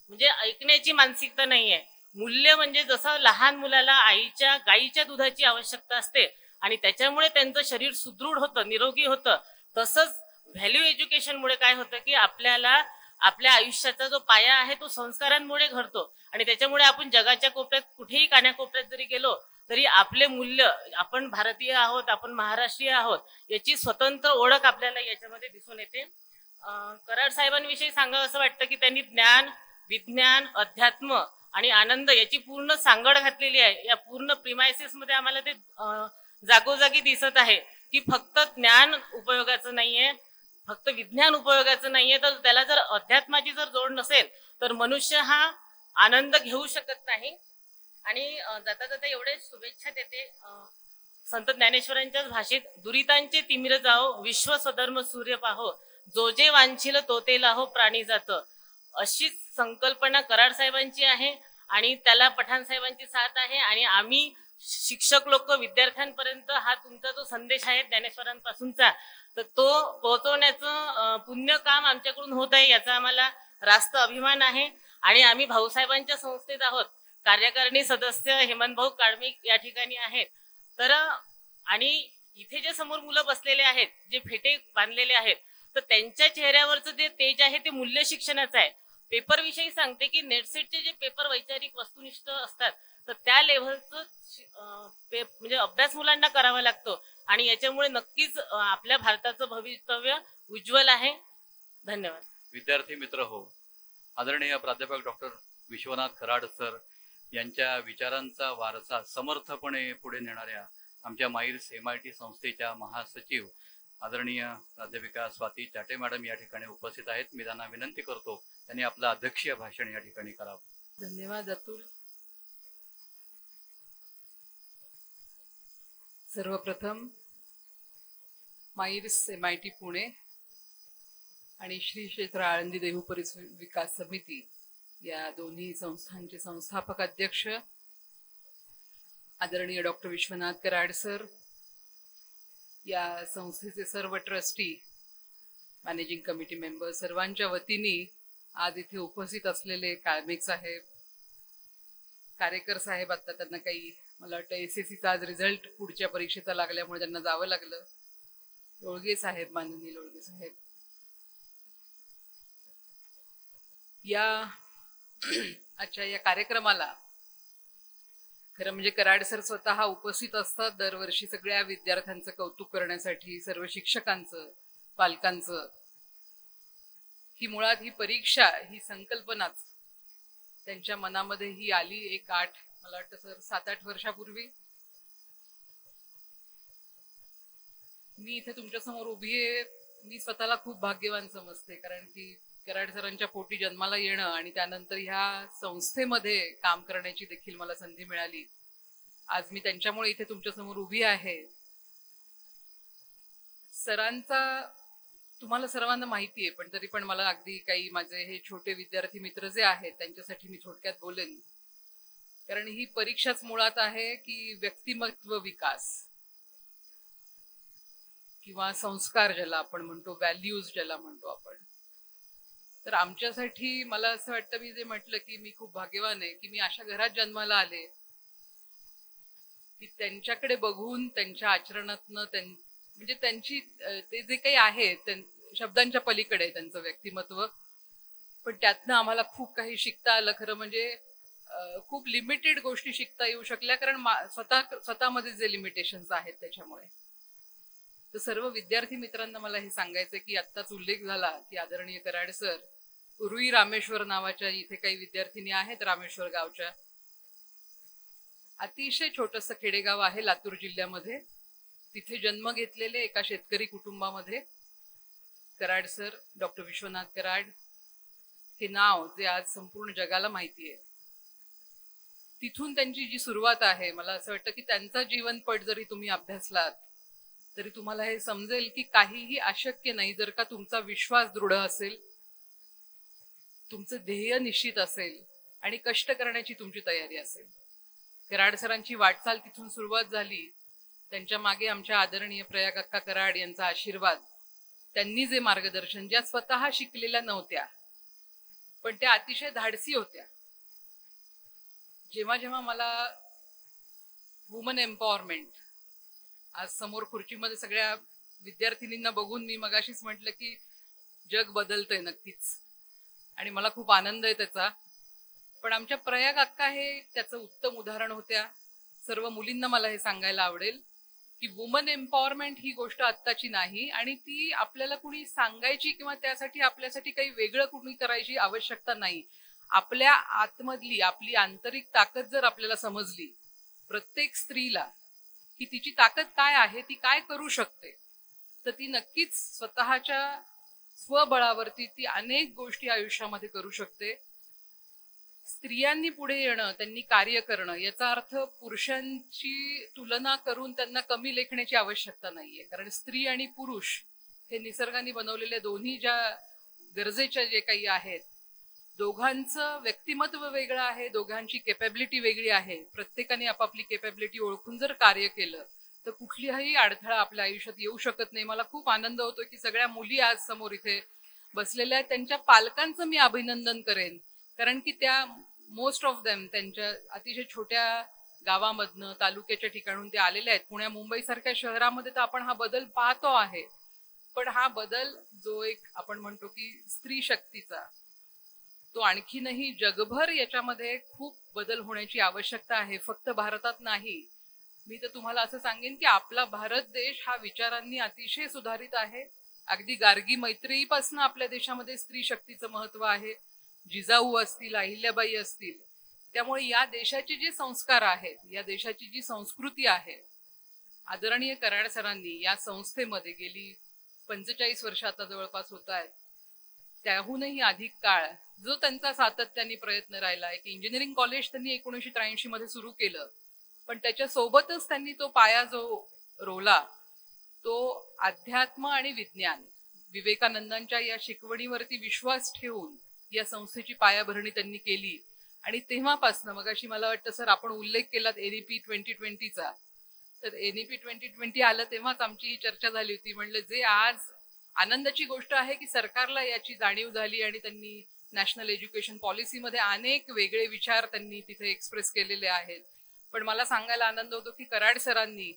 म्हणजे ऐकण्याची मानसिकता नाहीये. मूल्य म्हणजे जसं लहान मुलाला आईच्या गाईच्या दुधाची आवश्यकता असते आणि त्याच्यामुळे त्यांचं शरीर सुदृढ होतं, निरोगी होतं, तसंच व्हॅल्यू एज्युकेशनमुळे काय होतं की आपल्याला आपल्या आयुष्याचा जो पाया आहे तो संस्कारांमुळे घडतो आणि त्याच्यामुळे आपण जगाच्या कोपऱ्यात कुठेही कानाकोपऱ्यात जरी गेलो तरी आपले मूल्य, आपण भारतीय आहोत, आपण महाराष्ट्रीय आहोत याची स्वतंत्र ओळख आपल्याला याच्यामध्ये दिसून येते. कराड साहेबांविषयी सांगावं असं वाटतं की त्यांनी ज्ञान, विज्ञान, अध्यात्म आणि आनंद याची पूर्ण सांगड घातलेली आहे. या पूर्ण प्रिमायसेस मध्ये आम्हाला ते जागोजागी दिसत आहे की फक्त ज्ञान उपयोगाचं नाहीये, फक्त विज्ञान उपयोगाचं नाहीये, तर त्याला जर अध्यात्माची जर जोड नसेल तर मनुष्य हा आनंद घेऊ शकत नाही. आणि जाता जाता एवढे शुभेच्छा देते. संत ज्ञानेश्वरांच्याच भाषेत, दुरितांचे तिमिर जाओ, विश्व स्वधर्म सूर्य पाहो, जो जे वांछिल तो ते लाहो प्राणी जात. अशीच संकल्पना कराड साहेबांची आहे आणि त्याला पठाण साहेबांची साथ आहे. आणि आम्ही शिक्षक लोक विद्यार्थ्यांपर्यंत हा तुमचा जो संदेश आहे ज्ञानेश्वरांपासूनचा, तर तो पोहोचवण्याचं पुण्य काम आमच्याकडून होत आहे, याचा आम्हाला रास्त अभिमान आहे. आणि आम्ही भाऊसाहेबांच्या संस्थेत आहोत. कार्यकारिणी सदस्य हेमंत भाऊ काळमिक या ठिकाणी आहेत. तर आणि इथे जे समोर मुलं बसलेले आहेत, जे फेटे बांधलेले आहेत, तर त्यांच्या चेहऱ्यावरचं जे तेज आहे ते मूल्य शिक्षणाचं आहे. पेपर विषयी सांगते की नेटसेटचे जे पेपर वैचारिक वस्तुनिष्ठ असतात, तर त्या लेव्हलचं म्हणजे अभ्यास मुलांना करावा लागतो. आणि याच्यामुळे नक्कीच आपल्या भारताचं भवितव्य उज्ज्वल आहे. धन्यवाद. विद्यार्थी मित्र हो, आदरणीय प्राध्यापक डॉक्टर विश्वनाथ कराड सर यांच्या विचारांचा वारसा समर्थपणे पुढे नेणाऱ्या आमच्या माईर्स MIT संस्थेच्या महासचिव आदरणीय प्राध्यापिका स्वाती चाटे मॅडम या ठिकाणी उपस्थित आहेत. मी त्यांना विनंती करतो त्यांनी आपलं अध्यक्षीय भाषण या ठिकाणी करावं. धन्यवाद अतुल. सर्वप्रथम माईर्स MIT पुणे आणि श्री क्षेत्र आळंदी देहू परिसर विकास समिती या दोन्ही संस्थांचे संस्थापक अध्यक्ष आदरणीय डॉक्टर विश्वनाथ कराड सर, या संस्थेचे सर्व ट्रस्टी, मॅनेजिंग कमिटी मेंबर, सर्वांच्या वतीने आज इथे उपस्थित असलेले काळमेक साहेब, कारेकर साहेब, आता त्यांना काही मला वाटतं SSCचा आज रिझल्ट पुढच्या परीक्षेचा लागल्यामुळे त्यांना जावं लागलं, लोळगे साहेब, माननीय लोळगे साहेब, या आजच्या या कार्यक्रमाला खरं म्हणजे कराड सर स्वतः उपस्थित असतात दरवर्षी सगळ्या विद्यार्थ्यांचं कौतुक करण्यासाठी, सर्व शिक्षकांचं, पालकांचं. ही मुळात ही परीक्षा, ही संकल्पनाच त्यांच्या मनामध्ये ही आली एक मला वाटतं सर 7-8 वर्षापूर्वी. मी इथे तुमच्या समोर उभी आहे, मी स्वतःला खूप भाग्यवान समजते, कारण की कराड सरांच्या पोटी जन्माला येणं आणि त्यानंतर ह्या संस्थेमध्ये काम करण्याची देखील मला संधी मिळाली. आज मी त्यांच्यामुळे इथे तुमच्या समोर उभी आहे. सरांचा तुम्हाला सर्वांना माहिती आहे, पण तरी पण मला अगदी काही माझे हे छोटे विद्यार्थी मित्र जे आहेत त्यांच्यासाठी मी थोडक्यात बोलेन. कारण ही परीक्षाच मुळात आहे की व्यक्तिमत्व विकास किंवा संस्कार ज्याला आपण म्हणतो, व्हॅल्यूज ज्याला म्हणतो आपण. तर आमच्यासाठी मला असं वाटतं, मी जे म्हटलं की मी खूप भाग्यवान आहे की मी अशा घरात जन्माला आले की त्यांच्याकडे बघून त्यांच्या आचरणातनं म्हणजे त्यांची ते जे काही आहे शब्दांच्या पलीकडे त्यांचं व्यक्तिमत्व, पण त्यातनं आम्हाला खूप काही शिकता आलं. खरं म्हणजे खूप लिमिटेड गोष्टी शिकता येऊ शकल्या, कारण स्वतःमध्ये जे लिमिटेशन्स आहेत त्याच्यामुळे. तर सर्व विद्यार्थी मित्रांना मला हे सांगायचं की आत्ताच उल्लेख झाला की आदरणीय कराड सर रुई रामेश्वर नावाच्या इथे काही विद्यार्थिनी आहेत रामेश्वर गावच्या. अतिशय छोटंसं खेडेगाव आहे लातूर जिल्ह्यामध्ये. तिथे जन्म घेतलेले एका शेतकरी कुटुंबामध्ये कराड सर, डॉक्टर विश्वनाथ कराड हे नाव जे आज संपूर्ण जगाला माहिती आहे. तिथून त्यांची जी सुरुवात आहे, मला असं वाटतं की त्यांचा जीवनपट जरी तुम्ही अभ्यासलात तरी तुम्हाला हे समजेल की काहीही अशक्य नाही जर का तुमचा विश्वास दृढ असेल, तुमचं ध्येय निश्चित असेल आणि कष्ट करण्याची तुमची तयारी असेल. कराड सरांची वाटचाल तिथून सुरुवात झाली. त्यांच्या मागे आमच्या आदरणीय प्रयाग अक्का कराड यांचा आशीर्वाद, त्यांनी जे मार्गदर्शन, ज्या स्वतः शिकलेल्या नव्हत्या पण त्या अतिशय धाडसी होत्या. जेव्हा जेव्हा मला वुमन एम्पॉवरमेंट, आज समोर खुर्चीमध्ये सगळ्या विद्यार्थिनींना बघून मी मगाशीच म्हटलं की जग बदलतंय नक्कीच आणि मला खूप आनंद आहे त्याचा. पण आमच्या प्रयाग अक्का हे त्याचं उत्तम उदाहरण होत्या. सर्व मुलींना मला हे सांगायला आवडेल की वुमन एम्पॉवरमेंट ही गोष्ट आत्ताची नाही आणि ती आपल्याला कुणी सांगायची किंवा त्यासाठी आपल्यासाठी काही वेगळं कुणी करायची आवश्यकता नाही. आपल्या आतमधली आपली आंतरिक ताकद जर आपल्याला समजली, प्रत्येक स्त्रीला की तिची ताकद काय आहे, ती काय करू शकते, तर ती नक्कीच स्वतःच्या स्वबळावरती ती अनेक गोष्टी आयुष्यामध्ये करू शकते. स्त्रियांनी पुढे येणं, त्यांनी कार्य करणं, याचा अर्थ पुरुषांची तुलना करून त्यांना कमी लेखण्याची आवश्यकता नाहीये. कारण स्त्री आणि पुरुष हे निसर्गाने बनवलेल्या दोन्ही ज्या गरजेच्या जे काही आहेत, दोघांचं व्यक्तिमत्व वेगळं आहे, दोघांची केपॅबिलिटी वेगळी आहे. प्रत्येकाने आपापली केपॅबिलिटी ओळखून जर कार्य केलं तर कुठलाही अडथळा आपल्या आयुष्यात येऊ शकत नाही. मला खूप आनंद होतो की सगळ्या मुली आज समोर इथे बसलेल्या आहेत. त्यांच्या पालकांचं मी अभिनंदन करेन, कारण की त्या मोस्ट ऑफ देम त्यांच्या अतिशय छोट्या गावामधनं, तालुक्याच्या ठिकाणून ते आलेले आहेत. पुण्या मुंबई सारख्या शहरामध्ये तर आपण हा बदल पाहतो आहे, पण हा बदल जो एक आपण म्हणतो की स्त्री शक्तीचा, तो आणखीनही जगभर याच्यामध्ये खूप बदल होण्याची आवश्यकता आहे. फक्त भारतात नाही. मी तर तुम्हाला असं सांगेन की आपला भारत देश हा विचारांनी अतिशय सुधारित आहे. अगदी गार्गी मैत्रेयीपासून आपल्या देशामध्ये स्त्री शक्तीचं महत्व आहे. जिजाऊ असतील, अहिल्याबाई असतील. त्यामुळे या देशाचे जे संस्कार आहेत, या देशाची जी संस्कृती आहे, आदरणीय कराड सरांनी या संस्थेमध्ये गेली 45 वर्ष आता जवळपास होत आहेत, त्याहूनही अधिक काळ जो त्यांचा सातत्याने प्रयत्न राहिला आहे की इंजिनिअरिंग कॉलेज त्यांनी 1983 मध्ये सुरू केलं, पण त्याच्या सोबतच त्यांनी तो पाया जो रोवला तो अध्यात्म आणि विज्ञान, विवेकानंदांच्या या शिकवणीवरती विश्वास ठेवून या संस्थेची पायाभरणी त्यांनी केली. आणि तेव्हापासून मगाशी मला वाटतं सर आपण उल्लेख केलात NEP 2020चा, तर NEP 2020 आलं तेव्हाच आमची ही चर्चा झाली होती. म्हणलं जे आज आनंदाची गोष्ट आहे की सरकारला याची जाणीव झाली आणि त्यांनी नॅशनल एज्युकेशन पॉलिसीमध्ये अनेक वेगळे विचार त्यांनी तिथे एक्सप्रेस केलेले आहेत. पण मला सांगायला आनंद होतो की कराड सरांनी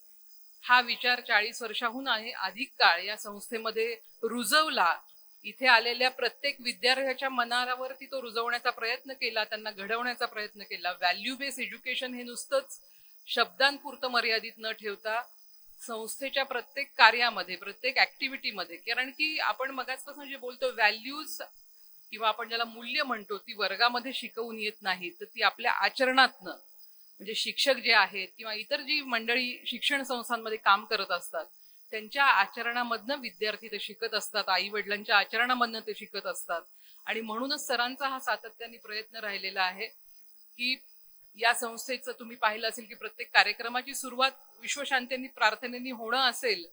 हा विचार 40 वर्षाहून अधिक काळ या संस्थेमध्ये रुजवला. इथे आलेल्या प्रत्येक विद्यार्थ्याच्या मनावरती तो रुजवण्याचा प्रयत्न केला, त्यांना घडवण्याचा प्रयत्न केला. व्हॅल्यू बेस्ड एज्युकेशन हे नुसतंच शब्दांपुरतं मर्यादित न ठेवता संस्थेच्या प्रत्येक कार्यामध्ये, प्रत्येक ऍक्टिव्हिटीमध्ये, कारण की आपण मगाचपासून जे बोलतो व्हॅल्यूज किंवा आपण ज्याला मूल्य म्हणतो, ती वर्गामध्ये शिकवून येत नाही, तर ती आपल्या आचरणातनं, म्हणजे शिक्षक जे आहेत किंवा इतर जी मंडळी शिक्षण संस्थांमध्ये काम करत असतात त्यांच्या आचरणामधनं विद्यार्थी ते शिकत असतात, आई वडिलांच्या आचरणामधनं ते शिकत असतात. आणि म्हणूनच सरांचा हा सातत्याने प्रयत्न राहिलेला आहे की या संस्थेचं तुम्ही पाहिलं असेल की प्रत्येक कार्यक्रमाची सुरुवात विश्वशांती आणि प्रार्थनेनी होणं असेल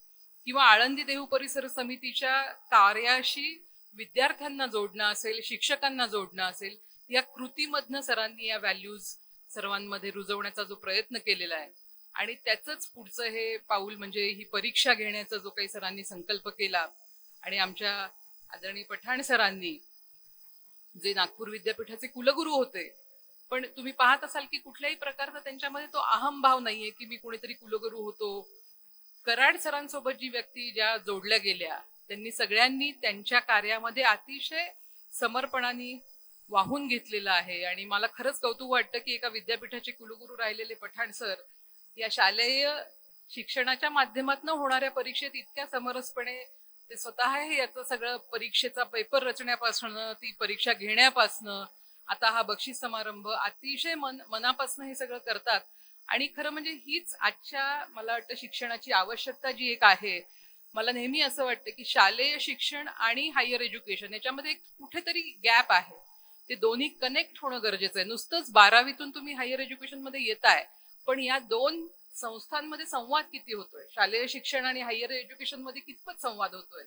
किंवा आळंदी देहू परिसर समितीच्या कार्याशी विद्यार्थ्यांना जोडणं असेल, शिक्षकांना जोडणं असेल, या कृतीमधनं सरांनी या व्हॅल्यूज सर्वांमध्ये रुजवण्याचा जो प्रयत्न केलेला आहे आणि त्याचंच पुढचं हे पाऊल म्हणजे ही परीक्षा घेण्याचा जो काही सरांनी संकल्प केला. आणि आमच्या आदरणीय पठाण सरांनी, जे नागपूर विद्यापीठाचे कुलगुरू होते, पण तुम्ही पाहत असाल की कुठल्याही प्रकारचा त्यांच्यामध्ये तो अहंभाव नाहीये की मी कोणीतरी कुलगुरू होतो. कराड सरांसोबत जी व्यक्ती ज्या जोडल्या गेल्या त्यांनी सगळ्यांनी त्यांच्या कार्यामध्ये अतिशय समर्पणाने वाहून घेतलेलं आहे. आणि मला खरंच कौतुक वाटतं की एका विद्यापीठाचे कुलगुरू राहिलेले पठाण सर या शालेय शिक्षणाच्या माध्यमातून होणाऱ्या परीक्षेत इतक्या समरसपणे ते स्वतः हे याचं सगळं परीक्षेचा पेपर रचण्यापासून, ती परीक्षा घेण्यापासून, आता हा बक्षीस समारंभ, अतिशय मनापासून हे सगळं करतात. आणि खरं म्हणजे हीच आजच्या मला वाटतं शिक्षणाची आवश्यकता जी एक आहे. मला नेहमी असं वाटतं की शालेय शिक्षण आणि हायर एज्युकेशन याच्यामध्ये एक कुठेतरी गॅप आहे. ते दोन्ही कनेक्ट होणं गरजेचं आहे. नुसतंच 12वीतून तुम्ही हायर एज्युकेशन मध्ये येताय, पण या दोन संस्थांमध्ये संवाद किती होतोय, शालेय शिक्षण आणि हायर एज्युकेशन मध्ये कितपत संवाद होतोय,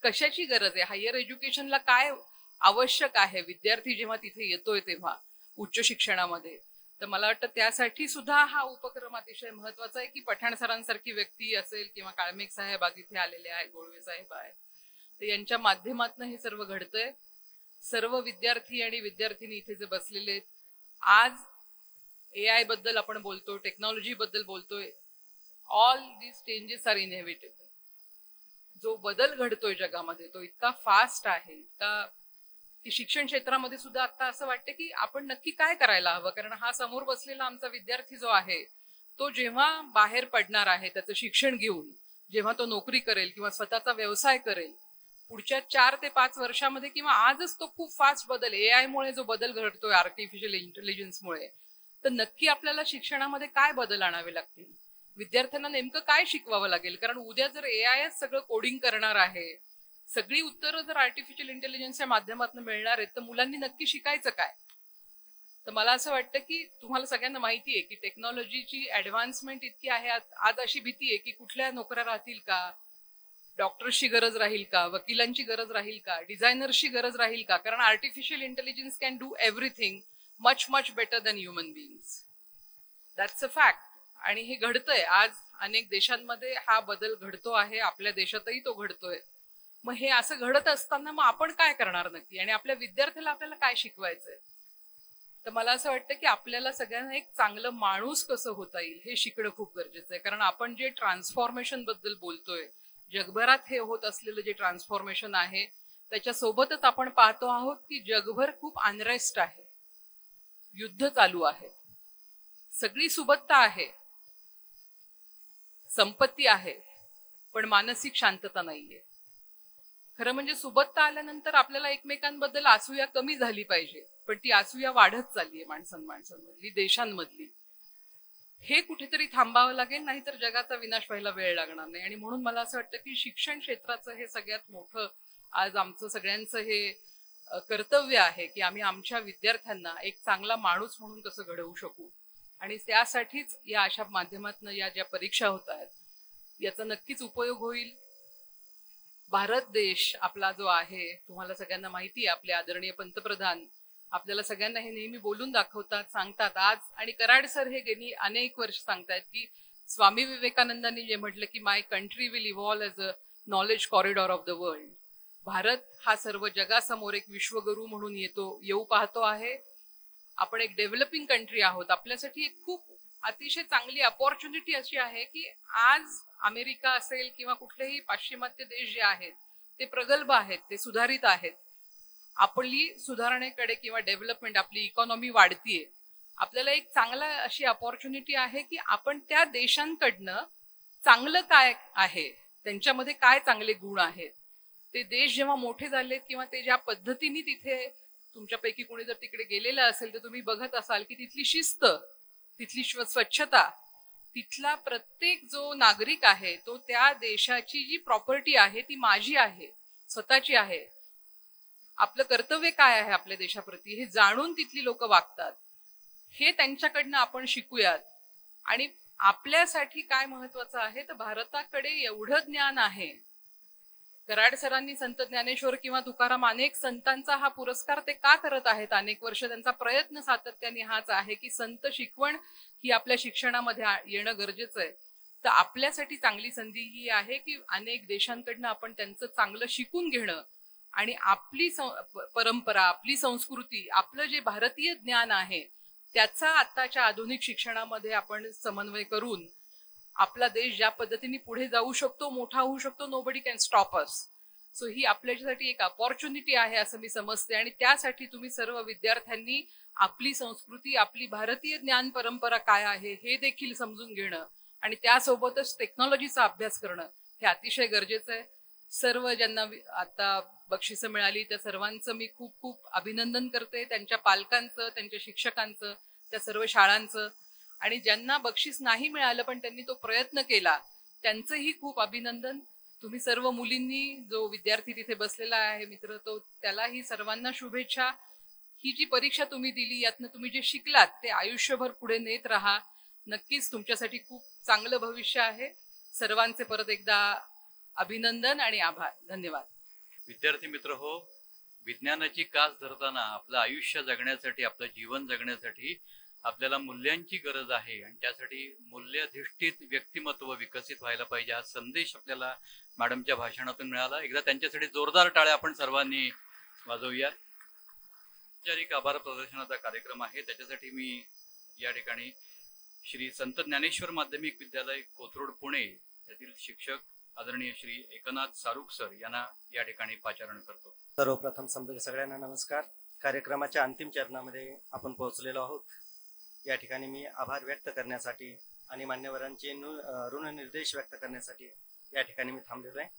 कशाची गरज आहे, हायर एज्युकेशनला काय आवश्यक आहे विद्यार्थी जेव्हा तिथे येतोय तेव्हा उच्च शिक्षणामध्ये. तर मला वाटतं त्यासाठी सुद्धा हा उपक्रम अतिशय महत्वाचा आहे की पठाण सरांसारखी व्यक्ती असेल किंवा काळमेघ साहेब आज इथे आलेले आहे, गोळवे साहेब आहे, तर यांच्या माध्यमातून हे सर्व घडतंय. सर्व विद्यार्थी आणि विद्यार्थिनी इथे जे बसलेले आहेत, आज AI बद्दल आपण बोलतो, टेक्नॉलॉजी बद्दल बोलतोय, all these changes are inevitable. जो बदल घडतोय जगामध्ये तो इतका फास्ट आहे, इतका की शिक्षण क्षेत्रामध्ये सुद्धा आता असं वाटतं की आपण नक्की काय करायला हवं. कारण हा समोर बसलेला आमचा विद्यार्थी जो आहे तो जेव्हा बाहेर पडणार आहे त्याचं शिक्षण घेऊन, जेव्हा तो नोकरी करेल किंवा स्वतःचा व्यवसाय करेल, पुढच्या 4 ते 5 वर्षामध्ये किंवा आजच तो खूप फास्ट बदल, AI मुळे जो बदल घडतोय आर्टिफिशियल इंटेलिजन्समुळे, तर नक्की आपल्याला शिक्षणामध्ये काय बदल आणावे लागतील, विद्यार्थ्यांना नेमकं काय शिकवावं लागेल. कारण उद्या जर AI सगळं कोडिंग करणार आहे, सगळी उत्तरं जर आर्टिफिशियल इंटेलिजन्सच्या माध्यमातून मिळणार आहेत, तर मुलांनी नक्की शिकायचं काय. तर मला असं वाटतं की तुम्हाला सगळ्यांना माहिती आहे की टेक्नॉलॉजीची ऍडव्हान्समेंट इतकी आहे, आज अशी भीती आहे की कुठल्या नोकऱ्या राहतील का, डॉक्टर्सची गरज राहील का, वकिलांची गरज राहील का, डिझायनर्सची गरज राहील का. कारण artificial intelligence can do everything much much better than human beings. That's a fact. आणि हे घडतंय आज अनेक देशांमध्ये, हा बदल घडतो आहे, आपल्या देशातही तो घडतोय. मग हे असं घडत असताना मग आपण काय करणार नक्की, आणि आपल्या विद्यार्थ्याला आपल्याला काय शिकवायचंय. तर मला असं वाटतं की आपल्याला सगळ्यांना एक चांगलं माणूस कसं होता येईल हे शिकणं खूप गरजेचं आहे. कारण आपण जे ट्रान्सफॉर्मेशन बद्दल बोलतोय, जगभरात हे होत असलेलं जे ट्रान्सफॉर्मेशन आहे, त्याच्यासोबतच आपण पाहतो आहोत की जगभर खूप अनरेस्ट आहे, युद्ध चालू आहे, सगळी सुबत्ता आहे, संपत्ती आहे, पण मानसिक शांतता नाहीये. खरं म्हणजे सुबत्ता आल्यानंतर आपल्याला एकमेकांबद्दल असूया कमी झाली पाहिजे, पण ती असूया वाढत चाललीये माणसांमधली, देशांमधली. हे कुठेतरी थांबावं लागेल, नाहीतर जगाचा विनाश व्हायला वेळ लागणार नाही. आणि म्हणून मला असं वाटतं की शिक्षण क्षेत्राचं हे सगळ्यात मोठं आज आमचं सगळ्यांचं हे कर्तव्य आहे की आम्ही आमच्या विद्यार्थ्यांना एक चांगला माणूस म्हणून कसं घडवू शकू. आणि त्यासाठीच या अशा माध्यमातून या ज्या परीक्षा होत आहेत याचा नक्कीच उपयोग होईल. भारत देश आपला जो आहे, तुम्हाला सगळ्यांना माहिती आहे, आपले आदरणीय पंतप्रधान आपल्याला सगळ्यांना हे नेहमी बोलून दाखवतात, सांगतात आज. आणि कराड सर हे गेली अनेक वर्ष सांगतायत की स्वामी विवेकानंदांनी जे म्हटलं की my country will evolve as a knowledge corridor of the world. Bharat हा सर्व जगासमोर एक विश्वगुरू म्हणून येऊ पाहतो आहे. आपण एक डेव्हलपिंग कंट्री आहोत. आपल्यासाठी एक खूप अतिशय चांगली अपॉर्च्युनिटी अशी आहे की आज अमेरिका असेल किंवा कुठलेही पाश्चिमात्य देश जे आहेत ते प्रगल्भ आहेत, ते सुधारित आहेत. आपली सुधारणेकडे किंवा डेव्हलपमेंट, आपली इकॉनॉमी वाढतीये. आपल्याला एक चांगला अशी अपॉर्च्युनिटी आहे की आपण त्या देशांकडनं चांगलं काय आहे, त्यांच्यामध्ये काय चांगले गुण आहेत, ते देश जेव्हा मोठे झालेत किंवा ते ज्या पद्धतीने तिथे, तुमच्यापैकी कोणी जर तिकडे गेलेलं असेल तर तुम्ही बघत असाल की तिथली शिस्त, तिथली स्वच्छता, तिथला प्रत्येक जो नागरिक आहे तो त्या देशाची जी प्रॉपर्टी आहे ती माझी आहे, स्वतःची आहे. आपलं कर्तव्य काय आहे आपल्या देशाप्रती हे जाणून तिथली लोक वागतात. हे त्यांच्याकडनं आपण शिकूयात. आणि आपल्यासाठी काय महत्वाचं आहे तर भारताकडे एवढं ज्ञान आहे. कराड सरांनी संत ज्ञानेश्वर किंवा तुकाराम अनेक संतांचा हा पुरस्कार ते का करत आहेत अनेक वर्ष, त्यांचा प्रयत्न सातत्याने हाच आहे की संत शिकवण ही आपल्या शिक्षणामध्ये येणं गरजेचं आहे. तर आपल्यासाठी चांगली संधी ही आहे की अनेक देशांकडनं आपण त्यांचं चांगलं शिकून घेणं आणि आपली परंपरा, आपली संस्कृती, आपलं जे भारतीय ज्ञान आहे त्याचा आताच्या आधुनिक शिक्षणामध्ये आपण समन्वय करून आपला देश ज्या पद्धतीने पुढे जाऊ शकतो, मोठा होऊ शकतो, nobody can stop us. So ही आपल्यासाठी एक अपॉर्च्युनिटी आहे असं मी समजते. आणि त्यासाठी तुम्ही सर्व विद्यार्थ्यांनी आपली संस्कृती, आपली भारतीय ज्ञान परंपरा काय आहे हे देखील समजून घेणं आणि त्यासोबतच टेक्नॉलॉजीचा अभ्यास करणं हे अतिशय गरजेचं आहे. सर्व ज्यांना आता बक्षिसं मिळाली त्या सर्वांचं मी खूप खूप अभिनंदन करते, त्यांच्या पालकांचं, त्यांच्या शिक्षकांचं, त्या सर्व शाळांचं. आणि ज्यांना बक्षीस नाही मिळालं पण त्यांनी तो प्रयत्न केला त्यांचंही खूप अभिनंदन. तुम्ही सर्व मुलींनी, जो विद्यार्थी तिथे बसलेला आहे मित्र, तो त्यालाही सर्वांना शुभेच्छा. ही जी परीक्षा तुम्ही दिली यातनं तुम्ही जे शिकलात ते आयुष्यभर पुढे नेत राहा. नक्कीच तुमच्यासाठी खूप चांगलं भविष्य आहे. सर्वांचे परत एकदा अभिनंदन आणि आभार. धन्यवाद. विद्यार्थी मित्र हो, विज्ञानाची कास धरताना आपलं आयुष्य जगण्यासाठी, आपलं जीवन जगण्यासाठी आपल्याला मूल्यांची गरज आहे आणि त्यासाठी मूल्याधिष्ठित व्यक्तिमत्व विकसित व्हायला पाहिजे. हा संदेश आपल्याला मॅडमच्या भाषणातून मिळाला. एकदा त्यांच्यासाठी जोरदार टाळ्या आपण सर्वांनी वाजवूया. औपचारिक आभार प्रदर्शनाचा कार्यक्रम आहे, त्याच्यासाठी मी या ठिकाणी श्री संत ज्ञानेश्वर माध्यमिक विद्यालय कोथरूड पुणे येथील शिक्षक आदरणीय श्री एकनाथ सारुक सर यांना या ठिकाणी पाचारण करतो. सर्वप्रथम सगळ्यांना नमस्कार. कार्यक्रमाच्या अंतिम चरणामध्ये आपण पोहोचलेलो आहोत. या ठिकाणी मी आभार व्यक्त करण्यासाठी आणि मान्यवरांचे ऋण निर्देश व्यक्त करण्यासाठी या ठिकाणी मी थांबलेलो आहे.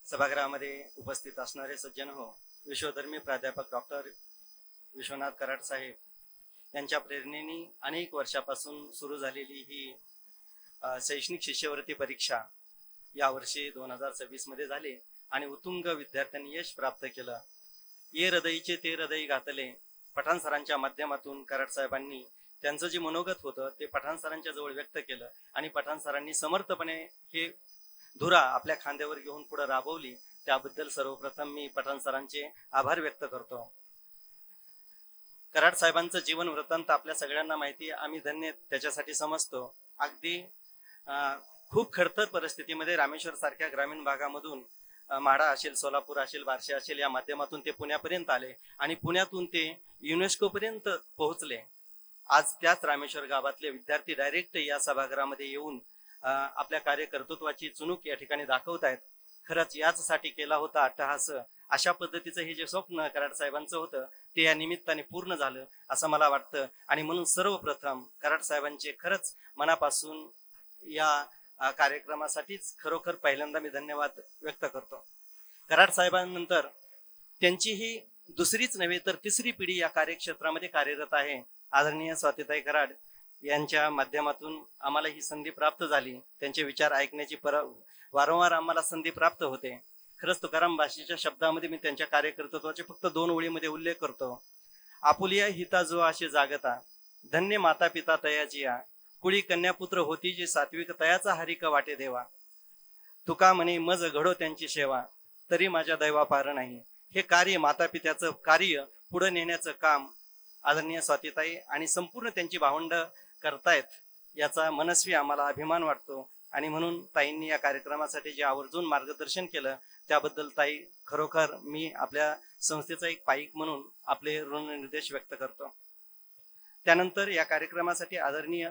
सभागृहामध्ये उपस्थित असणारे सज्जन हो, विश्वधर्मी प्राध्यापक डॉक्टर विश्वनाथ कराड साहेब यांच्या प्रेरणेने अनेक वर्षापासून सुरू झालेली ही शैक्षणिक शिष्यवृत्ती परीक्षा यावर्षी 2026 मध्ये झाली आणि उत्तुंग विद्यार्थ्यांनी यश प्राप्त केलं. ये हृदयीचे ते हृदय घातले पठाण सरांच्या माध्यमातून कराड साहेबांनी त्यांचं जे मनोगत होतं ते पठाण सरांच्या जवळ व्यक्त केलं आणि पठाण सरांनी समर्थपणे हे धुरा आपल्या खांद्यावर घेऊन पुढे राबवली. त्याबद्दल सर्वप्रथम मी पठाण सरांचे आभार व्यक्त करतो. कराड साहेबांचं जीवन वृत्तांत आपल्या सगळ्यांना माहिती आहे, आम्ही धन्य त्याच्यासाठी समजतो. अगदी खूप खडतर परिस्थितीमध्ये रामेश्वर सारख्या ग्रामीण भागामधून माढा असेल, सोलापूर असेल, बार्शी असेल या माध्यमातून ते पुण्यापर्यंत आले आणि पुण्यातून ते युनेस्को पर्यंत पोहोचले. आज त्याच रामेश्वर गावातले विद्यार्थी डायरेक्ट या सभागृहामध्ये येऊन आपल्या कार्यकर्तृत्वाची चुणूक या ठिकाणी दाखवत आहेत. खरंच याचसाठी केला होता अट्टहास. अशा पद्धतीचं हे जे स्वप्न कराड साहेबांचं होतं ते या निमित्ताने पूर्ण झालं असं मला वाटतं. आणि म्हणून सर्वप्रथम कराड साहेबांचे खरंच मनापासून या कार्यक्रमासाठीच खरोखर पहिल्यांदा मी धन्यवाद व्यक्त करतो. कराड साहेबांनंतर त्यांची ही दुसरीच नव्हे तर तिसरी पिढी या कार्यक्षेत्रामध्ये कार्यरत आहे. आदरणीय स्वातीताई कराड यांच्या माध्यमातून आम्हाला ही संधी प्राप्त झाली. त्यांचे विचार ऐकण्याची वारंवार आम्हाला संधी प्राप्त होते. खरंच तुकाराम भाषेच्या शब्दामध्ये मी त्यांच्या कार्यकर्तृत्वाचे फक्त 2 ओळीमध्ये उल्लेख करतो. आपुलिया हिता जो आशे जागता, धन्य माता पिता तयाची या, कुळी कन्यापुत्र होती जी सात्विक तयाचा हरिक वाटे देवा, तुका म्हणे मज घडो त्यांची सेवा, तरी माझ्या दैवा पार नाही. हे कार्य माता पित्याचं कार्य पुढे नेण्याचं काम आदरणीय स्वातीताई आणि संपूर्ण त्यांची भावंड करतायत याचा मनस्वी आम्हाला अभिमान वाटतो. आणि म्हणून ताईंनी या कार्यक्रमासाठी जे आवर्जून मार्गदर्शन केलं त्याबद्दल ताई खरोखर मी आपल्या संस्थेचा एक पाईक म्हणून आपले ऋणनिर्देश व्यक्त करतो. त्यानंतर या कार्यक्रमासाठी आदरणीय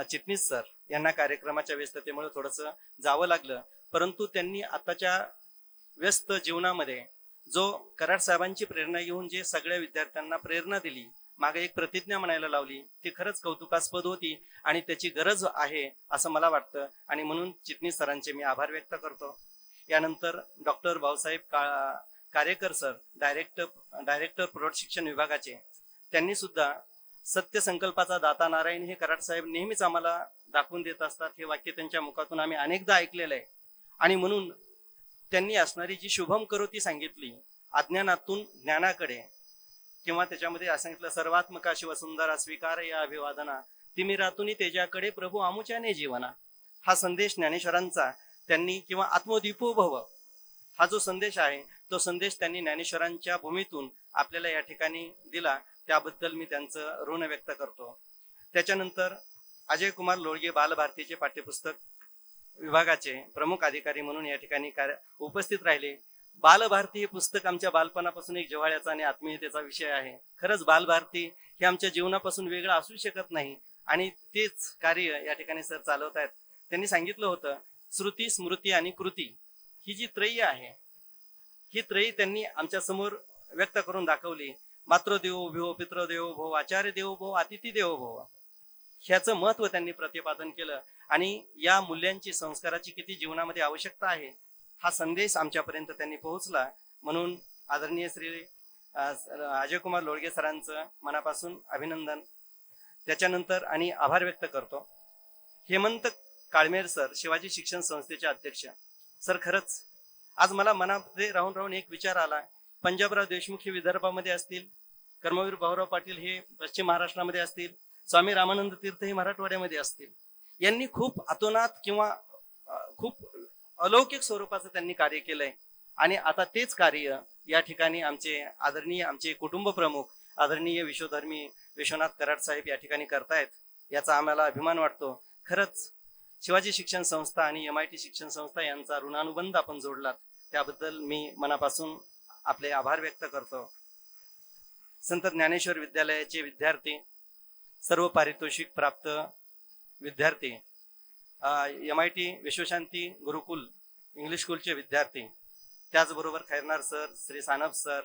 चिटणीस सर यांना कार्यक्रमाच्या व्यस्ततेमुळे थोडंसं जावं लागलं, परंतु त्यांनी आताच्या व्यस्त जीवनामध्ये जो कराड साहेबांची प्रेरणा घेऊन जे सगळ्या विद्यार्थ्यांना प्रेरणा दिली, मागे एक प्रतिज्ञा म्हणायला लावली, ती खरंच कौतुकास्पद होती आणि त्याची गरज आहे असं मला वाटतं. आणि म्हणून चिटणीस सरांचे मी आभार व्यक्त करतो. यानंतर डॉक्टर भाऊसाहेब कार्यकर सर डायरेक्टर प्रौढ शिक्षण विभागाचे, त्यांनी सुद्धा सत्य संकल्पाचा दाता नारायण हे कराड साहेब नेहमीच आम्हाला दाखवून देत असतात. हे वाक्य त्यांच्या मुखातून आम्ही अनेकदा ऐकलेलं आहे. आणि म्हणून त्यांनी असणारी जी शुभम करोती सांगितली, अज्ञानातून ज्ञानाकडे, किंवा त्याच्यामध्ये असं सांगितलं सर्वात्मका शिवसुंदरा स्वीकार या अभिवादना, तिमिरातून तेजाकडे प्रभू आमुच्याने जीवना. हा संदेश ज्ञानेश्वरांचा त्यांनी, किंवा आत्मदीपोभव हा जो संदेश आहे तो संदेश त्यांनी ज्ञानेश्वरांच्या भूमीतून आपल्याला या ठिकाणी दिला. त्याबद्दल मी त्यांचं ऋण व्यक्त करतो. त्याच्यानंतर अजय कुमार लोळगे बालभारतीचे पाठ्यपुस्तक विभागाचे प्रमुख अधिकारी म्हणून या ठिकाणी उपस्थित राहिले. बालभारती हे पुस्तक आमच्या बालपणापासून एक जिव्हाळ्याचा आणि आत्मीयतेचा विषय आहे. खरंच बालभारती हे आमच्या जीवनापासून वेगळं असू शकत नाही आणि तेच कार्य या ठिकाणी सर चालवत आहेत. त्यांनी सांगितलं होतं श्रुती, स्मृती आणि कृती ही जी त्रयी आहे, ही त्रयी त्यांनी आमच्या समोर व्यक्त करून दाखवली. मातृदेवो भव, पितृदेवो भव, आचार्य देवो भव, अतिथी देवो भव, ह्याचं महत्व त्यांनी प्रतिपादन केलं. आणि या मूल्यांची, संस्काराची किती जीवनामध्ये आवश्यकता आहे हा संदेश आमच्यापर्यंत त्यांनी पोहोचला. म्हणून आदरणीय श्री अजय कुमार लोळगे सरांचं मनापासून अभिनंदन, त्याच्यानंतर आणि आभार व्यक्त करतो. हेमंत काळमेर सर, शिवाजी शिक्षण संस्थेचे अध्यक्ष. सर खरंच आज मला मनामध्ये राहून राहून एक विचार आला, पंजाबराव देशमुख हे विदर्भामध्ये असतील, कर्मवीर भाऊराव पाटील हे पश्चिम महाराष्ट्रामध्ये असतील, स्वामी रामानंद तीर्थ हे मराठवाड्यामध्ये असतील. यांनी खूप अतोनात किंवा खूप अलौकिक स्वरूपाचं त्यांनी कार्य केलंय. आणि आता तेच कार्य या ठिकाणी आमचे कुटुंब प्रमुख आदरणीय विश्वधर्मी विश्वनाथ कराड साहेब या ठिकाणी करतायत. याचा आम्हाला अभिमान वाटतो. खरंच शिवाजी शिक्षण संस्था आणि MIT शिक्षण संस्था यांचा ऋणानुबंध आपण जोडलात, त्याबद्दल मी मनापासून आपले आभार व्यक्त करतो. संत ज्ञानेश्वर विद्यालयाचे विद्यार्थी, सर्व पारितोषिक प्राप्त विद्यार्थी, MIT विश्वशांती गुरुकुल इंग्लिश स्कूलचे विद्यार्थी, त्याचबरोबर Khairnar sir, Shri Sanap sir,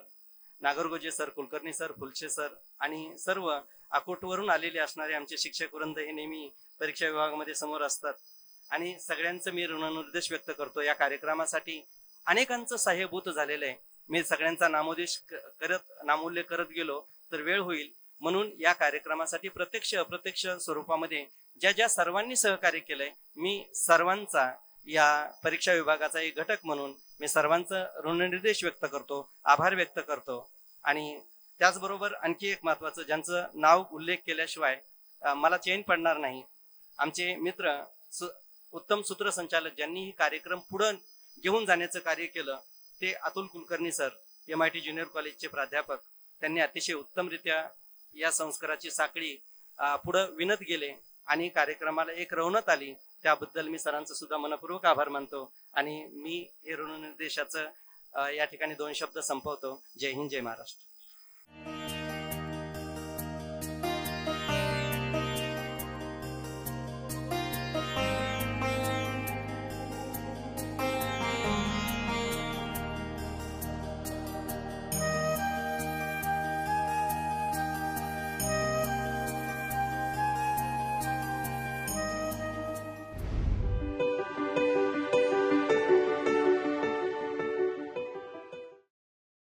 Nagargoje sir, Kulkarni sir, Phulshe sir आणि सर्व अकोटवरून आलेले असणारे आमचे शिक्षक वृंद हे नेहमी परीक्षा विभागामध्ये समोर असतात. आणि सगळ्यांचं मी ऋणनिर्देश व्यक्त करतो. या कार्यक्रमासाठी अनेकांचं सहाय्यभूत झालेलं आहे. मी सगळ्यांचा नामोल्लेख करत गेलो तर वेळ होईल, म्हणून या कार्यक्रमासाठी प्रत्यक्ष अप्रत्यक्ष स्वरूपामध्ये ज्या सर्वांनी सहकार्य केलंय, मी सर्वांचा या परीक्षा विभागाचा एक घटक म्हणून मी सर्वांचं ऋणनिर्देश व्यक्त करतो, आभार व्यक्त करतो. आणि त्याचबरोबर आणखी एक महत्वाचं, ज्यांचं नाव उल्लेख केल्याशिवाय मला चैन पडणार नाही, आमचे मित्र उत्तम सूत्रसंचालक ज्यांनी ही कार्यक्रम पुढं घेऊन जाण्याचं कार्य केलं, ते Atul Kulkarni sir, MIT junior कॉलेजचे प्राध्यापक. त्यांनी अतिशय उत्तमरित्या या संस्काराची साखळी पुढं विणत गेले आणि कार्यक्रमाला एक रौनक आली. त्याबद्दल मी सरांचं सुद्धा मनपूर्वक आभार मानतो आणि मी हे ऋणनिर्देशाचं या ठिकाणी 2 शब्द संपवतो. जय हिंद, जय महाराष्ट्र.